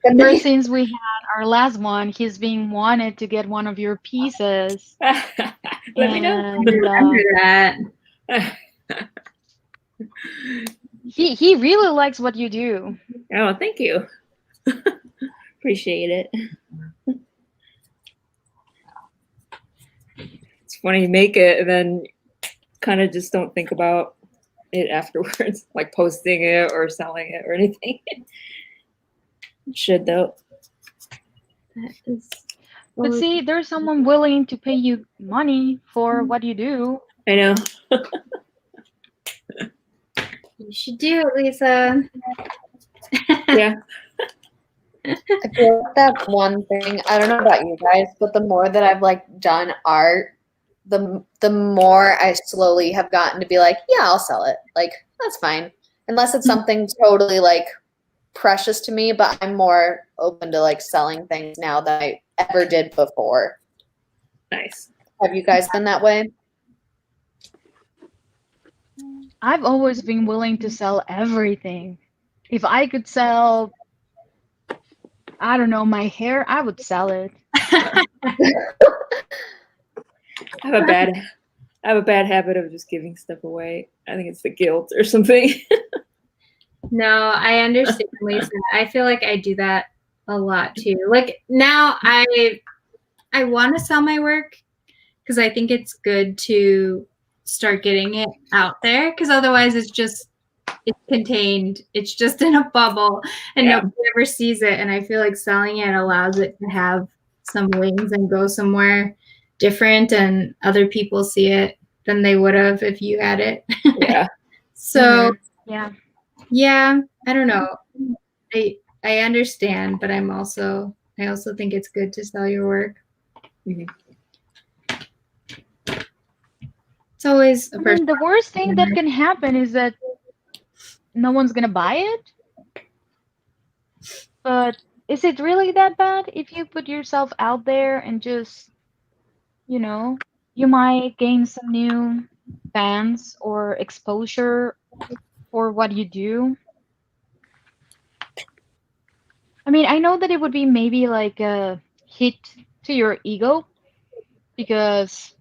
And ever they- since we had our last one, he's being wanted to get one of your pieces. Let me know. And Remember that. he really likes what you do. Oh, thank you. Appreciate it. It's funny you make it and then kind of just don't think about it afterwards, like posting it or selling it or anything. Should though. That is But see, there's someone willing to pay you money for what you do. I know. you should do it, Lisa. Yeah. I feel like that's one thing. I don't know about you guys, but the more that I've like done art, the more I slowly have gotten to be like, yeah, I'll sell it. Like, that's fine. Unless it's something totally like precious to me, but I'm more open to like selling things now than I ever did before. Nice. Have you guys been that way? I've always been willing to sell everything. If I could sell, I don't know, my hair, I would sell it. I have a bad habit of just giving stuff away. I think it's the guilt or something. No, I understand, Lisa. I feel like I do that a lot too. Like now I want to sell my work because I think it's good to start getting it out there because otherwise it's contained. It's just in a bubble and nobody ever sees it. And I feel like selling it allows it to have some wings and go somewhere different and other people see it than they would have if you had it. Yeah. So Yeah. Yeah, I don't know. I understand, but I also think it's good to sell your work. Mhm. It's always I mean, the worst thing that can happen is that no one's gonna buy it. But is it really that bad if you put yourself out there and just, you know, you might gain some new fans or exposure for what you do? I mean, I know that it would be maybe like a hit to your ego because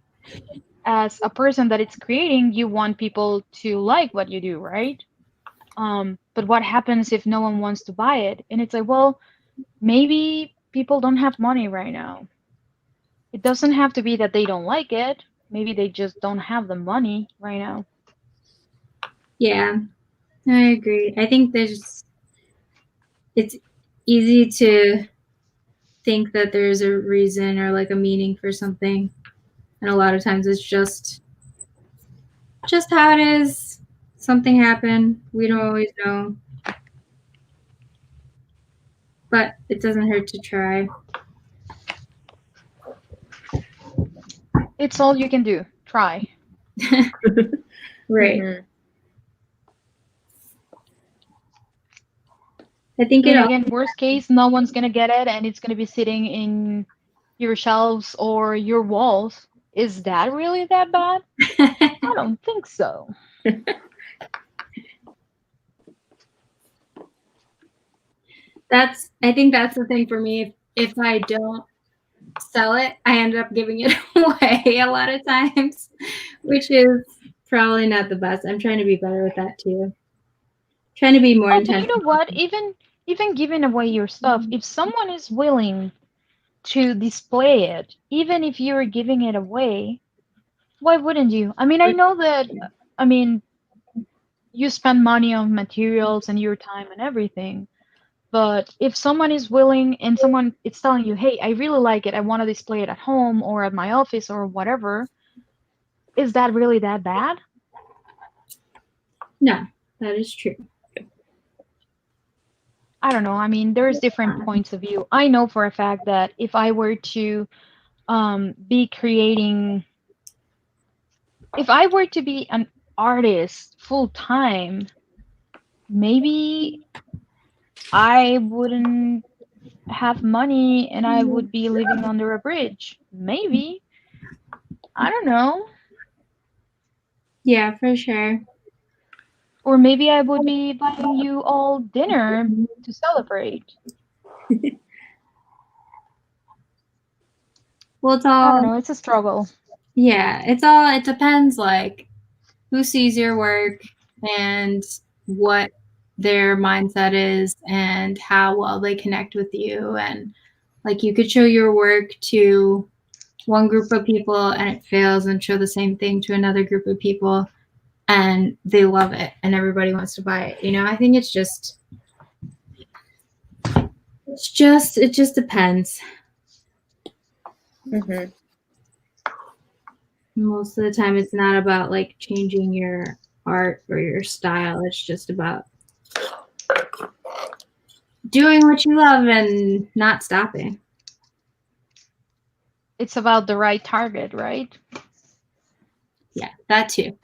as a person that it's creating, you want people to like what you do, right? But what happens if no one wants to buy it? And it's like, well, maybe people don't have money right now. It doesn't have to be that they don't like it. Maybe they just don't have the money right now. Yeah, I agree. I think it's easy to think that there's a reason or like a meaning for something, and a lot of times it's just how it is. Something happened. We don't always know, but it doesn't hurt to try. It's all you can do. Try. Right. Mhm. I think I mean, it again, worst case, no one's gonna get it, and it's gonna be sitting in your shelves or your walls. Is that really that bad? I don't think so. I think that's the thing for me. If I don't sell it, I end up giving it away a lot of times, which is probably not the best. I'm trying to be better with that too. Trying to be more Oh, but you intentional. know what? Even giving away your stuff, if someone is willing to display it, even if you're giving it away, why wouldn't you? I mean, I know that, I mean, you spend money on materials and your time and everything. But if someone is willing and someone is telling you, hey, I really like it, I want to display it at home or at my office or whatever, is that really that bad? No, that is true. I don't know. I mean, there's different points of view. I know for a fact that if I were to be creating, if I were to be an artist full time, maybe I wouldn't have money and I would be living under a bridge. Maybe. I don't know. Yeah, for sure. Or maybe I would be buying you all dinner to celebrate. Well, it's I don't all, know. It's a struggle. yeah, it depends like who sees your work and what their mindset is and how well they connect with you. And like you could show your work to one group of people and it fails, and show the same thing to another group of people and they love it and everybody wants to buy it. I think it just depends. Mhm. Most of the time it's not about like changing your art or your style. It's just about doing what you love and not stopping. It's about the right target, right? Yeah, that too.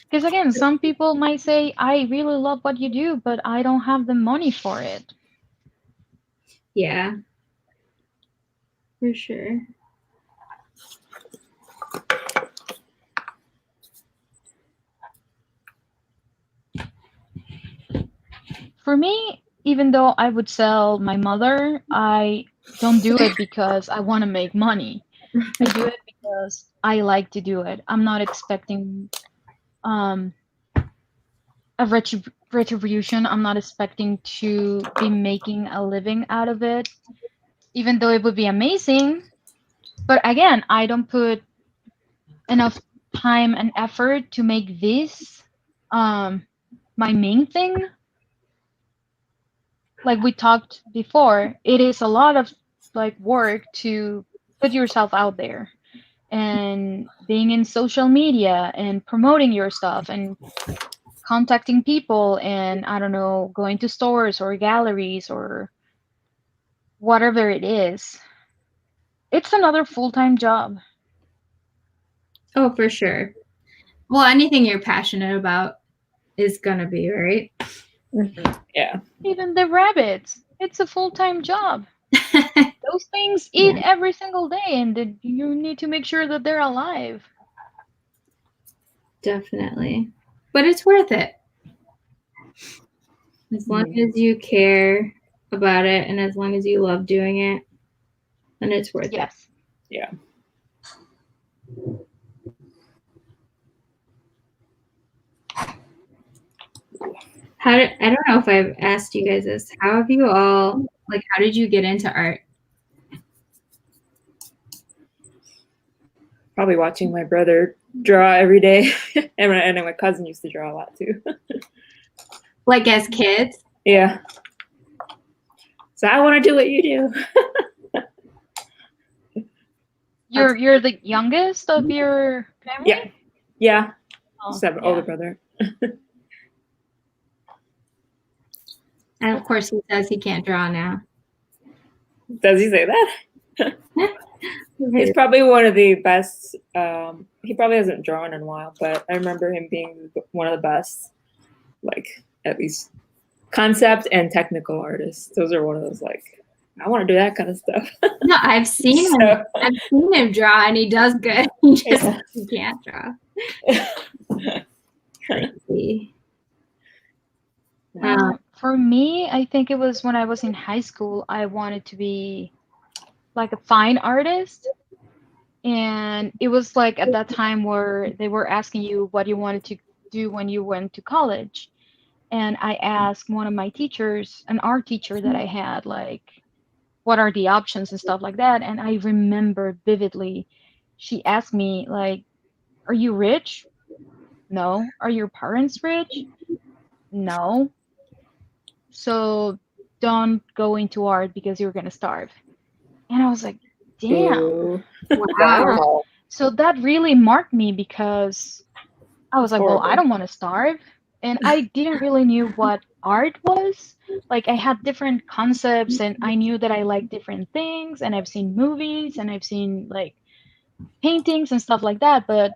Because again, some people might say, I really love what you do, but I don't have the money for it. Yeah, for sure. For me, even though I would sell my mother, I don't do it because I want to make money. I do it because I like to do it. I'm not expecting um, a retribution. I'm not expecting to be making a living out of it, even though it would be amazing. But again, I don't put enough time and effort to make this my main thing. Like we talked before, it is a lot of like work to put yourself out there and being in social media and promoting your stuff and contacting people and, I don't know, going to stores or galleries or whatever it is. It's another full-time job. Oh, for sure. Well, anything you're passionate about is gonna be, right? Yeah. Even the rabbits, it's a full-time job. Those things eat every single day, and you need to make sure that they're alive. Definitely. But it's worth it. As long as you care about it and as long as you love doing it, then it's worth it. Yes. Yeah. I don't know if I've asked you guys this. How have you all, like, how did you get into art? Probably watching my brother draw every day. and my cousin used to draw a lot too. Like as kids? Yeah. So I want to do what you do. You're the youngest of your family? Yeah. Yeah. Oh, Just have an yeah. older brother. And of course he says he can't draw now. Does he say that? He's probably one of the best. He probably hasn't drawn in a while, but I remember him being one of the best, like, at least concept and technical artists. Those are one of those, like, I want to do that kind of stuff. No, I've seen him. I've seen him draw, and he does good. He can't draw. Crazy. For me, I think it was when I was in high school, I wanted to be like a fine artist. And it was like at that time where they were asking you what you wanted to do when you went to college. And I asked one of my teachers, an art teacher that I had, like, what are the options and stuff like that. And I remember vividly, she asked me, like, are you rich? No. Are your parents rich? No. So don't go into art because you're going to starve. And I was like, damn. Ooh. Wow. So that really marked me because I was like, well, I don't want to starve. And I didn't really knew what art was. Like, I had different concepts and I knew that I liked different things, and I've seen movies and I've seen like paintings and stuff like that, but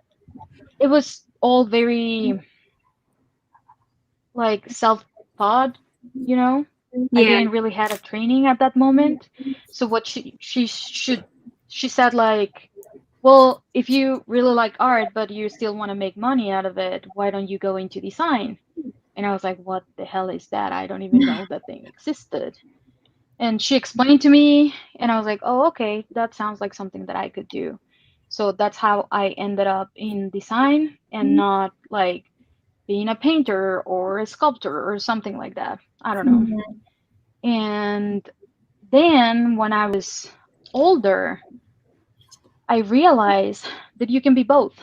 it was all very like self-taught, you know? I didn't really had a training at that moment. So what she said, like, well, if you really like art but you still want to make money out of it, why don't you go into design? And I was like, what the hell is that? I don't even know that thing existed. And she explained to me, and I was like, oh, okay, that sounds like something that I could do. So that's how I ended up in design and not like being a painter or a sculptor or something like that. I don't know. And then when I was older, I realized that you can be both.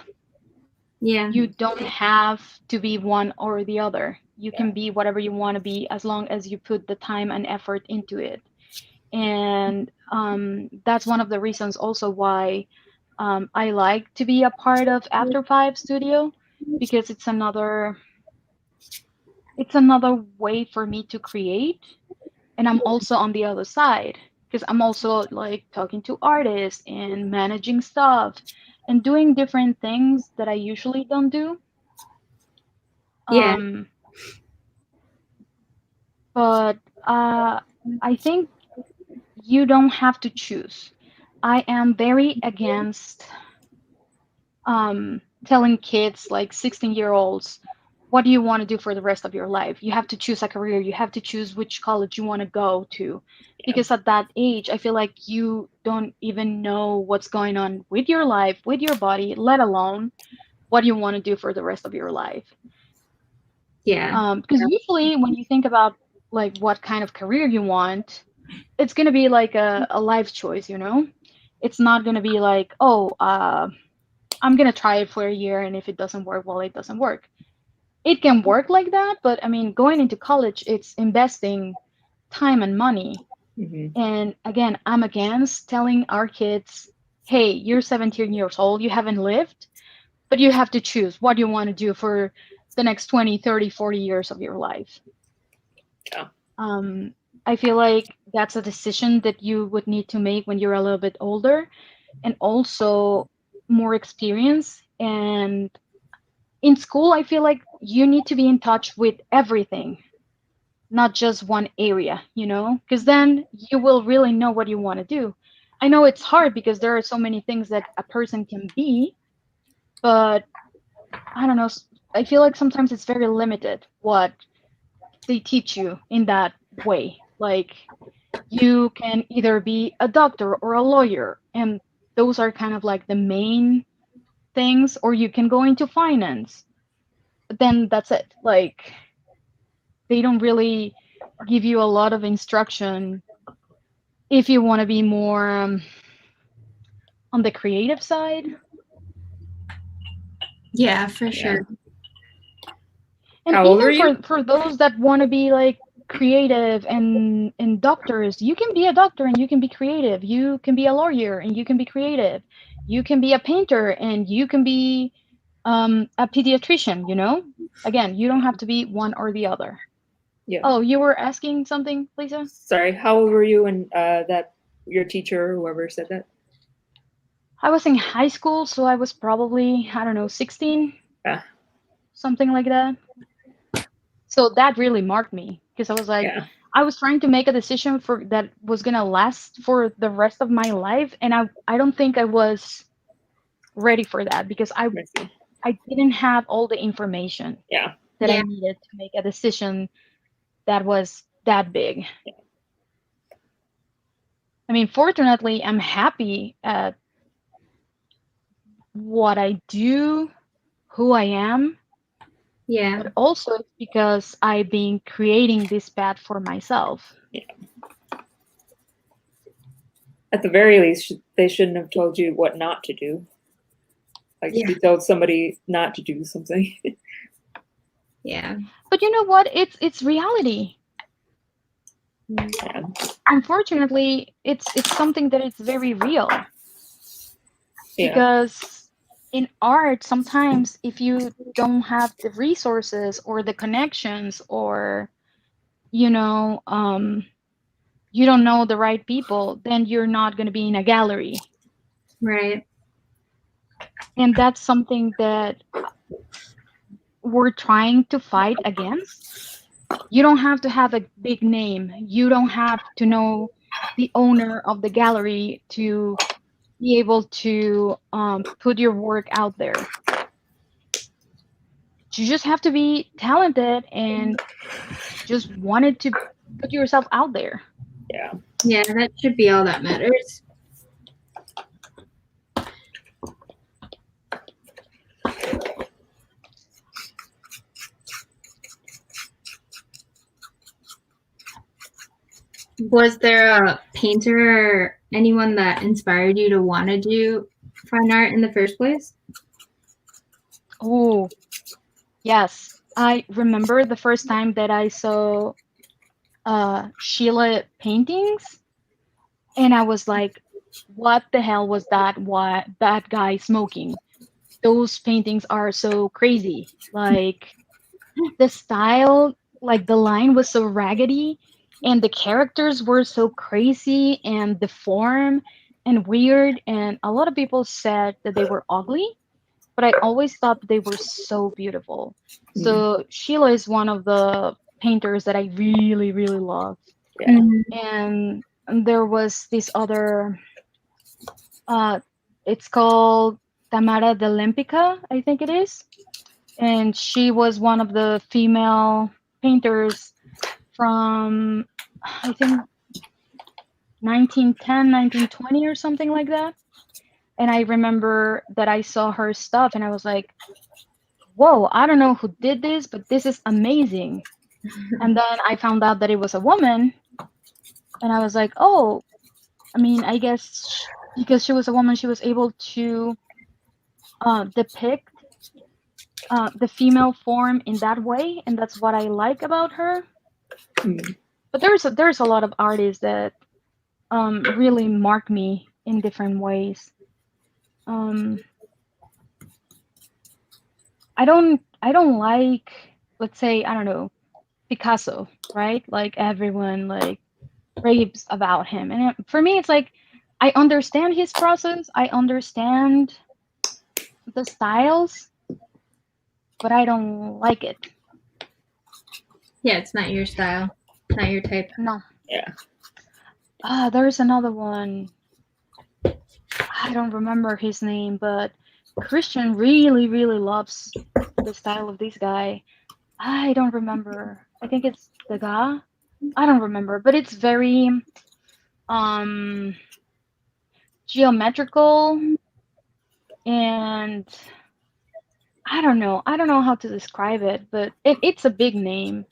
Yeah. You don't have to be one or the other. You can be whatever you want to be as long as you put the time and effort into it. And that's one of the reasons also why I like to be a part of After 5 Studio, because it's another way for me to create. And I'm also on the other side, because I'm also like talking to artists and managing stuff and doing different things that I usually don't do. Yeah. But I think you don't have to choose. I am very against telling kids, like 16-year-olds, what do you want to do for the rest of your life? You have to choose a career. You have to choose which college you want to go to. Because at that age, I feel like you don't even know what's going on with your life, with your body, let alone what you want to do for the rest of your life. Yeah. Because usually when you think about like what kind of career you want, it's going to be like a life choice, you know? It's not going to be like, oh, I'm going to try it for a year, and if it doesn't work, well, it doesn't work. It can work like that, but I mean, going into college, it's investing time and money. And again, I'm against telling our kids, hey, you're 17 years old, you haven't lived, but you have to choose what you want to do for the next 20, 30, 40 years of your life. Yeah. I feel like that's a decision that you would need to make when you're a little bit older, and also more experience. And in school, I feel like you need to be in touch with everything, not just one area, because then you will really know what you want to do. I know it's hard because there are so many things that a person can be, but I don't know. I feel like sometimes it's very limited what they teach you in that way. Like, you can either be a doctor or a lawyer, and those are kind of like the main things, or you can go into finance. But then that's it. Like, they don't really give you a lot of instruction if you want to be more on the creative side. Yeah, for sure. And How old even are you? for those that want to be like creative and doctors, you can be a doctor and you can be creative. You can be a lawyer and you can be creative. You can be a painter and you can be a pediatrician, Again, you don't have to be one or the other. Yeah. Oh, you were asking something, Lisa? Sorry, how old were you when that your teacher or whoever said that? I was in high school, so I was probably, I don't know, 16, Yeah. something like that. So that really marked me because I was like, Yeah. I was trying to make a decision for that was gonna last for the rest of my life, and I don't think I was ready for that because I didn't have all the information that I needed to make a decision that was that big. I mean, fortunately, I'm happy at what I do, who I am. Yeah. But also it's because I've been creating this path for myself. Yeah. At the very least, they shouldn't have told you what not to do. Like, if you told somebody not to do something. Yeah. But you know what? It's reality. Yeah. Unfortunately, it's something that is very real. Yeah. Because in art, sometimes if you don't have the resources or the connections, or you don't know the right people, then you're not going to be in a gallery. Right. And that's something that we're trying to fight against. You don't have to have a big name. You don't have to know the owner of the gallery to be able to put your work out there. You just have to be talented and just wanted to put yourself out there. Yeah. Yeah, that should be all that matters. Was there a painter or anyone that inspired you to want to do fine art in the first place? Oh, yes. I remember the first time that I saw Sheila paintings, and I was like, what the hell was that? What that guy smoking? Those paintings are so crazy. Like, the style, like the line was so raggedy, and the characters were so crazy and deformed and weird. And a lot of people said that they were ugly, but I always thought they were so beautiful. So Sheila is one of the painters that I really, really love. Yeah. And there was this other, it's called Tamara de Lempica, I think it is. And she was one of the female painters from, I think, 1910, 1920 or something like that. And I remember that I saw her stuff and I was like, whoa, I don't know who did this, but this is amazing. And then I found out that it was a woman, and I was like, oh, I mean, I guess because she was a woman, she was able to depict the female form in that way, and that's what I like about her. But there's a lot of artists that really mark me in different ways. I I don't like, let's say, I don't know, Picasso, right? Like everyone like raves about him. And for me, it's like I understand his process, I understand the styles, but I don't like it. Yeah, it's not your style, not your type. No. Yeah. There's another one. I don't remember his name, but Christian really, really loves the style of this guy. I don't remember. I think it's the guy. I don't remember, but it's very geometrical, and I don't know how to describe it, but it's a big name.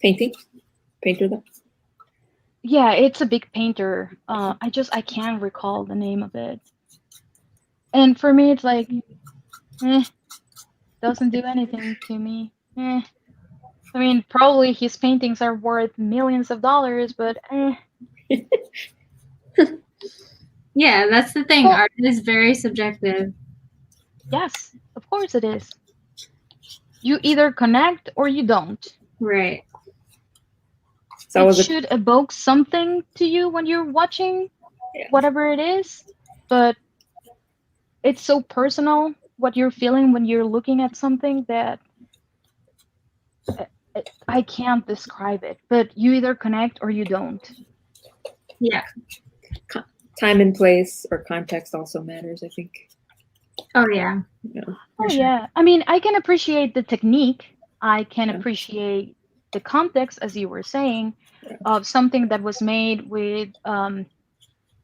Painter though? Yeah, it's a big painter. I can't recall the name of it. And for me, it's like, doesn't do anything to me. I mean, probably his paintings are worth millions of dollars, but Yeah, that's the thing. Well, Art is very subjective. yes, of course it is. You either connect or you don't. Right. So it should evoke something to you when you're watching whatever it is, but it's so personal what you're feeling when you're looking at something that I can't describe it, but you either connect or you don't. Yeah. Time and place or context also matters, I think. Oh yeah. Yeah. I mean, I can appreciate the technique. I can appreciate the context, as you were saying, of something that was made with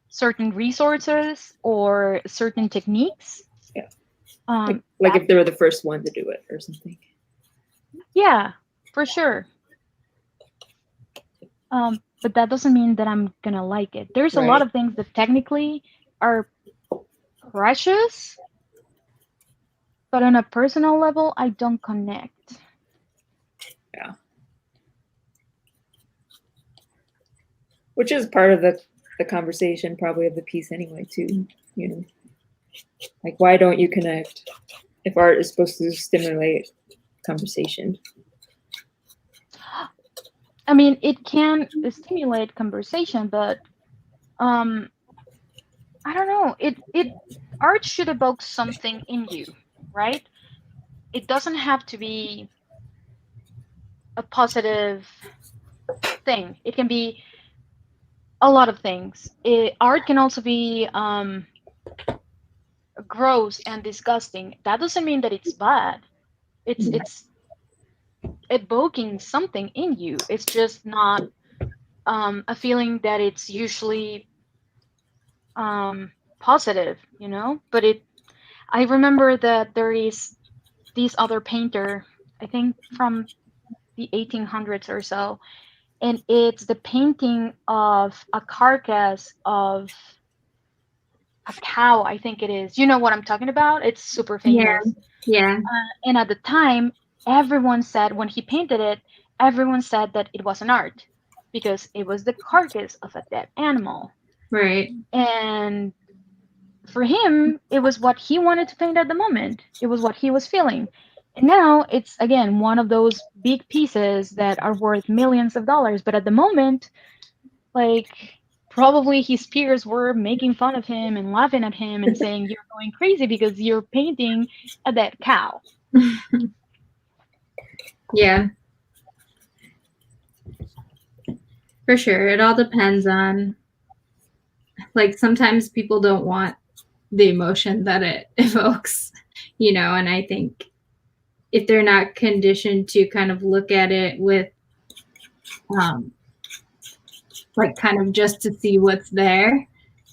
certain resources or certain techniques. Yeah. Like if they were the first one to do it or something. Yeah, for sure. But that doesn't mean that I'm gonna like it. There's a lot of things that technically are precious, but on a personal level, I don't connect. Yeah. Which is part of the conversation, probably, of the piece anyway, too. You know, like, why don't you connect if art is supposed to stimulate conversation? I mean, it can stimulate conversation, but I don't know. Art should evoke something in you, right? It doesn't have to be a positive thing. It can be a lot of things. Art can also be gross and disgusting. That doesn't mean that it's bad. It's evoking something in you. It's just not a feeling that it's usually positive, you know. But I remember that there is this other painter, I think from the 1800s or so, and it's the painting of a carcass of a cow, I think it is. You know what I'm talking about? It's super famous. Yeah. And at the time, everyone said, when he painted it, everyone said that it was an art because it was the carcass of a dead animal. Right. And for him, it was what he wanted to paint at the moment. It was what he was feeling. And now it's, again, one of those big pieces that are worth millions of dollars. But at the moment, like, probably his peers were making fun of him and laughing at him and saying, you're going crazy because you're painting a dead cow. Yeah. For sure. It all depends on, like, sometimes people don't want the emotion that it evokes, you know, and I think if they're not conditioned to kind of look at it with like kind of just to see what's there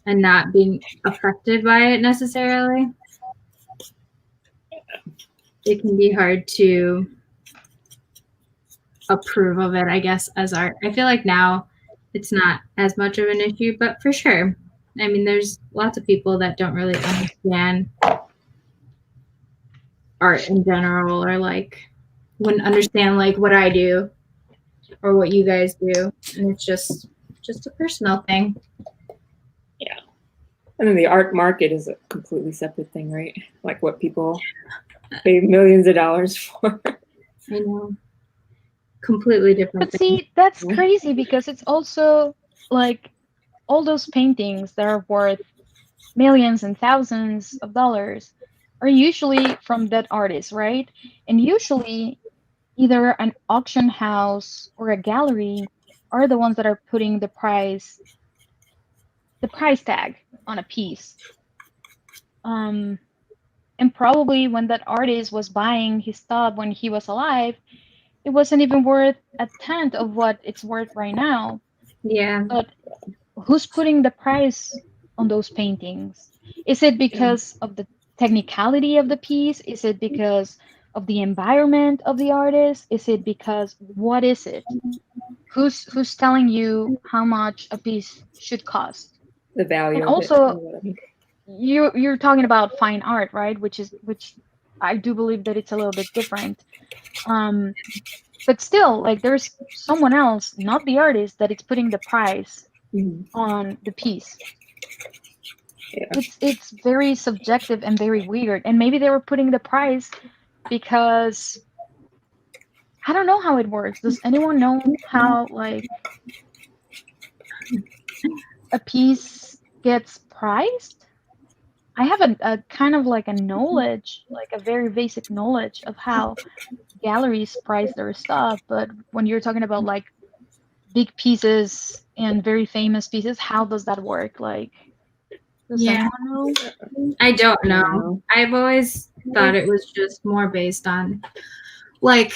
and not being affected by it necessarily, it can be hard to approve of it, I guess, as art. I feel like now it's not as much of an issue, but for sure. I mean, there's lots of people that don't really understand art in general, or like wouldn't understand like what I do or what you guys do, and it's just a personal thing. Yeah. And then the art market is a completely separate thing, right? Like what people pay millions of dollars for. I know. Completely different But thing. see, that's crazy because it's also like all those paintings that are worth millions and thousands of dollars are usually from that artist, right? And usually either an auction house or a gallery are the ones that are putting the price tag on a piece. And probably when that artist was buying his stuff when he was alive, it wasn't even worth a tenth of what it's worth right now. Yeah. But who's putting the price on those paintings? Is it because of the technicality of the piece? Is it because of the environment of the artist? Is it because what is it? Who's telling you how much a piece should cost? The value And of also, it. you're talking about fine art, right? Which I do believe that it's a little bit different. But still, like there's someone else, not the artist, that it's putting the price on the piece. Yeah. It's very subjective and very weird. And maybe they were putting the price because I don't know how it works. Does anyone know how like a piece gets priced? I have a kind of like a knowledge, like a very basic knowledge of how galleries price their stuff, but when you're talking about like big pieces and very famous pieces, how does that work? Like, does anyone know? I don't know. I've always thought it was just more based on like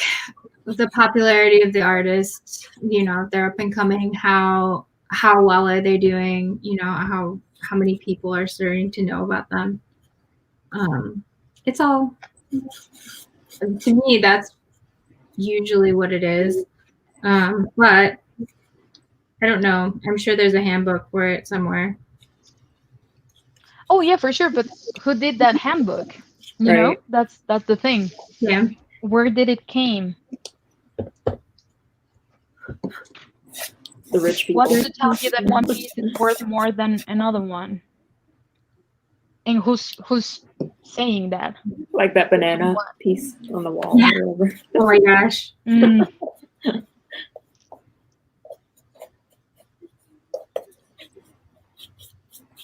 the popularity of the artist, you know, if they're up and coming, how well are they doing, you know, how many people are starting to know about them. It's all, to me, that's usually what it is. But I don't know. I'm sure there's a handbook for it somewhere. Oh yeah, for sure. But who did that handbook? You know, that's the thing. Yeah. Where did it came? The rich people. What's to tell you that one piece is worth more than another one? And who's saying that? Like that banana piece on the wall or whatever. Oh my gosh.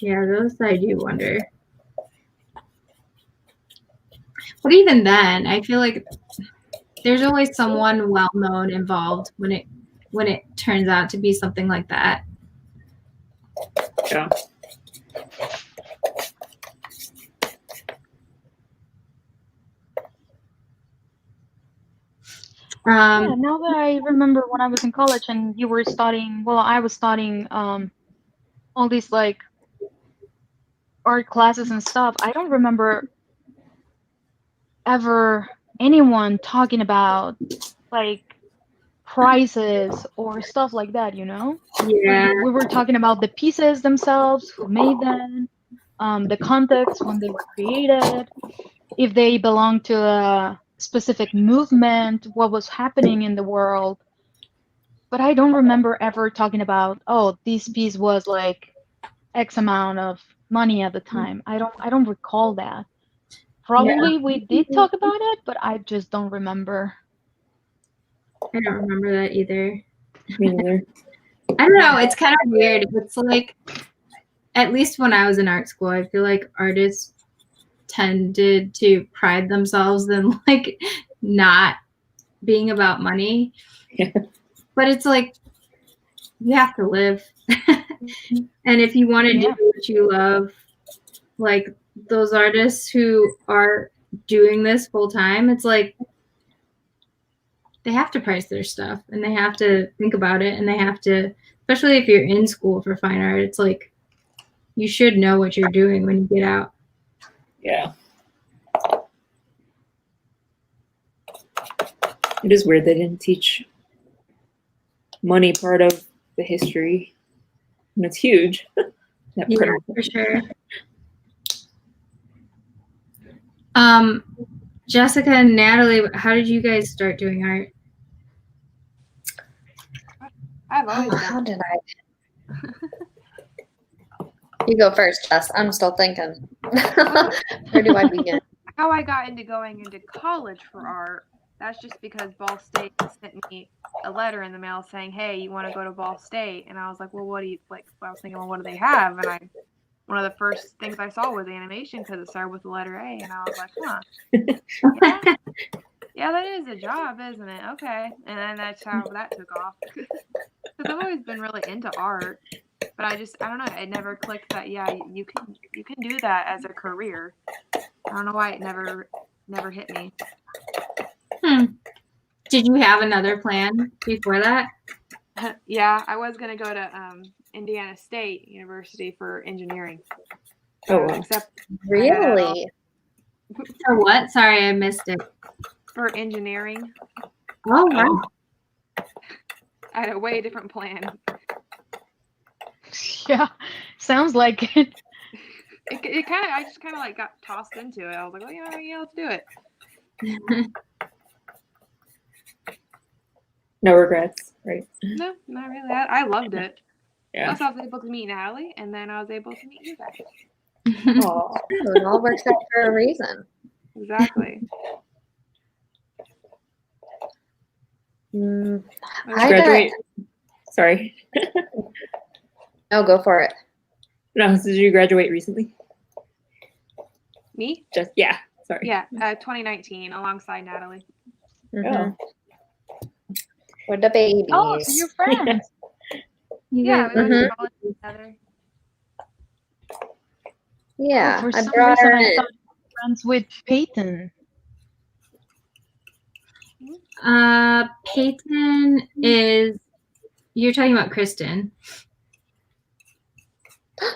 Yeah, those I do wonder. But even then, I feel like there's always someone well-known involved when it turns out to be something like that. Yeah. Yeah, now that I remember when I was in college and you were studying, well, I was studying all these like art classes and stuff, I don't remember ever anyone talking about like prices or stuff like that, you know? Yeah. We were talking about the pieces themselves, who made them, the context when they were created, if they belong to a specific movement, what was happening in the world. But I don't remember ever talking about, oh, this piece was like X amount of money at the time. I don't recall that. Probably we did talk about it, but I just don't remember. I don't remember that either. Me neither. I don't know. It's kind of weird. It's like, at least when I was in art school, I feel like artists tended to pride themselves in like not being about money. But it's like, you have to live. And if you want to do what you love, like those artists who are doing this full time, it's like they have to price their stuff and they have to think about it, and they have to, especially if you're in school for fine art, it's like you should know what you're doing when you get out. Yeah. It is weird they didn't teach money part of the history. And it's huge. Yeah, for sure. Jessica and Natalie, how did you guys start doing art? I've always How did I? You go first, Jess. I'm still thinking. Where do I begin? how I got into going into college for art. That's just because Ball State sent me a letter in the mail saying, "Hey, you want to go to Ball State?" And I was like, "Well, what do you like?" I was thinking, "Well, what do they have?" And one of the first things I saw was animation because it started with the letter A, and I was like, "Huh, yeah, that is a job, isn't it? Okay." And then that's how that took off. Because I've always been really into art, but I don't know. It never clicked that you can do that as a career. I don't know why it never hit me. Did you have another plan before that? Yeah, I was gonna go to Indiana State University for engineering. Oh, wow. Except Really? For what? Sorry, I missed it. for engineering, Oh, wow. I had a way different plan. Yeah, sounds like it. It kind of I just kind of like got tossed into it. I was like, well, yeah, let's do it. No regrets, right? No, not really. I loved it. Yeah. Plus, I was able to meet Natalie, and then I was able to meet you guys. Aw. It all works out for a reason. Exactly. Mm, Did you graduate? Sorry. No, go for it. No, did you graduate recently? Me? Just yeah. Sorry. Yeah, 2019, alongside Natalie. Mhm. We're the babies. Oh, so you're friends. Yeah, we went Mhm. to college together. Yeah, For I some brought her reason, I in. thought you were friends with Peyton. Peyton is, you're talking about Kristen.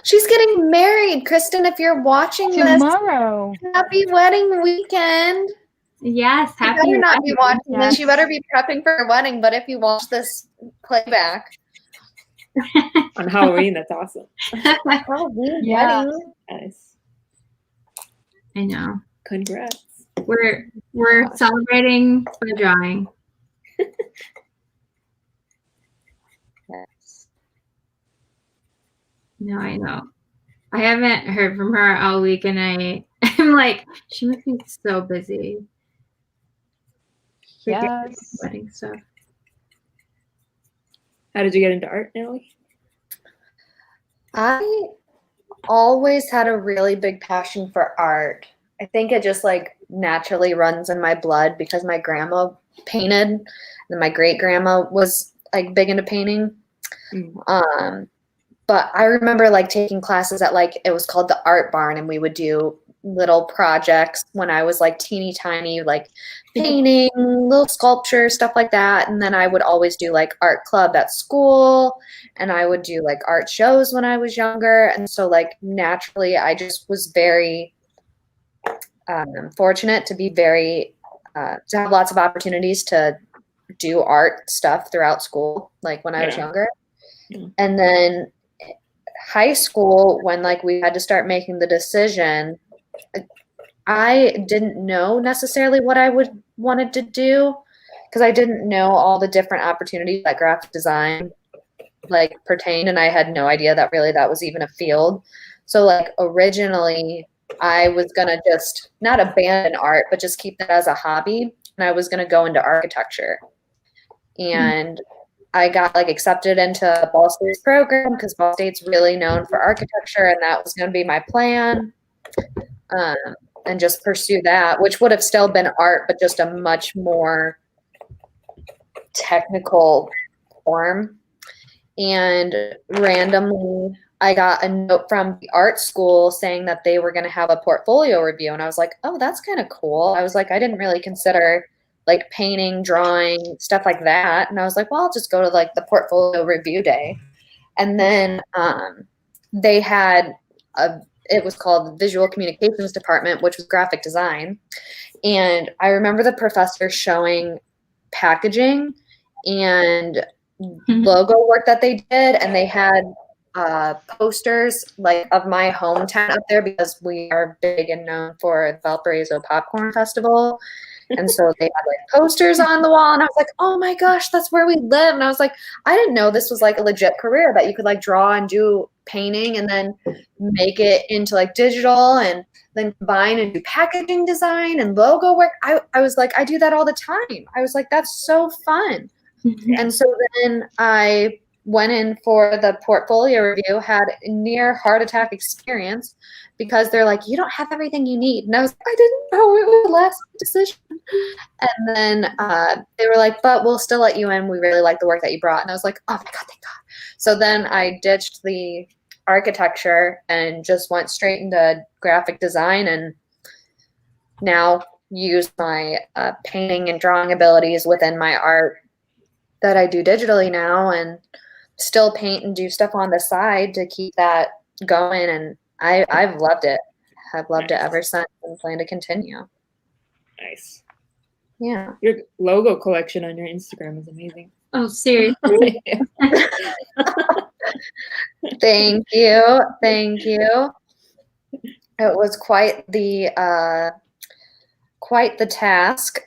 She's getting married, Kristen. If you're watching Tomorrow. this, happy wedding weekend. Yes, You happy better not be wedding. watching this. You Yes. better be prepping for her wedding. But if you watch this playback, On Halloween, that's awesome. Halloween Yeah. wedding. Nice. I know. Congrats. We're celebrating by drawing. Yes. No, I know. I haven't heard from her all week, and I'm like, she must be so busy. Yes. Wedding stuff. How did you get into art, Natalie? I always had a really big passion for art. I think it just like naturally runs in my blood because my grandma painted and my great grandma was like big into painting. But I remember like taking classes at like, it was called the Art Barn, and we would do little projects when I was like teeny tiny, like painting, little sculpture, stuff like that. And then I would always do like art club at school, and I would do like art shows when I was younger. And so like naturally I just was very fortunate to be to have lots of opportunities to do art stuff throughout school, like when I was younger. And then high school, when like we had to start making the decision, I didn't know necessarily what I wanted to do because I didn't know all the different opportunities that graphic design like pertained, and I had no idea that really that was even a field. So like originally I was gonna just not abandon art, but just keep that as a hobby, and I was gonna go into architecture. And I got like accepted into Ball State's program because Ball State's really known for architecture, and that was going to be my plan. And just pursue that, which would have still been art, but just a much more technical form. And randomly, I got a note from the art school saying that they were going to have a portfolio review. And I was like, oh, that's kind of cool. I was like, I didn't really consider like painting, drawing, stuff like that. And I was like, well, I'll just go to like the portfolio review day. And then they had it was called the Visual Communications Department, which was graphic design. And I remember the professor showing packaging and logo work that they did. And they had posters like of my hometown up there because we are big and known for the Valparaiso Popcorn Festival. And so they had like posters on the wall, and I was like, oh my gosh, that's where we live. And I was like, I didn't know this was like a legit career that you could like draw and do painting and then make it into like digital and then combine and do packaging design and logo work. I was like, I do that all the time. I was like, that's so fun. And so then I went in for the portfolio review, had a near heart attack experience because they're like, you don't have everything you need. And I was like, I didn't know it was the last decision. And then they were like, but we'll still let you in. We really like the work that you brought. And I was like, oh my God, thank God. So then I ditched the architecture and just went straight into graphic design, and now use my painting and drawing abilities within my art that I do digitally now, and still paint and do stuff on the side to keep that going. And I've loved it. I've loved it ever since, and plan to continue. Nice. Yeah. Your logo collection on your Instagram is amazing. Oh, seriously? Thank you. Thank you. It was quite the task.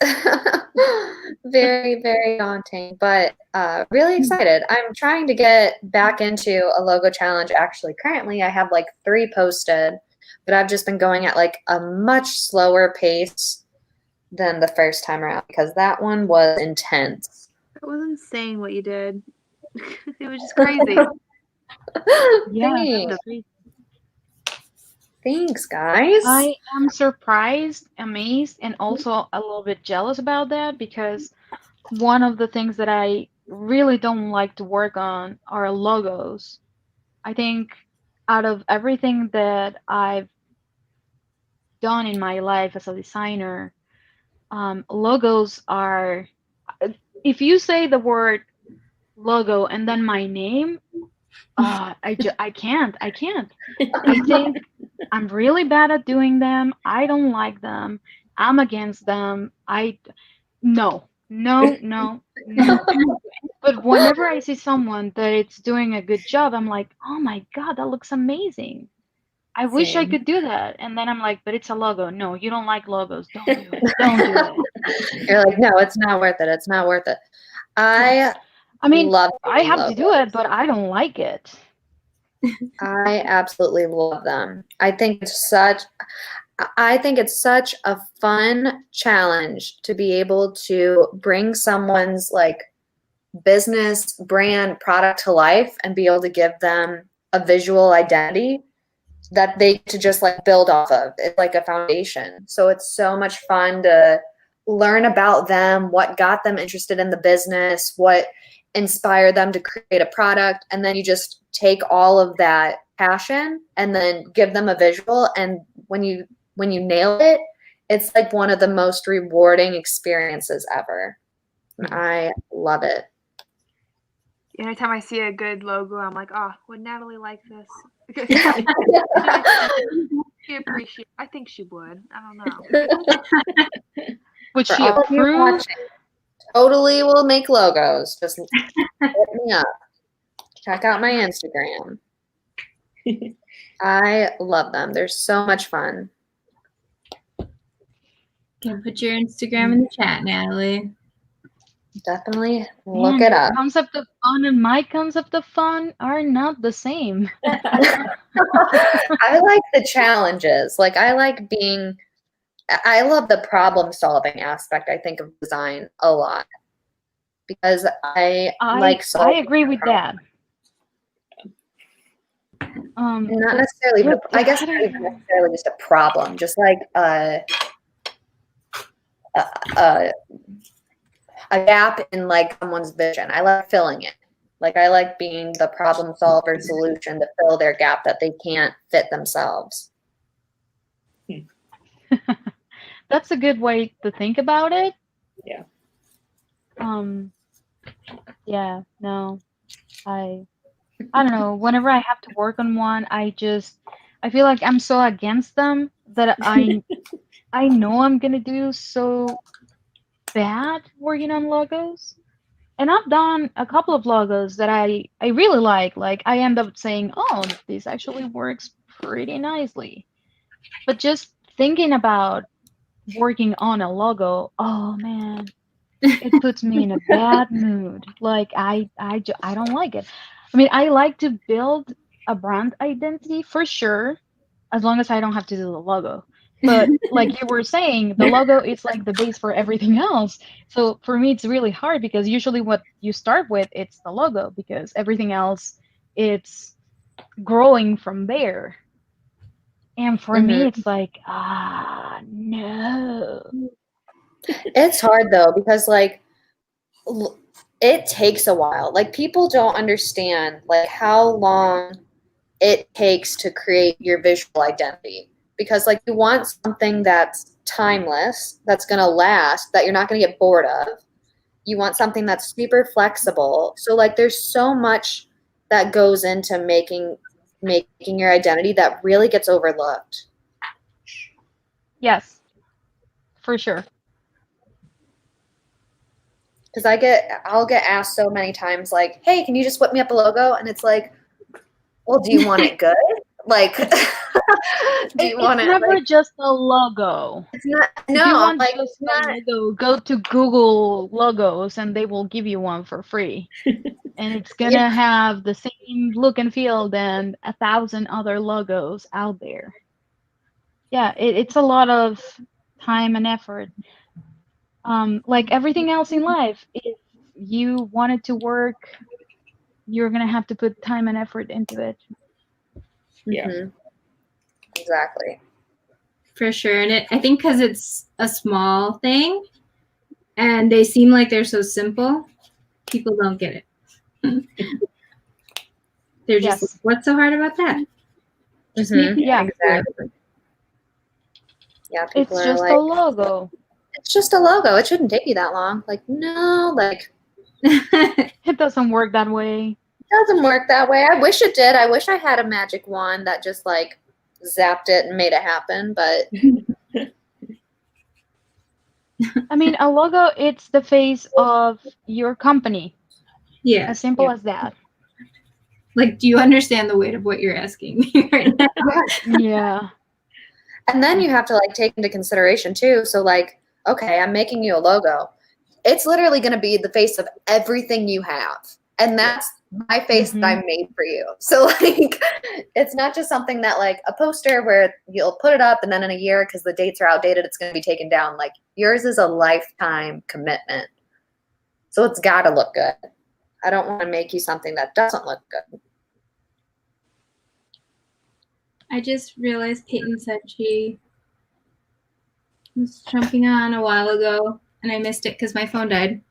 Very, very daunting, but really excited. I'm trying to get back into a logo challenge. Actually, currently I have like 3 posted, but I've just been going at like a much slower pace than the first time around because that one was intense. It was insane what you did. It was just crazy. Yeah. Thanks, guys. I am surprised, amazed, and also a little bit jealous about that because one of the things that I really don't like to work on are logos. I think out of everything that I've done in my life as a designer, logos are, if you say the word logo and then my name, I can't. I think I'm really bad at doing them. I don't like them. I'm against them. No. But whenever I see someone that it's doing a good job, I'm like, oh my God, that looks amazing. I wish I could do that. And then I'm like, but it's a logo. No, you don't like logos. Don't do it. Don't do it. You're like, no, it's not worth it. It's not worth it. I mean, love I have logos. to do it, but I don't like it. I absolutely love them. I think it's such a fun challenge to be able to bring someone's like business, brand, product to life and be able to give them a visual identity that they to just like build off of. It's like a foundation. So it's so much fun to learn about them, what got them interested in the business, what inspired them to create a product, and then you just take all of that passion and then give them a visual, and when you nail it, it's like one of the most rewarding experiences ever. And I love it. Anytime I see a good logo, I'm like, oh, would Natalie like this? She appreciate. I think she would. I don't know. Would For she all of you approve? watching, totally will make logos. Just hit me up. Check out my Instagram. I love them. They're so much fun. Can put your Instagram in the chat, Natalie. Definitely look it up. The concept of fun and my concept of fun are not the same. I like the challenges. Like I love the problem solving aspect, I think, of design a lot. Because I like solving. I agree with that. Not necessarily, I guess not even necessarily just a problem, just like a gap in like someone's vision. I like filling it. Like I like being the problem solver solution to fill their gap that they can't fit themselves. That's a good way to think about it. Yeah. Yeah, no. I don't know. Whenever I have to work on one, I feel like I'm so against them that I know I'm gonna do so bad working on logos. And I've done a couple of logos that I really like. Like I end up saying, oh, this actually works pretty nicely. But just thinking about working on a logo, oh man, it puts me in a bad mood. Like I don't like it. I mean, I like to build a brand identity for sure, as long as I don't have to do the logo. But like you were saying, the logo is like the base for everything else. So for me, it's really hard because usually what you start with, it's the logo because everything else, it's growing from there. And for me, it's like, no. It's hard though because like it takes a while. Like people don't understand like how long it takes to create your visual identity because like you want something that's timeless, that's going to last, that you're not going to get bored of. You want something that's super flexible. So like there's so much that goes into making your identity that really gets overlooked. Yes, for sure. Because I'll get asked so many times like, hey, can you just whip me up a logo? And it's like, well, do you want it good? Like, do you want it's it? never Like, just a logo. it's not. If you No, I'm want like, just it's not. a logo, go to Google Logos and they will give you one for free. And it's gonna have the same look and feel than 1,000 other logos out there. Yeah, it's a lot of time and effort. Like everything else in life, if you want it to work, you're gonna have to put time and effort into it. Yeah. Mhm. Exactly. For sure. And I think because it's a small thing and they seem like they're so simple, people don't get it. They're just like, what's so hard about that? Just make it. Yeah, exactly. Yeah, people it's are just like, a logo. it's just a logo. It shouldn't take you that long. Like, no, like, It doesn't work that way. it doesn't work that way. I wish it did. I wish I had a magic wand that just like zapped it and made it happen, but I mean, a logo, it's the face of your company. Yeah. As simple as that. Like, do you understand the weight of what you're asking me right now? Yeah. and then you have to like take into consideration too. So like, okay, I'm making you a logo. It's literally going to be the face of everything you have. And that's my face that I made for you. So like, it's not just something that like a poster where you'll put it up and then in a year, because the dates are outdated, it's going to be taken down. Like yours is a lifetime commitment. So it's got to look good. I don't want to make you something that doesn't look good. I just realized Peyton said she was jumping on a while ago and I missed it because my phone died.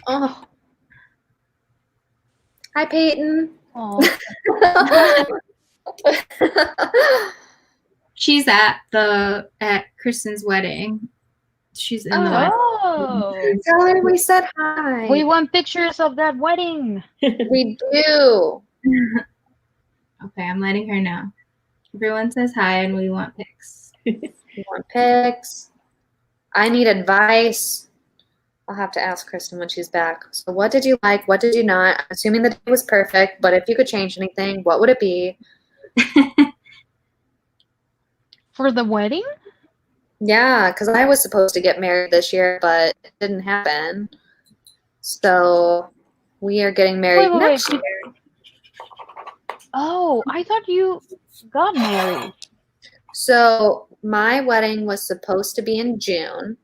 Oh. Hi, Peyton. Oh. She's at Kristen's wedding. She's in the wedding. Oh. Tell her we said hi. We want pictures of that wedding. We do. Okay, I'm letting her know. Everyone says hi and we want pics. We want pics. I need advice. I'll have to ask Kristen when she's back. So what did you like? What did you not? I'm assuming the day was perfect, but if you could change anything, what would it be? For the wedding? Yeah, because I was supposed to get married this year, but it didn't happen. So we are getting married next year. Oh, I thought you got married. So my wedding was supposed to be in June,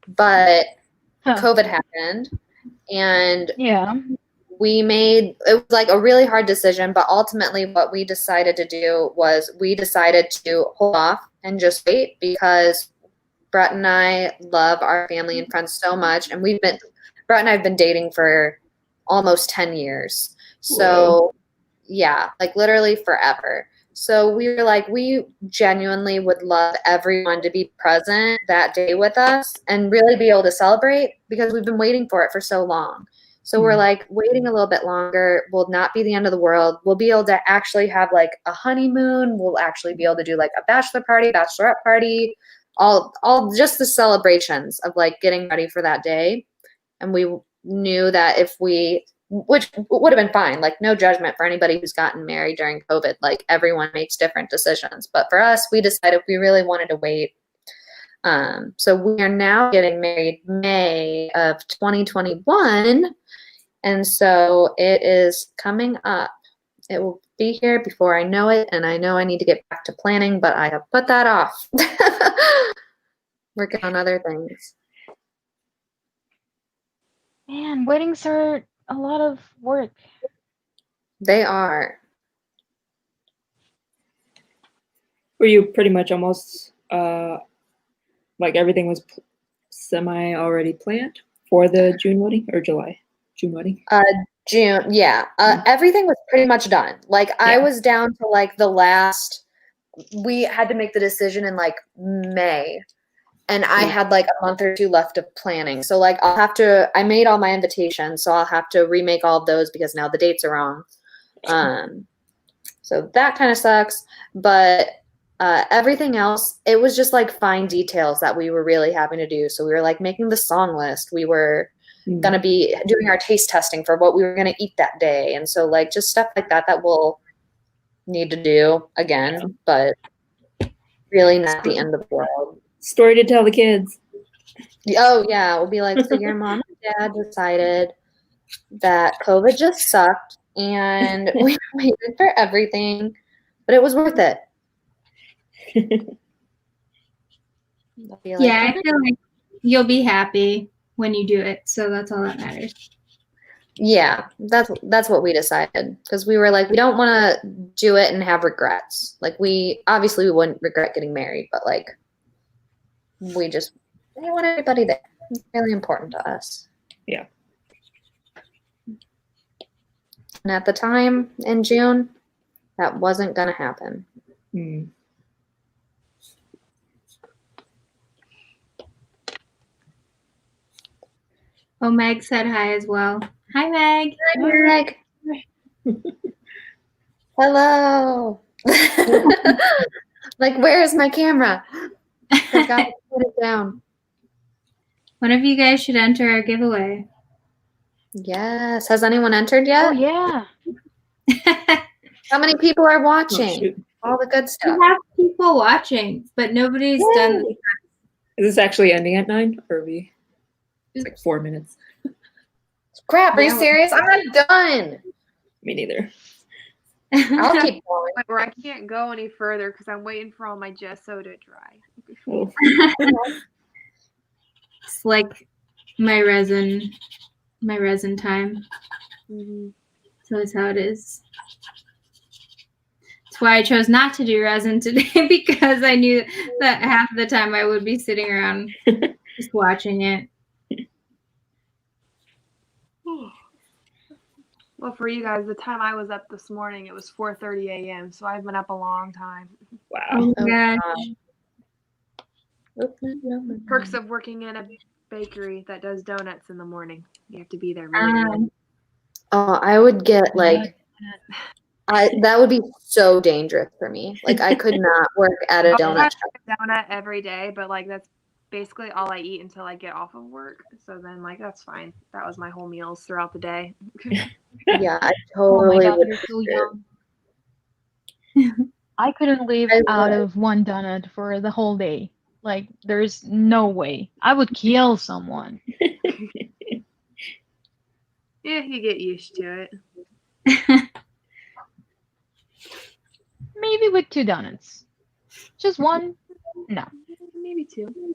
but COVID happened, and we made it was like a really hard decision. But ultimately, what we decided to do was we decided to hold off and just wait because Brett and I love our family and friends so much, and Brett and I have been dating for almost 10 years. So yeah, like literally forever. So we were like, we genuinely would love everyone to be present that day with us and really be able to celebrate because we've been waiting for it for so long. So we're like, waiting a little bit longer will not be the end of the world. We'll be able to actually have like a honeymoon. We'll actually be able to do like a bachelor party, bachelorette party, all just the celebrations of like getting ready for that day. And we knew that if we, which would have been fine, like no judgment for anybody who's gotten married during COVID, like everyone makes different decisions. But for us, we decided we really wanted to wait. So we are now getting married May of 2021. And so it is coming up. It will be here before I know it. And I know I need to get back to planning, but I have put that off. Working on other things. Man, weddings are a lot of work. They are. Were you pretty much almost like everything was semi already planned for the June wedding or July? June wedding? June, yeah. Everything was pretty much done. Like I was down to like the last, we had to make the decision in like May. And I had like a month or two left of planning. So like I made all my invitations, so I'll have to remake all of those because now the dates are wrong. So that kind of sucks. But everything else, it was just like fine details that we were really having to do. So we were like making the song list. We were going to be doing our taste testing for what we were going to eat that day. And so like just stuff like that we'll need to do again, but really not the end of the world. Story to tell the kids. Oh yeah, we'll be like, so your mom and dad decided that COVID just sucked and we waited for everything, but it was worth it. Yeah, I feel like you'll be happy when you do it, so that's all that matters. Yeah, that's what we decided because we were like, we don't want to do it and have regrets. Like we wouldn't regret getting married, but like we want everybody there. It's really important to us. Yeah. And at the time in June, that wasn't going to happen. Oh, Meg said hi as well. Hi, Meg. Hi, Meg. Hello. Like, where is my camera? I got to put it down. One of you guys should enter our giveaway. Yes. Has anyone entered yet? Oh, yeah. How many people are watching? shoot. All the good We stuff. have people watching, but nobody's done this. Is this actually ending at 9 or it's like 4 minutes? Crap, are you serious? I'm not done. Me neither. I'll keep going. Where I can't go any further because I'm waiting for all my gesso to dry. Oh. It's like my resin time. So it's how it is. That's why I chose not to do resin today because I knew that half of the time I would be sitting around just watching it. Well, for you guys, the time I was up this morning, it was 4:30 a.m. So I've been up a long time. Wow. Oh my gosh. Perks of working in a bakery that does donuts in the morning. You have to be there really early. Oh, I would get like, that would be so dangerous for me. Like I could not work at a donut shop. I have a donut every day, but like that's basically all I eat until I get off of work. So then like that's fine. That was my whole meals throughout the day. Yeah, I Oh my totally God, would. you're so young. I couldn't live out of one donut for the whole day. Like, there's no way. I would kill someone. Yeah, you get used to it. Maybe with 2 donuts. Just one? No. Maybe 2.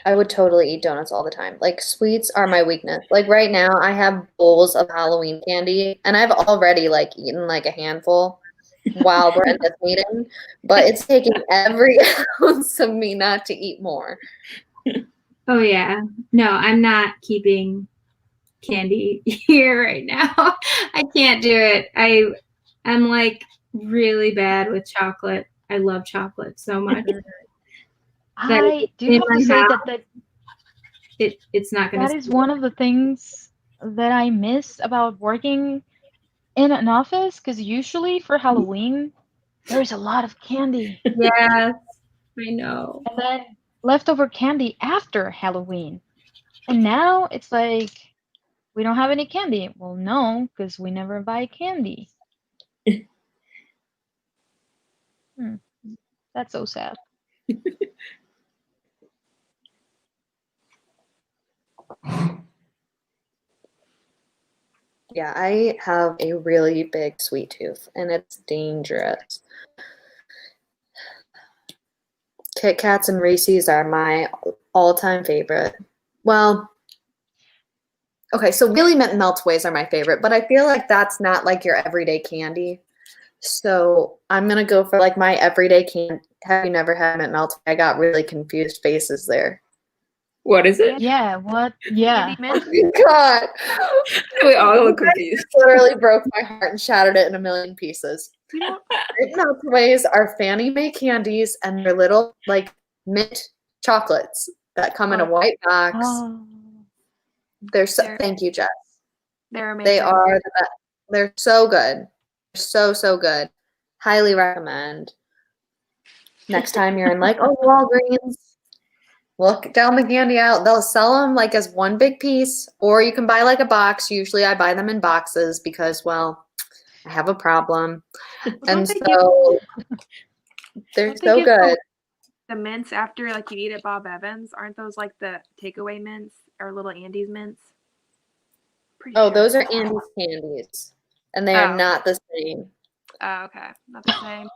I would totally eat donuts all the time. Like sweets are my weakness. Like right now I have bowls of Halloween candy and I've already like eaten like a handful while we're in this meeting, but it's taking every ounce of me not to eat more. Oh yeah. No, I'm not keeping candy here right now. I can't do it. I'm like really bad with chocolate. I love chocolate so much. I do have to say that it's not going to. that is one of the things that I miss about working in an office, because usually for Halloween, there's a lot of candy. Yes, I know. And then leftover candy after Halloween. And now it's like, we don't have any candy. Well, no, because we never buy candy. That's so sad. Yeah, I have a really big sweet tooth, and it's dangerous. Kit Kats and Reese's are my all-time favorite. Well, okay, so really Meltways are my favorite, but I feel like that's not like your everyday candy. So I'm gonna go for like my everyday candy. Have you never had Mint Meltway? I got really confused faces there. What is it? Yeah, what? Yeah. Candy mint? Oh my God. We all look confused. Literally broke my heart and shattered it in a million pieces. We don't. Mint Meltways are Fannie Mae candies, and they're little like mint chocolates that come in a white box. Oh. They're so, They're- thank you, Jess. They're amazing. They are the best. They're so good. So good. Highly recommend. Next time you're in like, oh, Walgreens, look down the candy aisle. They'll sell them like as one big piece, or you can buy like a box. Usually I buy them in boxes because, well, I have a problem. And so they're so good. The mints after like you eat at Bob Evans, aren't those like the takeaway mints or little Andes mints? Pretty Oh, sure. those are Andy's candies, and they are Oh. not the same. Oh, okay. Not the same.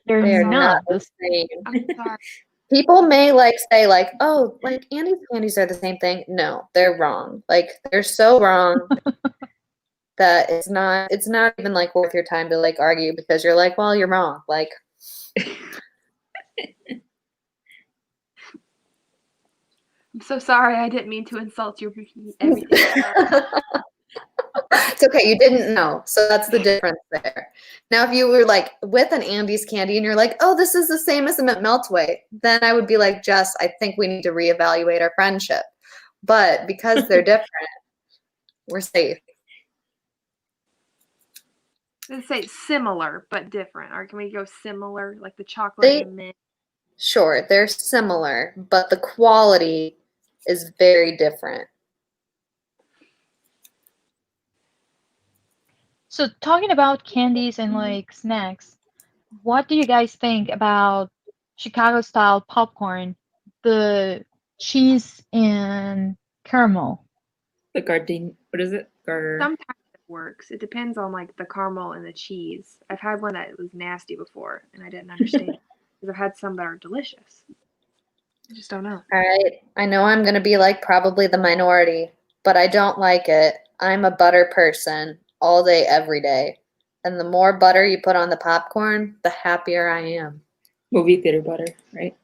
They're They are not not the the same. I'm sorry. People may like say like, oh, like Andy's candies are the same thing. No, they're wrong. Like they're so wrong that it's not even like worth your time to like argue because you're like, well, you're wrong. Like I'm so sorry. I didn't mean to insult you. Everything. it's okay, you didn't know. So that's the difference there. Now if you were like with an Andy's candy and you're like, oh, this is the same as a Mint Meltway, then I would be like, Jess, I think we need to reevaluate our friendship. But because they're different, we're safe. Let's say similar but different, or can we go similar, like the chocolate and mint? Sure, they're similar, but the quality is very different. So talking about candies and like snacks, what do you guys think about Chicago style popcorn, the cheese and caramel? The Gardine. What is it? Sometimes it works. It depends on like the caramel and the cheese. I've had one that was nasty before, and I didn't understand because I've had some that are delicious. I just don't know. All right, I know I'm going to be like probably the minority, but I don't like it. I'm a butter person all day, every day. And the more butter you put on the popcorn, the happier I am. Movie theater butter, right?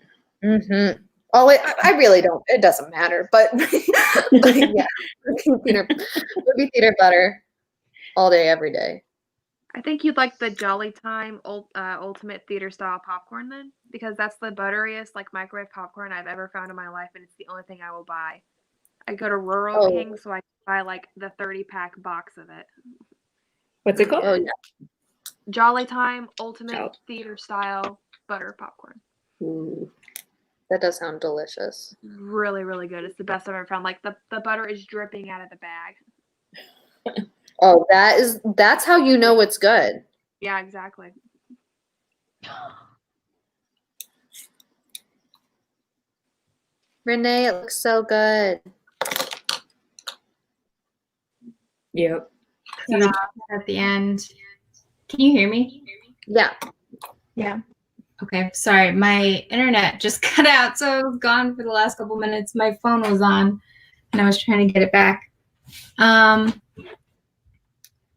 Mm-hmm. Oh, I really don't. It doesn't matter. But, but yeah, movie theater butter all day, every day. I think you'd like the Jolly Time Ultimate Theater Style popcorn then, because that's the butteriest like microwave popcorn I've ever found in my life, and it's the only thing I will buy. I go to Rural King, so I buy like the 30-pack box of it. What's it called? Oh, yeah. Jolly Time Ultimate Theater Style butter popcorn. Ooh. That does sound delicious. Really, really good. It's the best I've ever found. Like the butter is dripping out of the bag. Oh, that's how you know it's good. Yeah, exactly. Renee, it looks so good. Yep. At the end. Can you hear me? Yeah. Yeah. Okay, sorry. My internet just cut out, so it was gone for the last couple minutes. My phone was on, and I was trying to get it back.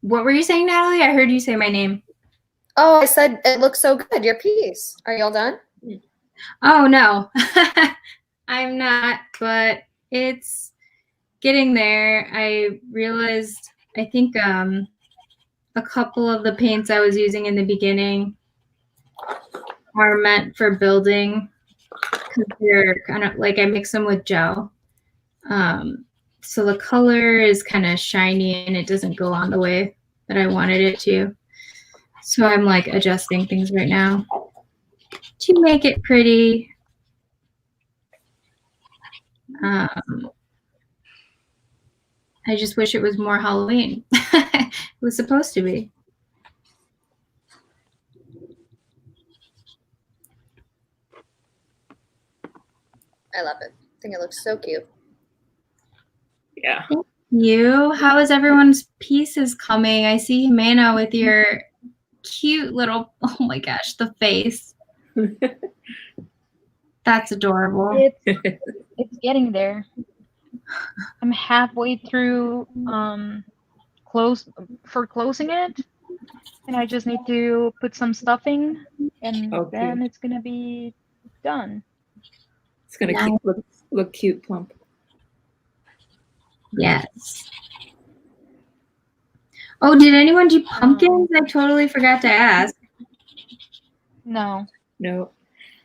What were you saying, Natalie? I heard you say my name. Oh, I said it looks so good. Your piece. Are y'all done? Oh, no. I'm not, but it's getting there. I realized, I think a couple of the paints I was using in the beginning are meant for building because they're kind of like I mix them with gel. So the color is kind of shiny and it doesn't go on the way that I wanted it to. So I'm like adjusting things right now to make it pretty. I just wish it was more Halloween. It was supposed to be. I love it. I think it looks so cute. Yeah. How is everyone's pieces coming? I see Jimena with your cute little, oh my gosh, the face. That's adorable. It's getting there. I'm halfway through closing it, and I just need to put some stuffing, and then it's gonna be done. It's gonna look cute, plump. Yes. Oh, did anyone do pumpkins? I totally forgot to ask. No.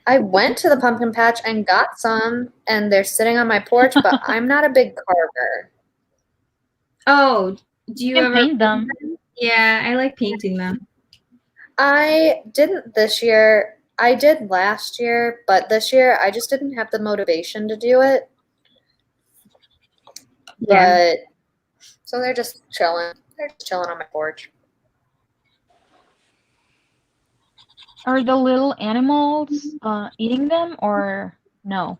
I went to the pumpkin patch and got some, and they're sitting on my porch, but I'm not a big carver. Oh, do you ever paint them? Yeah, I like painting them. I didn't this year. I did last year, but this year I just didn't have the motivation to do it. Yeah. But so they're just chilling. They're just chilling on my porch. Are the little animals eating them or no?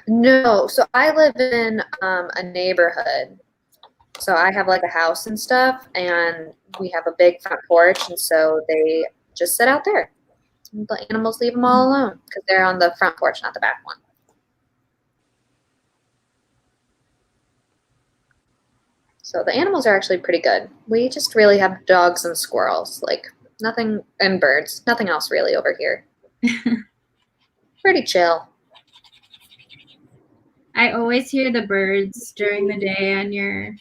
No. So I live in a neighborhood. So I have like a house and stuff, and we have a big front porch, and so they just sit out there. The animals leave them all alone because they're on the front porch, not the back one. So the animals are actually pretty good. We just really have dogs and squirrels, like nothing, and birds. Nothing else really over here. Pretty chill. I always hear the birds during the day on your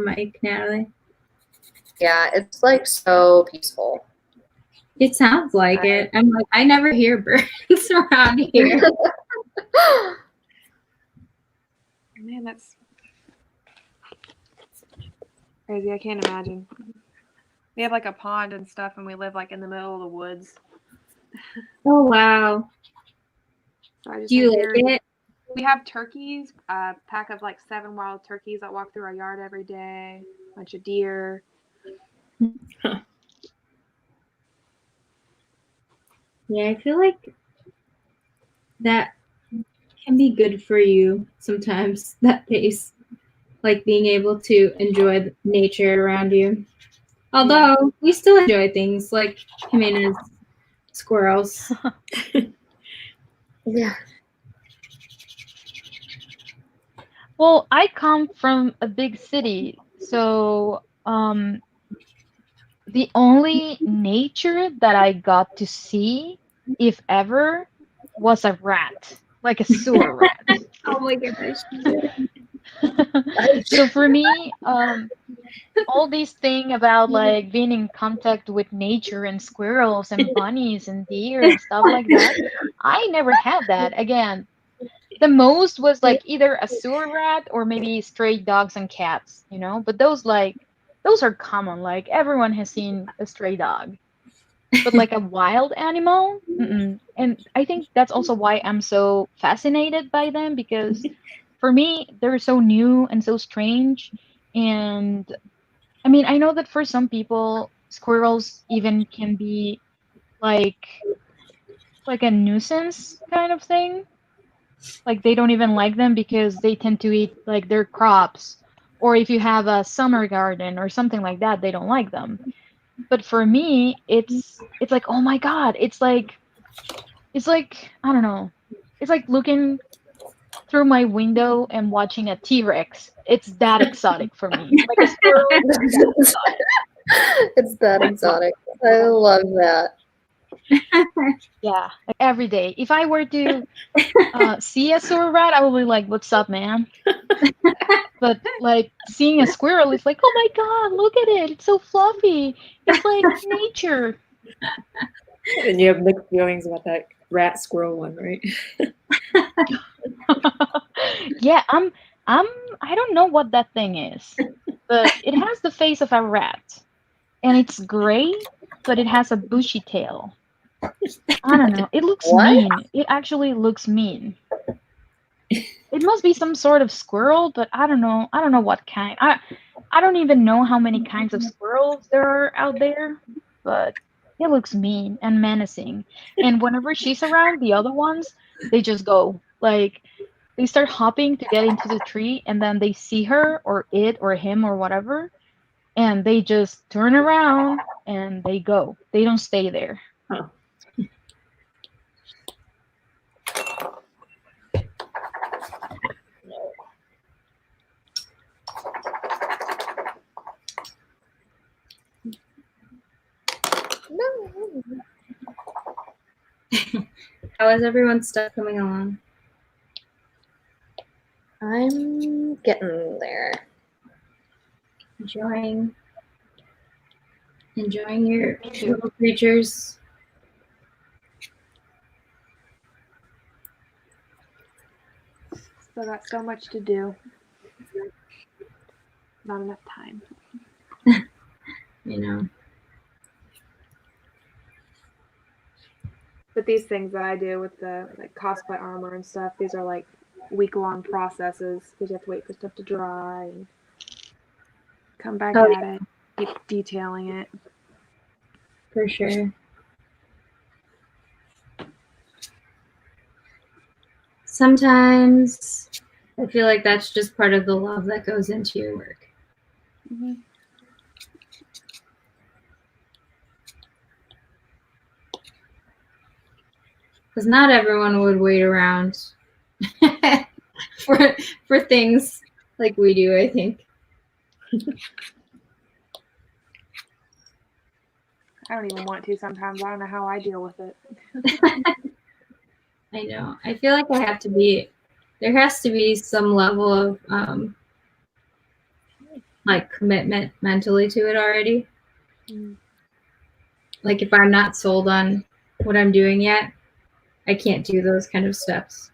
mic, Natalie. Yeah, it's like so peaceful. It sounds like it. I'm like, I never hear birds around here. Man, that's crazy. I can't imagine. We have like a pond and stuff, and we live like in the middle of the woods. Oh wow. So I just Do you like it? We have turkeys, a pack of like 7 wild turkeys that walk through our yard every day, a bunch of deer. Yeah, I feel like that can be good for you sometimes, that pace. Like being able to enjoy the nature around you. Although we still enjoy things like Jimena's squirrels. Yeah. Well, I come from a big city, so the only nature that I got to see, if ever, was a rat, like a sewer rat. Oh my goodness. So for me, all these thing about like being in contact with nature and squirrels and bunnies and deer and stuff like that, I never had that. Again, the most was like either a sewer rat or maybe stray dogs and cats, you know? But those are common. Like everyone has seen a stray dog. But like a wild animal, and I think that's also why I'm so fascinated by them, because for me they're so new and so strange. And I mean, I know that for some people squirrels even can be like a nuisance kind of thing. Like they don't even like them because they tend to eat like their crops, or if you have a summer garden or something like that, they don't like them. But for me, it's like, oh my god, it's like I don't know, it's like looking through my window and watching a T-Rex. It's that exotic for me. Like a squirrel. It's that exotic. I love that. Yeah, like every day. If I were to see a sewer rat, I would be like, "What's up, man?" But like seeing a squirrel, it's like, "Oh my god, look at it! It's so fluffy. It's like nature." And you have mixed feelings about that rat squirrel one, right? Yeah, I don't know what that thing is, but it has the face of a rat, and it's gray, but it has a bushy tail. I don't know. It looks What? mean. It actually looks mean. It must be some sort of squirrel, but I don't know. I don't know what kind. I don't even know how many kinds of squirrels there are out there, but it looks mean and menacing. And whenever she's around, the other ones, they just go. Like, they start hopping to get into the tree, and then they see her or it or him or whatever, and they just turn around and they go. They don't stay there. Huh. How is everyone's stuff coming along? I'm getting there. Enjoying your little creatures. Still got so much to do. Not enough time. You know. But these things that I do with the like cosplay armor and stuff, these are like week-long processes because you have to wait for stuff to dry and come back Oh, at it, keep detailing it. For sure. Sometimes I feel like that's just part of the love that goes into your work. Mm-hmm. Because not everyone would wait around for things like we do, I think. I don't even want to sometimes. I don't know how I deal with it. I know. I feel like there has to be some level of like commitment mentally to it already. Mm. Like if I'm not sold on what I'm doing yet, I can't do those kind of steps.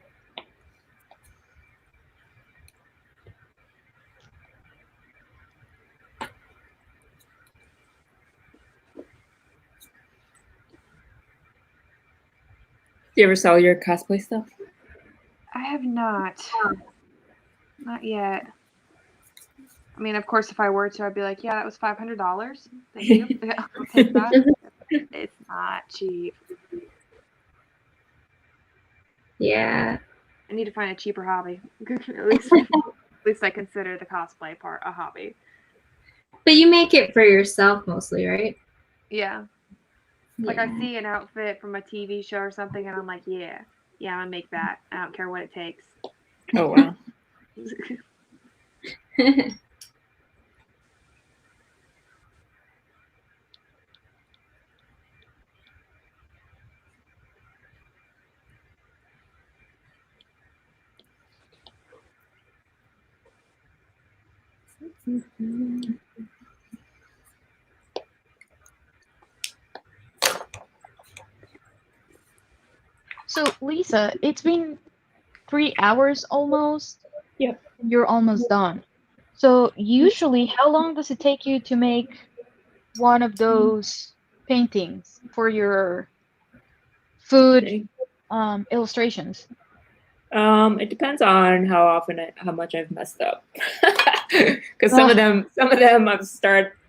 Do you ever sell your cosplay stuff? I have not. Not yet. I mean, of course, if I were to, I'd be like, yeah, that was $500. Thank you. I'll take that. It's not cheap. Yeah. I need to find a cheaper hobby. at least I consider the cosplay part a hobby. But you make it for yourself mostly, right? Yeah. Like I see an outfit from a TV show or something, and I'm like, yeah, I'm gonna make that. I don't care what it takes. Oh wow. So, Lisa, it's been 3 hours almost. Yep. You're almost done. So, usually, how long does it take you to make one of those paintings for your food illustrations? It depends on how much I've messed up. Because some of them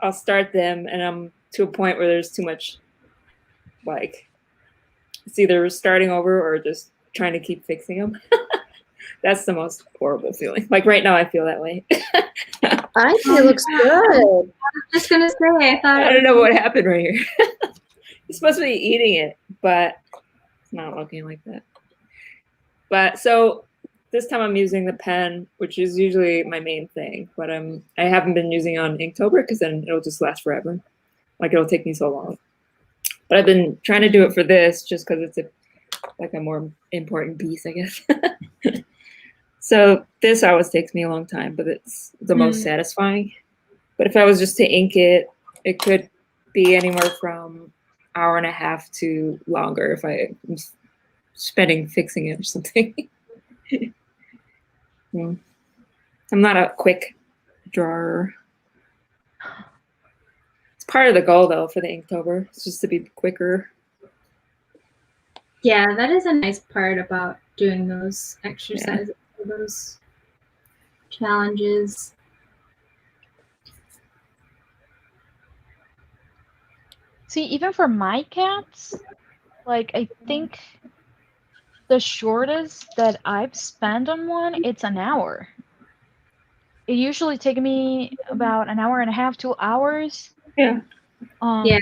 I'll start them and I'm to a point where there's too much, like, it's either starting over or just trying to keep fixing them. That's the most horrible feeling. Like right now I feel that way. I think it looks good. Just gonna say, I don't know what happened right here. You're supposed to be eating it, but it's not looking like that. But so this time I'm using the pen, which is usually my main thing, but I haven't been using it on Inktober because then it'll just last forever. Like it'll take me so long. But I've been trying to do it for this just because it's a more important piece, I guess. So this always takes me a long time, but it's the most satisfying. But if I was just to ink it, it could be anywhere from hour and a half to longer if I'm spending fixing it or something. I'm not a quick drawer. It's part of the goal though for the Inktober. It's just to be quicker. Yeah, that is a nice part about doing those exercises. for those challenges. See, even for my cats, like I think the shortest that I've spent on one, it's an hour. It usually takes me about an hour and a half, 2 hours. Yeah. Yeah.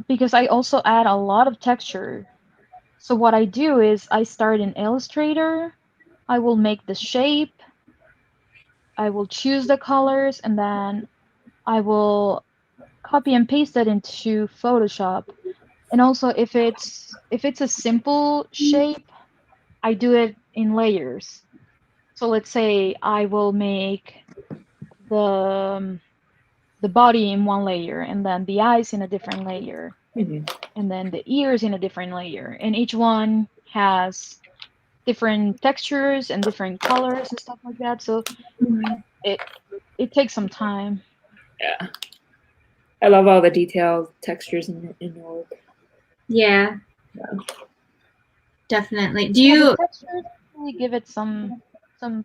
Because I also add a lot of texture. So what I do is I start in Illustrator, I will make the shape, I will choose the colors, and then I will copy and paste that into Photoshop. And also if it's a simple shape, I do it in layers. So let's say I will make the body in one layer, and then the eyes in a different layer, and then the ears in a different layer, and each one has different textures and different colors and stuff like that. So it takes some time. Yeah. I love all the detailed textures in your work. Yeah. Definitely. Do Yeah, you the textures really give it some Dimension.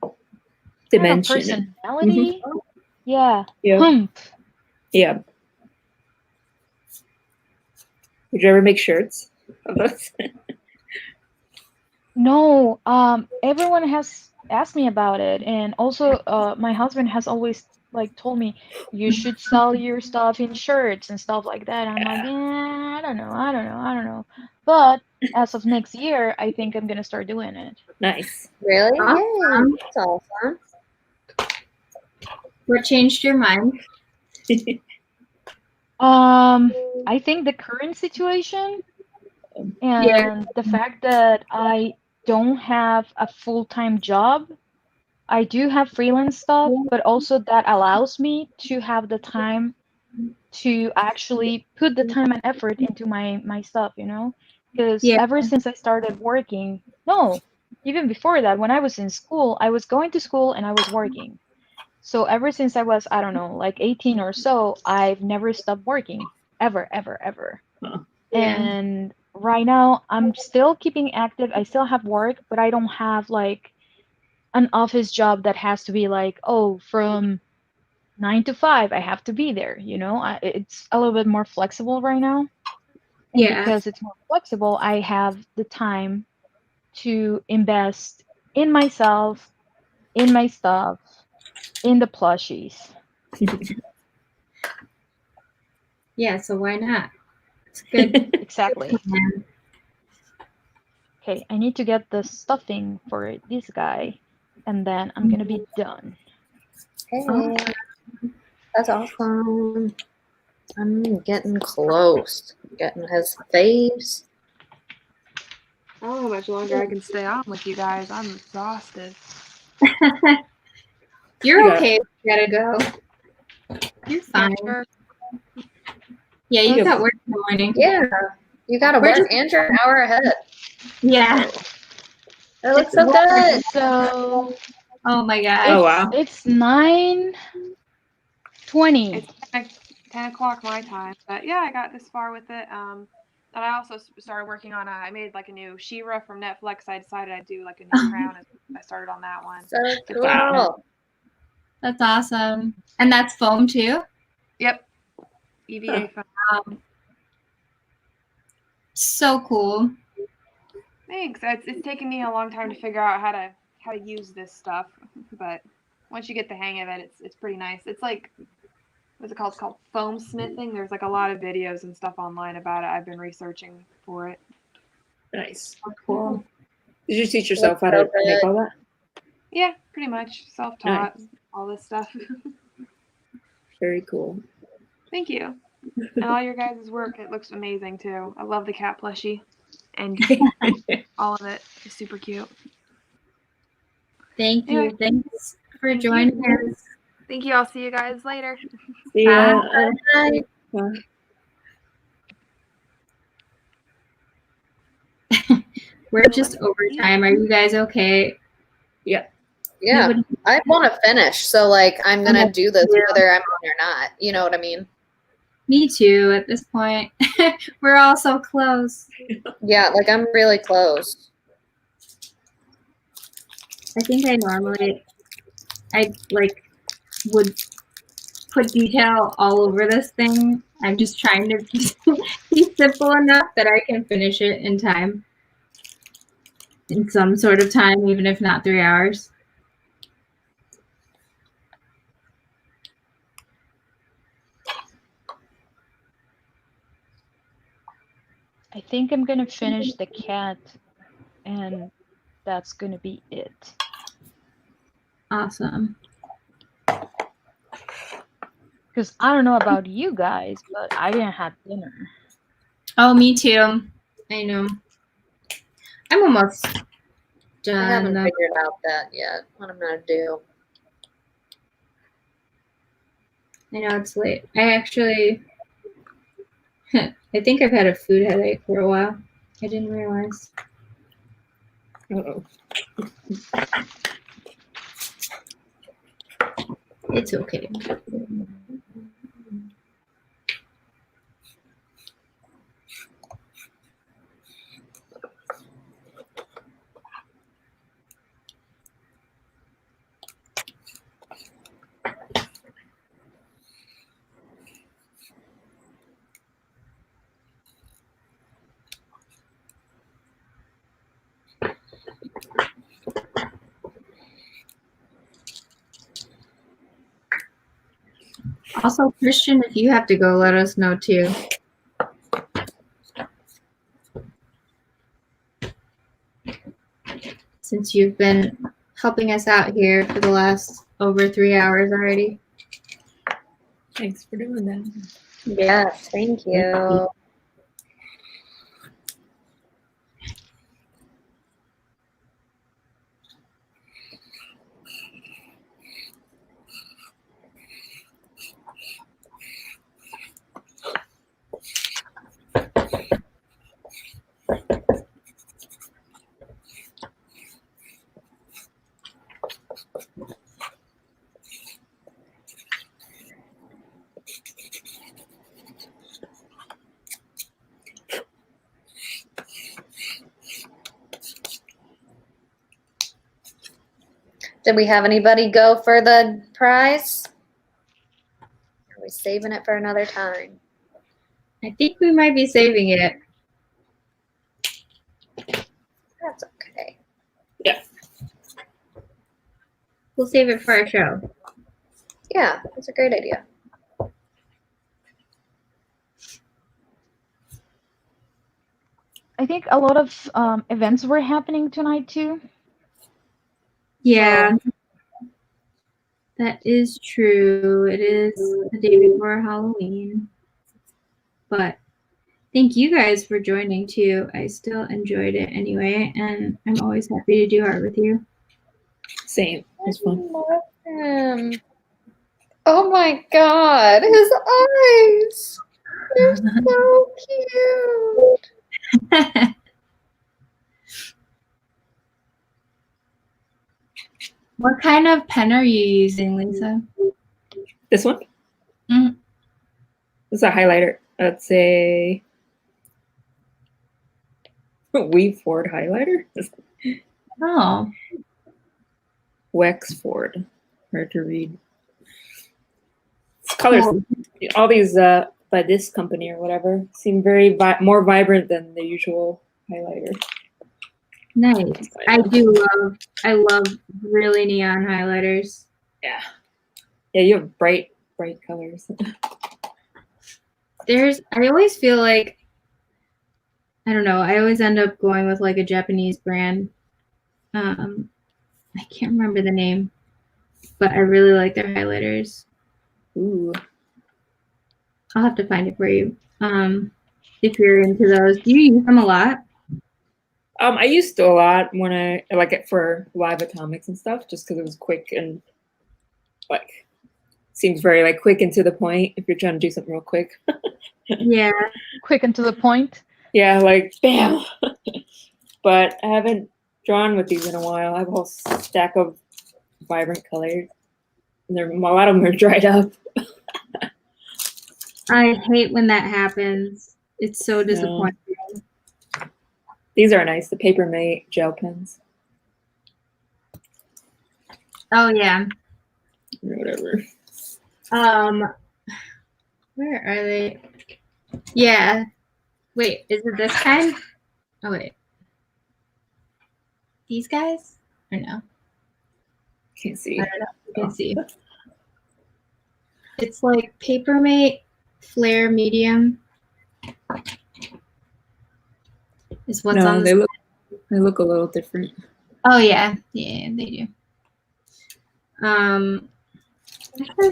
kind of personality? Yeah. Yeah. Humph. Yeah. Would you ever make shirts of those? No, everyone has asked me about it, and also my husband has always like told me you should sell your stuff in shirts and stuff like that. I'm like, I don't know. But as of next year, I think I'm gonna start doing it. Nice. Really? Awesome. Yay. That's awesome. what changed your mind? I think the current situation and the fact that I don't have a full-time job. I do have freelance stuff, but also that allows me to have the time to actually put the time and effort into my stuff, you know? Because Yeah. ever since I started working, no, even before that, when I was in school, I was going to school and I was working. So ever since I was, I don't know, like 18 or so, I've never stopped working. Ever, ever, ever. Huh. And right now, I'm still keeping active. I still have work, but I don't have like an office job that has to be like, oh, from 9 to 5, I have to be there. You know, it's a little bit more flexible right now. And Yeah. because it's more flexible, I have the time to invest in myself, in my stuff, in the plushies. Yeah, so why not? It's good. Exactly. Okay, I need to get the stuffing for this guy, and then I'm gonna be done. Hey, that's awesome. I'm getting close. Getting his face. I don't know how much longer I can stay on with you guys. I'm exhausted. You're Yeah. okay. You gotta go. You're fine. Sure. Yeah, you Yeah. got work in the morning. Yeah. You got to We're work just- and you're an hour ahead. Yeah. It looks so good. So Oh my it's, god. Oh, wow. it's 9:20. It's 10 o'clock my time. But yeah, I got this far with it. And I also started working on I made like a new She-Ra from Netflix. I decided I'd do like a new crown. I started on that one. So cool. Wow. That's awesome. And that's foam too? Yep. EVA foam. So cool. Thanks. It's taken me a long time to figure out how to use this stuff, but once you get the hang of it, it's pretty nice. It's like, what's it called? It's called foam smithing. There's like a lot of videos and stuff online about it. I've been researching for it. Nice. Cool. Did you teach yourself how to make all that? Yeah, pretty much self-taught. All this stuff. Very cool. Thank you. And all your guys' work, it looks amazing too. I love the cat plushie, and all of it is super cute. Thank you. Anyway. Thanks for Thank joining you. us. Thank you. I'll see you guys later. See ya. Bye. Bye. We're just over time. Are you guys okay? Yeah. Yeah. Nobody- I want to finish. So, like, I'm going Okay. to do this whether I'm on or not. You know what I mean? Me too, at this point. We're all so close. Yeah, like I'm really close. I think I like would put detail all over this thing. I'm just trying to be simple enough that I can finish it in time. In some sort of time, even if not 3 hours. I think I'm gonna finish the cat, and that's gonna be it. Awesome. Because I don't know about you guys, but I didn't have dinner. Oh, me too. I know. I'm almost done. I haven't figured out that yet, what I'm gonna do. I know it's late. I actually, I think I've had a food headache for a while. I didn't realize. Uh-oh. It's okay. Also, Christian, if you have to go, let us know too. Since you've been helping us out here for the last over 3 hours already. Thanks for doing that. Yes, thank you. Did we have anybody go for the prize? Are we saving it for another time? I think we might be saving it. That's okay. Yeah. We'll save it for our show. Yeah, that's a great idea. I think a lot of events were happening tonight too. Yeah, that is true. It is the day before Halloween. But thank you guys for joining too. I still enjoyed it anyway, and I'm always happy to do art with you. Same. It was fun. I love him. Oh my God, his eyes. They're so cute. What kind of pen are you using, Lisa? This one? Mhm. This is a highlighter. That's a Weave Ford highlighter. Oh, Wexford. Hard to read. It's colors. cool. All these by this company or whatever seem very more vibrant than the usual highlighter. Nice. I love really neon highlighters. Yeah. Yeah, you have bright colors. I always feel like, I don't know, I always end up going with like a Japanese brand. I can't remember the name, but I really like their highlighters. Ooh. I'll have to find it for you. If you're into those. Do you use them a lot? I used to a lot when I like it for live atomics and stuff, just because it was quick and like seems very like quick and to the point if you're trying to do something real quick. Yeah. Quick and to the point. Yeah, like bam. But I haven't drawn with these in a while. I have a whole stack of vibrant colors, and a lot of them are dried up. I hate when that happens. It's so disappointing. These are nice, the Papermate gel pens. Oh yeah. Or whatever. Where are they? Yeah. Wait, is it this kind? Oh wait. These guys? Or no? Can't see. I don't know. You can see. It's like Papermate Flare Medium. Is what's No, on they this. look a little different. Oh yeah. Yeah, they do. I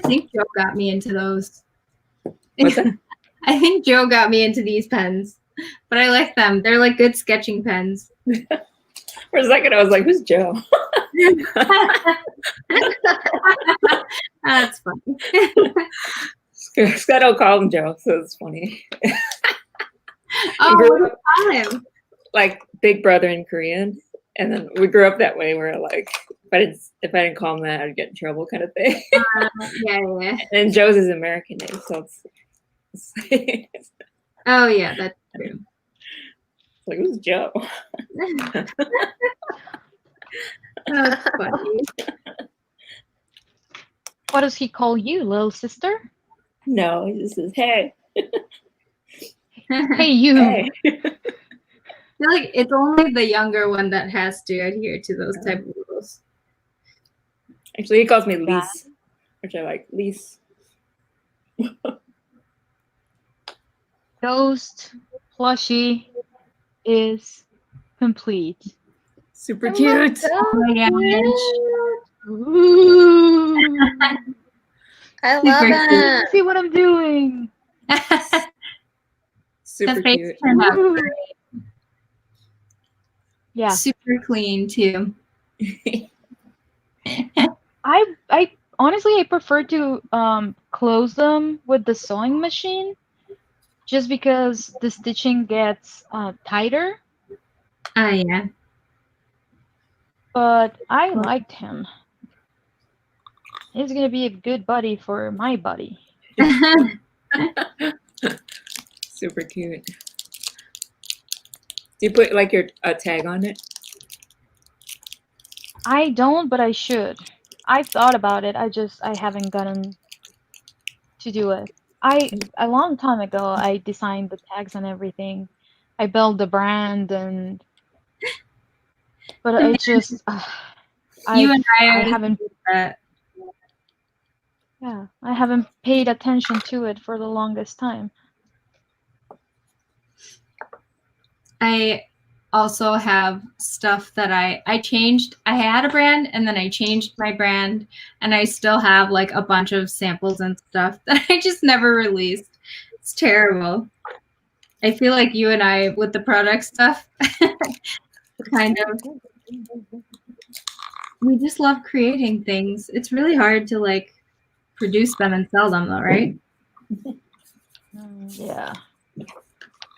think Joe got me into those. What's that? I think Joe got me into these pens, but I like them. They're like good sketching pens. For a second, I was like, "Who's Joe?" That's funny. Scott will call him Joe, so it's funny. Oh, what do you call him? Like Big Brother in Korean, and then we grew up that way. Where like, if I didn't call him that, I'd get in trouble, kind of thing. Yeah. And Joe's his American name, so it's Oh yeah, that's true. like, who's Joe? That's funny. What does he call you, little sister? No, he just says, "Hey, Hey, you. hey." I feel like it's only the younger one that has to adhere to those type of rules. Actually, he calls me Lise, which I like. Lise. Ghost plushie is complete. Super cute. Oh my gosh. Ooh. I love Super it. See what I'm doing. Super The face cute. turned out Ooh. great. Yeah. Super clean too. I honestly I prefer to close them with the sewing machine just because the stitching gets tighter, Oh yeah. but I liked him. He's gonna be a good buddy for my buddy. Super cute. Do you put like your tag on it? I don't, but I should. I thought about it. I haven't gotten to do it. A long time ago I designed the tags and everything. I built the brand but I just You and I haven't that. yeah, I haven't paid attention to it for the longest time. I also have stuff that I changed. I had a brand and then I changed my brand, and I still have like a bunch of samples and stuff that I just never released. It's terrible. I feel like you and I with the product stuff kind of we just love creating things. It's really hard to like produce them and sell them though, right? Yeah.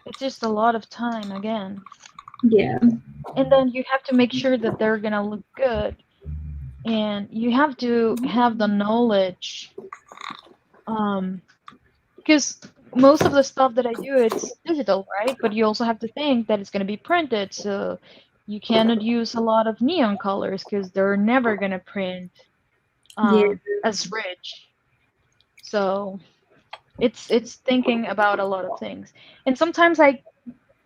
It's just a lot of time again. Yeah. And then you have to make sure that they're gonna look good. And you have to have the knowledge. Because most of the stuff that I do, it's digital, right? But you also have to think that it's gonna be printed, so you cannot use a lot of neon colors because they're never gonna print as rich. So it's thinking about a lot of things. And sometimes I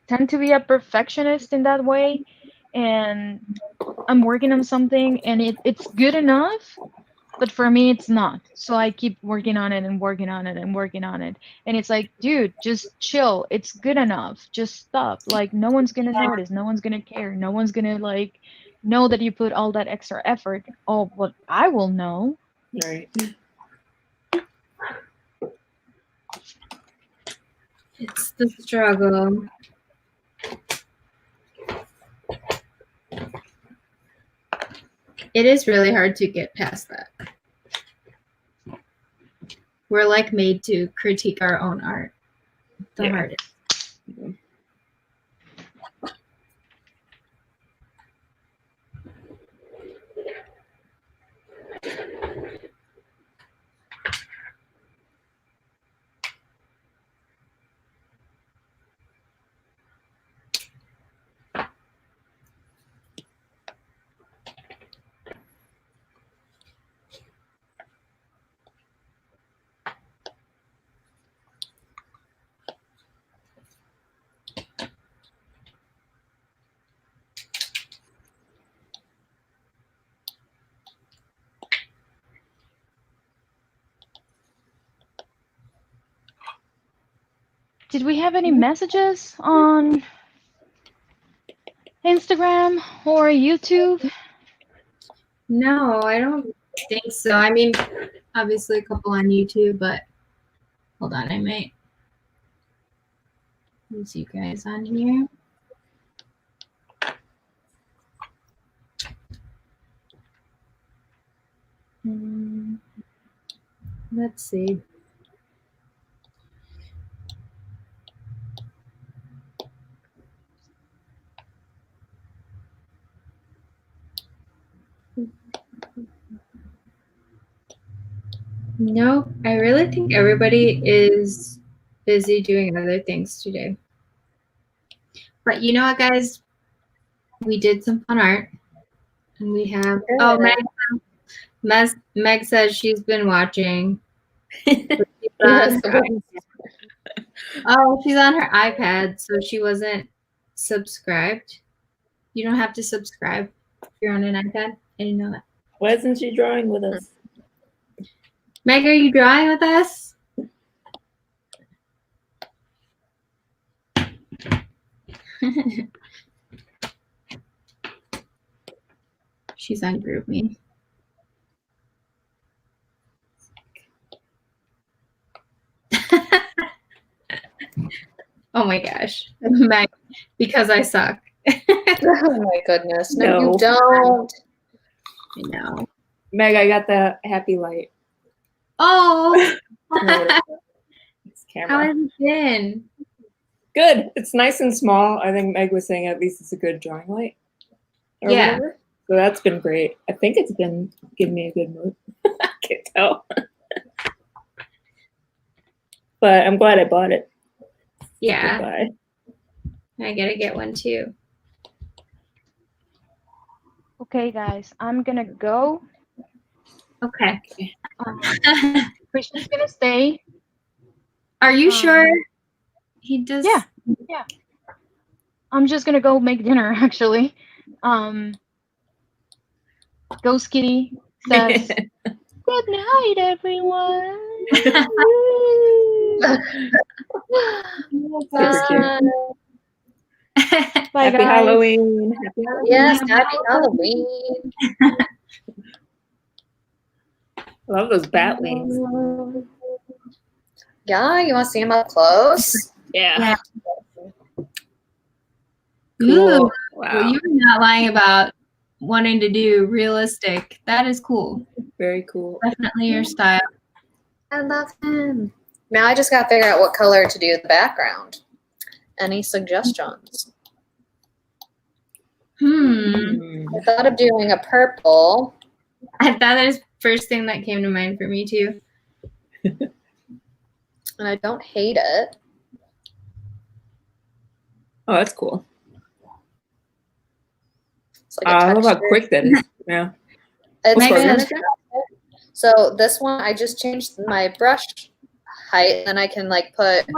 tend to be a perfectionist in that way, and I'm working on something and it's good enough, but for me it's not. So I keep working on it and working on it and working on it. And it's like, dude, just chill. It's good enough. Just stop. Like no one's gonna notice, no one's gonna care, no one's gonna like know that you put all that extra effort. Oh, but I will know. Right. It's the struggle. It is really hard to get past that. We're like made to critique our own art. The hardest. Yeah. Did we have any messages on Instagram or YouTube? No, I don't think so. I mean, obviously a couple on YouTube, but hold on, I might use you guys on here. Let's see. No, I really think everybody is busy doing other things today. But you know what, guys? We did some fun art. And we have, oh, Meg says she's been watching. Yes. Oh, she's on her iPad, so she wasn't subscribed. You don't have to subscribe if you're on an iPad. I didn't know that. Why isn't she drawing with us? Meg, are you drawing with us? She's on GroupMe. Oh my gosh. Meg, because I suck. Oh my goodness. No, No. you don't. I know. Meg, I got the happy light. Oh, This how camera. has it been? Good. It's nice and small. I think Meg was saying at least it's a good drawing light. Or Yeah. whatever. So that's been great. I think it's been giving me a good mood. I can't tell. But I'm glad I bought it. Yeah, Goodbye. I gotta get one too. Okay, guys, I'm gonna go. Okay. Christian's gonna stay. Are you sure? He does. Yeah. I'm just gonna go make dinner, actually. Ghost Kitty says, "Good night, everyone." Super cute. Bye, Happy guys. Halloween. Happy Halloween. Yes, happy Halloween. I love those bat wings. Yeah, you want to see them up close? Yeah. Ooh, Cool. well, Wow. you're not lying about wanting to do realistic. That is cool. Very cool. Definitely your style. I love him. Now I just got to figure out what color to do the background. Any suggestions? I thought of doing a purple. That is first thing that came to mind for me too. And I don't hate it. Oh, that's cool. It's like a I love how texture. quick that is. Yeah. It's What program Megan- is that? So this one, I just changed my brush height, and I can like put a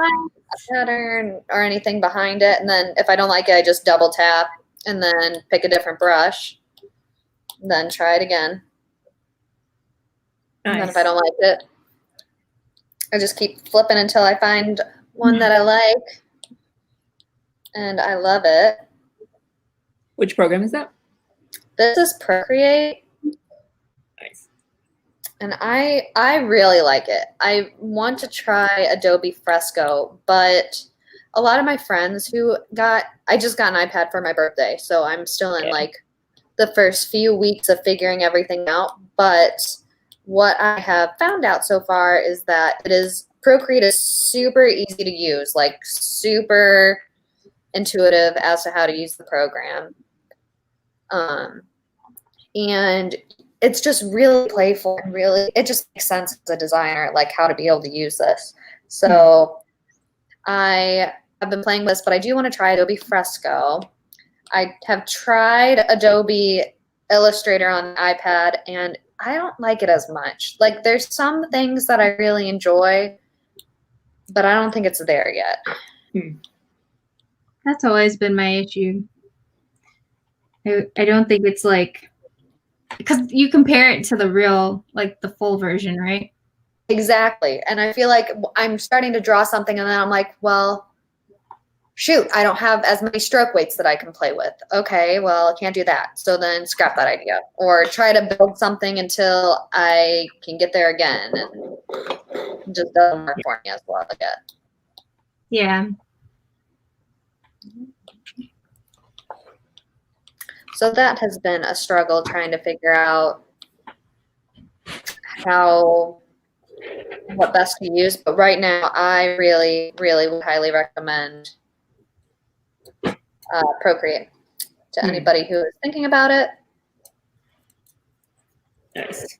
pattern or anything behind it. And then if I don't like it, I just double tap and then pick a different brush. Then try it again. And then if I don't like it, I just keep flipping until I find one that I like. And I love it. Which program is that? This is Procreate. Nice. And I really like it. I want to try Adobe Fresco, but a lot of my friends I just got an iPad for my birthday, so I'm still in like the first few weeks of figuring everything out. But what I have found out so far is that Procreate is super easy to use, like super intuitive as to how to use the program. And it's just really playful and it just makes sense as a designer, like how to be able to use this. So I have been playing with this, but I do want to try Adobe Fresco. I have tried Adobe Illustrator on the iPad, and I don't like it as much. Like there's some things that I really enjoy, but I don't think it's there yet. That's always been my issue. I don't think it's like, because you compare it to the real, like the full version, right? Exactly. And I feel like I'm starting to draw something and then I'm like, well, shoot, I don't have as many stroke weights that I can play with. Okay, well, I can't do that. So then scrap that idea or try to build something until I can get there again. And it just doesn't work for me as well again. Yeah. So that has been a struggle trying to figure out what best to use. But right now, I really, really would highly recommend Procreate to anybody who is thinking about it. Nice.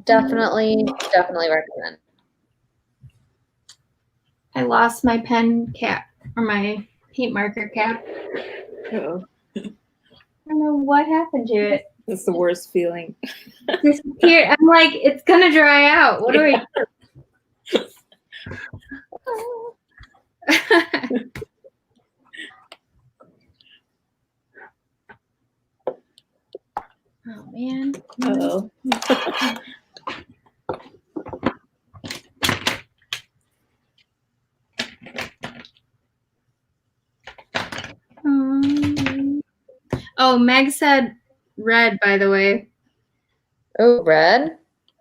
Definitely recommend. I lost my pen cap or my paint marker cap. Uh-oh. I don't know what happened to it. That's the worst feeling. Disappeared. I'm like, it's gonna dry out. What do I do? Oh man. Uh-oh. Oh, Meg said red, by the way. Oh, red?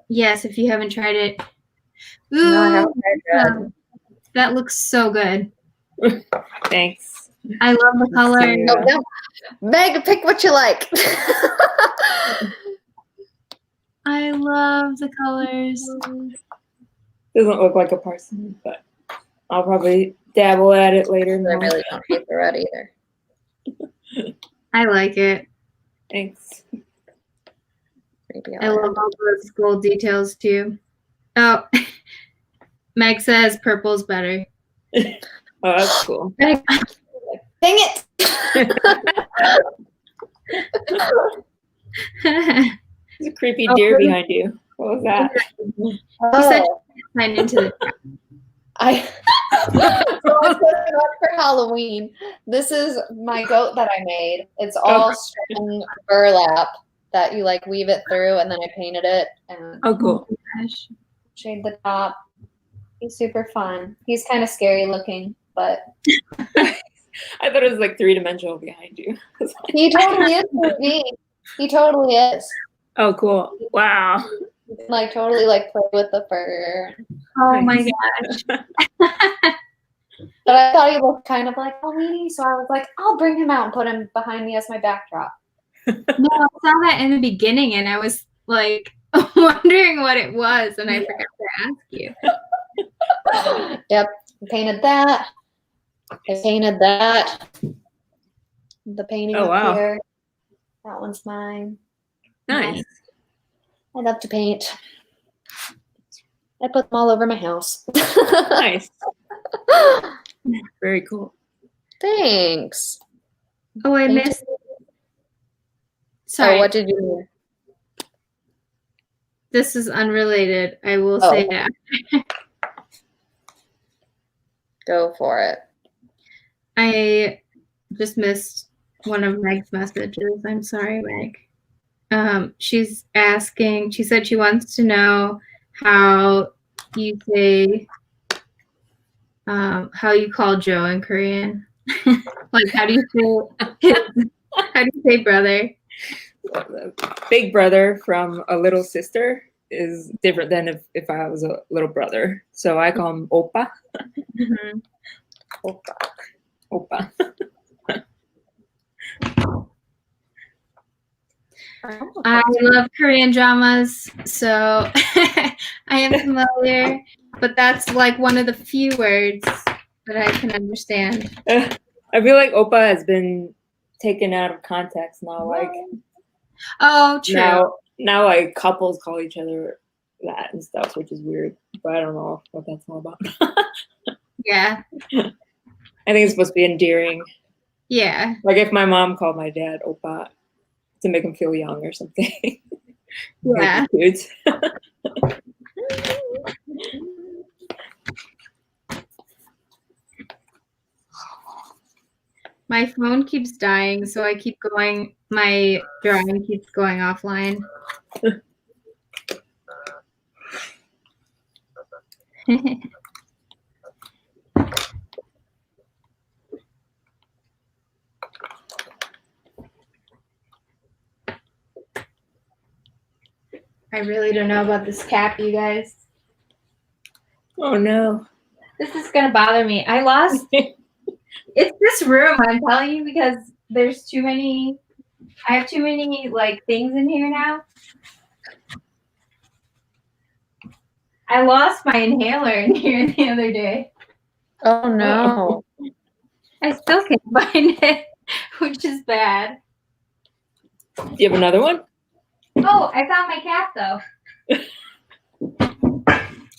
Yes, if you haven't tried it. Ooh, No, I haven't tried red. that looks so good. Thanks. I love the color. Yeah. Oh, no. Meg, pick what you like. I love the colors. Doesn't look like a parsnip, but I'll probably dabble at it later. I really don't hate the red either. I like it. Thanks. Maybe I love all those gold details too. Oh, Meg says purple's better. Oh, that's cool. Dang it! There's a creepy deer behind you. What was that? She said Oh, she signed into the chat. I put it up for Halloween. This is my goat that I made. It's all string burlap that you like weave it through, and then I painted it and Oh, cool. Gosh. shade the top. He's super fun. He's kind of scary looking, but I thought it was like 3-dimensional behind you. he totally is for me. He totally is. Oh, cool. Wow. Like totally like play with the fur. Oh my Nice. gosh. But I thought he looked kind of like Halloweeny, so I was like, I'll bring him out and put him behind me as my backdrop. No, I saw that in the beginning and I was like wondering what it was and I forgot to ask you. Yep, I painted that. I painted that. The painting Oh, up wow. here. That one's mine. Nice. I love to paint. I put them all over my house. Nice. Very cool. Thanks. Oh, I Thank missed. Sorry, Oh, what did you mean? this is unrelated. I will say that. Go for it. I just missed one of Meg's messages. I'm sorry, Meg. She's asking, she said she wants to know how you say, how you call Joe in Korean. Like, how do you say brother? Big brother from a little sister is different than if I was a little brother. So I call him Oppa. Mhm. Oppa. Oppa. I love Korean dramas, so I am familiar, but that's like one of the few words that I can understand. I feel like Oppa has been taken out of context now. Like Oh, true. now like couples call each other that and stuff, which is weird. But I don't know what that's all about. Yeah. I think it's supposed to be endearing. Yeah. Like if my mom called my dad Oppa to make him feel young or something. Yeah. Cute. My phone keeps dying, so I keep going. My drawing keeps going offline. I really don't know about this cap, you guys. Oh no. This is gonna bother me. I lost. It's this room, I'm telling you, because there's too many. I have too many like things in here now. I lost my inhaler in here the other day. Oh no. I still can't find it, which is bad. Do you have another one? Oh, I found my cap though.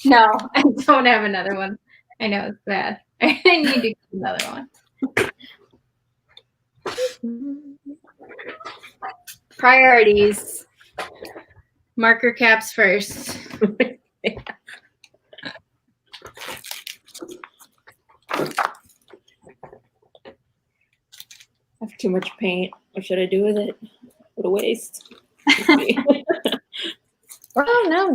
No, I don't have another one. I know it's bad. I need to get another one. Priorities. Marker caps first. I have too much paint. What should I do with it? What a waste. Oh no.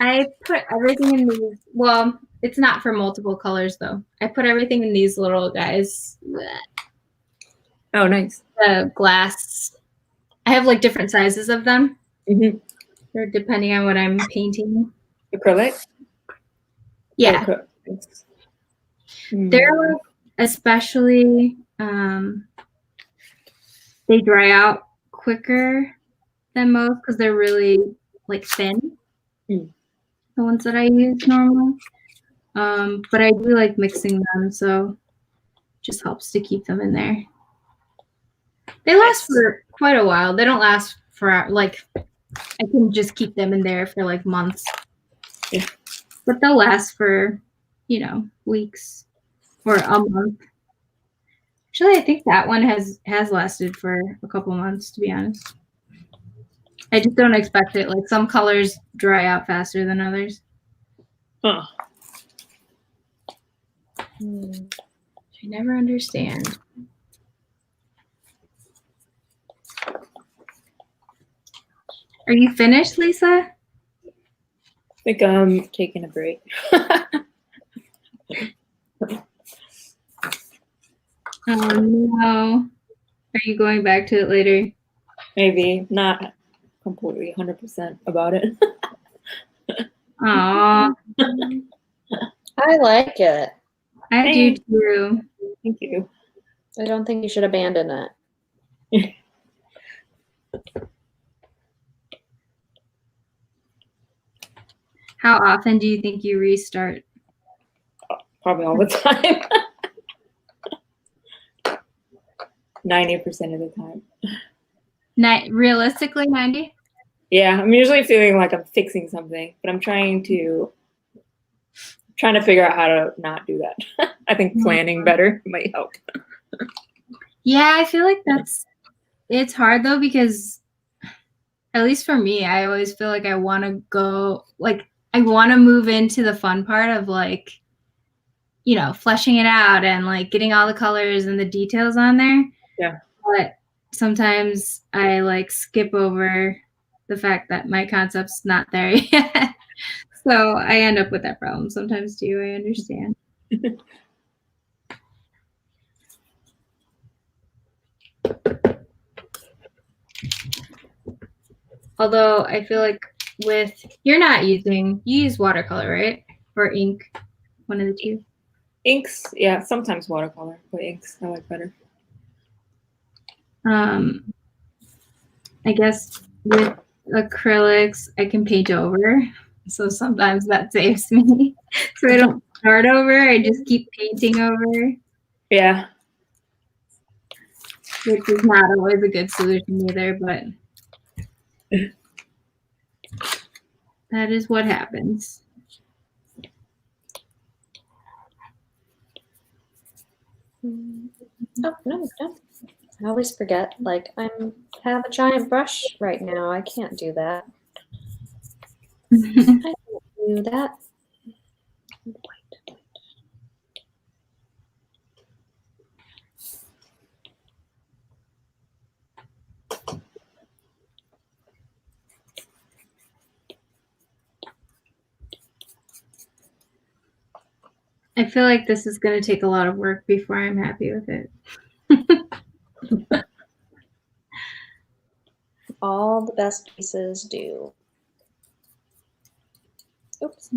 I put everything in these. Well, it's not for multiple colors though. I put everything in these little guys. Oh, nice. The glass. I have like different sizes of them. Mm-hmm. Or depending on what I'm painting. Acrylic? Yeah. They're like especially they dry out quicker than most because they're really like thin. The ones that I use normally. But I do like mixing them, so it just helps to keep them in there. They last for quite a while. They don't last for like I can just keep them in there for like months. Yeah. But they'll last for, weeks or a month. Actually, I think that one has lasted for a couple months, to be honest. I just don't expect it. Like some colors dry out faster than others. Huh. I never understand. Are you finished, Lisa? I think I'm taking a break. Oh no. Are you going back to it later? Maybe not completely 100% about it. Aw. I like it. I do too. Thank you. I don't think you should abandon it. How often do you think you restart? Probably all the time. 90% of the time. Realistically, 90? Yeah, I'm usually feeling like I'm fixing something, but I'm trying to figure out how to not do that. I think planning better might help. Yeah, I feel like it's hard though because at least for me, I always feel like I want to go, like I want to move into the fun part of like, fleshing it out and like getting all the colors and the details on there. Yeah. But sometimes I like skip over the fact that my concept's not there yet. So I end up with that problem sometimes too. I understand. Although I feel like you use watercolor, right? Or ink, one of the two. Inks, yeah, sometimes watercolor, but inks I like better. I guess with acrylics, I can paint over. So sometimes that saves me. So I don't start over, I just keep painting over. Yeah. Which is not always a good solution either, but that is what happens. Oh, no. I always forget, like, I have a giant brush right now. I can't do that. I can't do that. I feel like this is going to take a lot of work before I'm happy with it. All the best pieces do. Oops.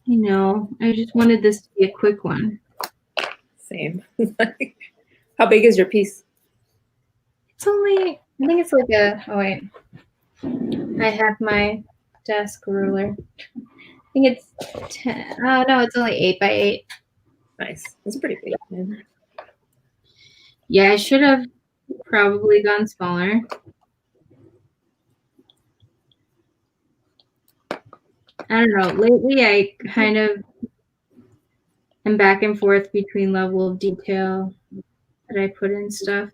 I know. I just wanted this to be a quick one. Same. How big is your piece? It's only, I think it's like a, oh wait. I have my desk ruler. I think it's 10, oh no, it's only 8 by 8. Nice. That's pretty big. Man. Yeah, I should have probably gone smaller. I don't know. Lately, I kind of am back and forth between level of detail that I put in stuff.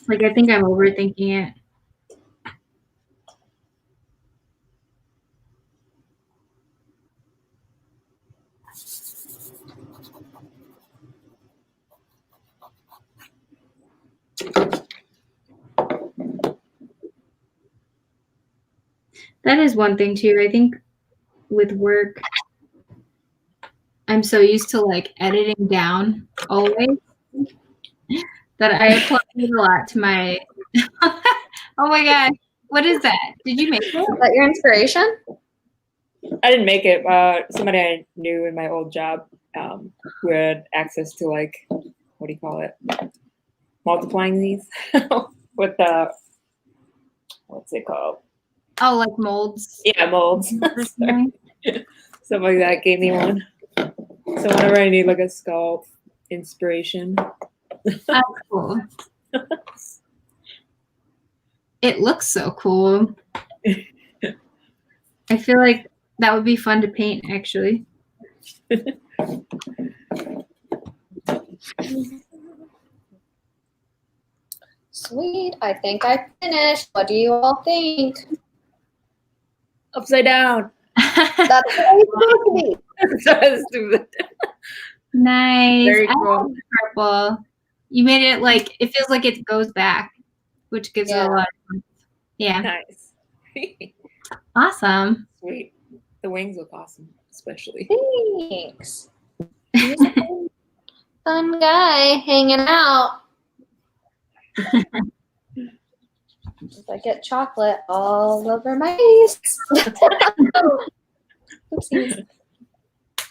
Like, I think I'm overthinking it. That is one thing too. I think with work, I'm so used to like editing down always that I apply it a lot to my. Oh my god, what is that? Did you make it? Is that your inspiration? I didn't make it. Somebody I knew in my old job who had access to like, what do you call it? Multiplying these with the, what's it called? Oh, like molds. Yeah, molds. Something like that gave me one. So whenever I need like a sculpt inspiration. That's cool. It looks so cool. I feel like that would be fun to paint, actually. Sweet. I think I finished. What do you all think? Upside down. That's what it's supposed to be. So stupid. Nice. Very I cool. love the purple. You made it like, it feels like it goes back, which gives it a lot of, yeah. Nice. Awesome. Sweet. The wings look awesome, especially. Thanks. He's a fun guy hanging out. I get chocolate all over my face. Oopsies.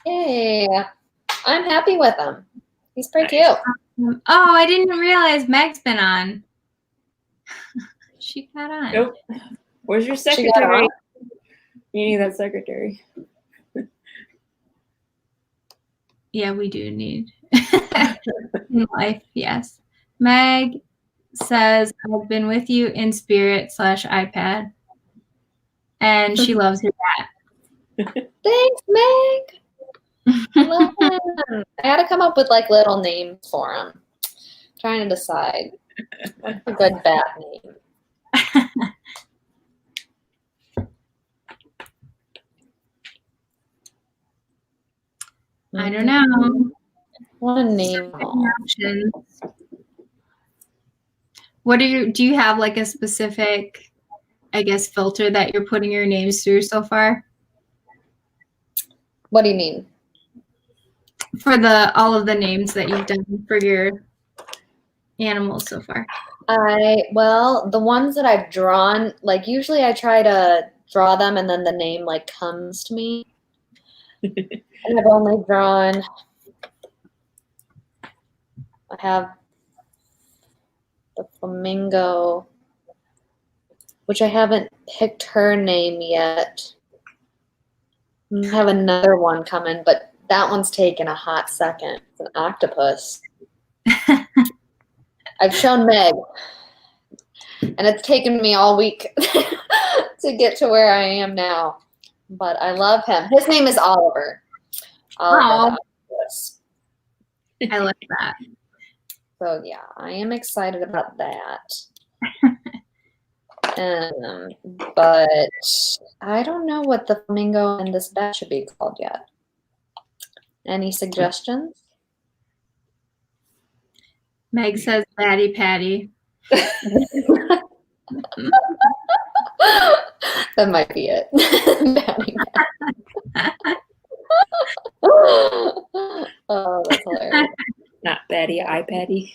Hey, I'm happy with him. He's pretty cute. Oh, I didn't realize Meg's been on. She got on. Nope. Where's your She got secretary? on? You need that secretary. Yeah, we do need in life, yes. Meg says, I've been with you in spirit / iPad. And she loves your cat. Thanks, Meg. I love him. I had to come up with like little names for him. Trying to decide what's a good bat name. I don't know. What a name. Options. What do you have like a specific, I guess, filter that you're putting your names through so far? What do you mean? For all of the names that you've done for your animals so far. Well, the ones that I've drawn, like usually I try to draw them and then the name like comes to me. And I've only drawn, I have the flamingo, which I haven't picked her name yet. I have another one coming, but that one's taken a hot second. It's an octopus. I've shown Meg, and it's taken me all week to get to where I am now. But I love him. His name is Oliver. Oliver the octopus. I like that. So yeah, I am excited about that. But I don't know what the flamingo and this bat should be called yet. Any suggestions? Meg says Batty Patty. That might be it. Oh, that's hilarious. Not Batty, iPaddy.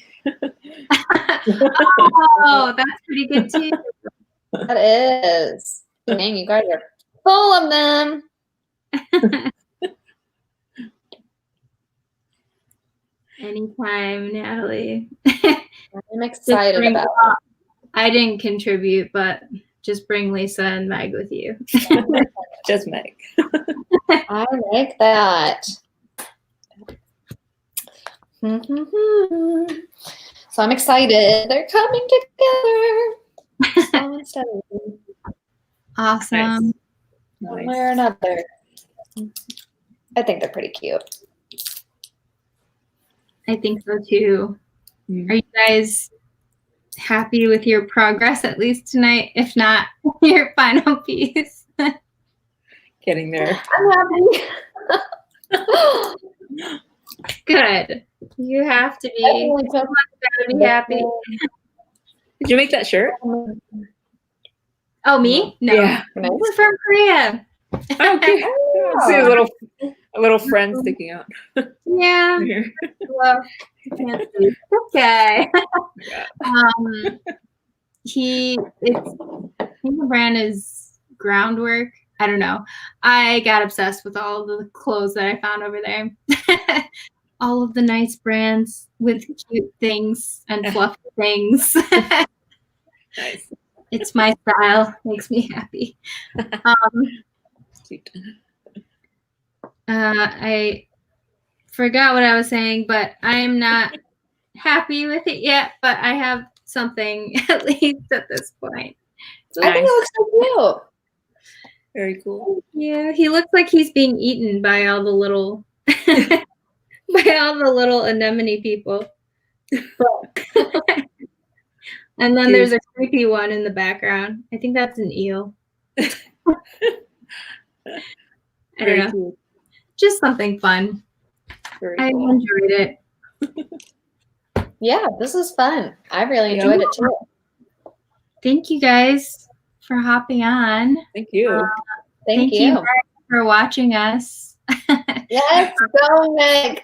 Oh, that's pretty good too. That is. Dang, you guys are full of them. Anytime, Natalie. I'm excited about it. I didn't contribute, but just bring Lisa and Meg with you. Just Meg. I like that. So I'm excited. They're coming together. So excited. Awesome. One way or another. I think they're pretty cute. I think so too. Mm. Are you guys happy with your progress at least tonight? If not, your final piece. Getting there. I'm happy. Good. You have to be. Definitely took- Gotta be happy. Did you make that shirt? Oh, me? No. Yeah. This is from Korea. Okay. See a little friend sticking out. Yeah. Here. Well, can't see. Okay. Yeah. I think the brand is Groundwork. I don't know. I got obsessed with all of the clothes that I found over there. All of the nice brands with cute things and fluffy things. Nice. It's my style. Makes me happy. Cute. I forgot what I was saying, but I am not happy with it yet. But I have something at least at this point. I think it looks so cute. Very cool. Yeah, he looks like he's being eaten by all the little anemone people. And then there's a creepy one in the background. I think that's an eel. I don't know. Cool. Just something fun. Very I cool. enjoyed it. Yeah, this is fun. I really enjoyed it too. Thank you guys for hopping on. Thank you. Thank you. Meg, for watching us. Yes, go Meg.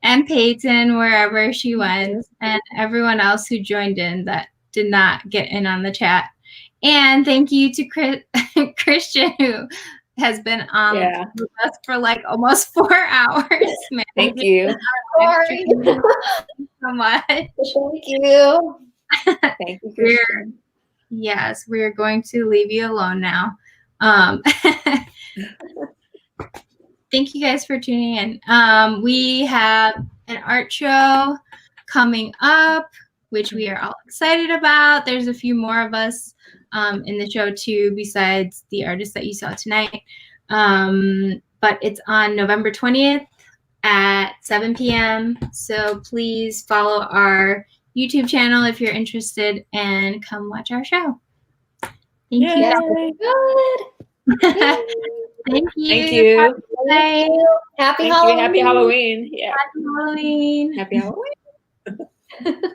And Peyton, wherever she went, and everyone else who joined in that did not get in on the chat. And thank you to Christian, who has been on with us for like almost 4 hours. Man. Thank you. Sorry. Thank you so much. Thank you. Thank you, Christian. Yes, we're going to leave you alone now. Thank you guys for tuning in. We have an art show coming up, which we are all excited about. There's a few more of us in the show too, besides the artists that you saw tonight. But it's on November 20th at 7 p.m. So please follow our YouTube channel if you're interested and come watch our show. Thank you. Good. Thank you. Thank you. Bye. Happy Thank Halloween. you. Happy Halloween. Yeah. Happy Halloween. Happy Halloween.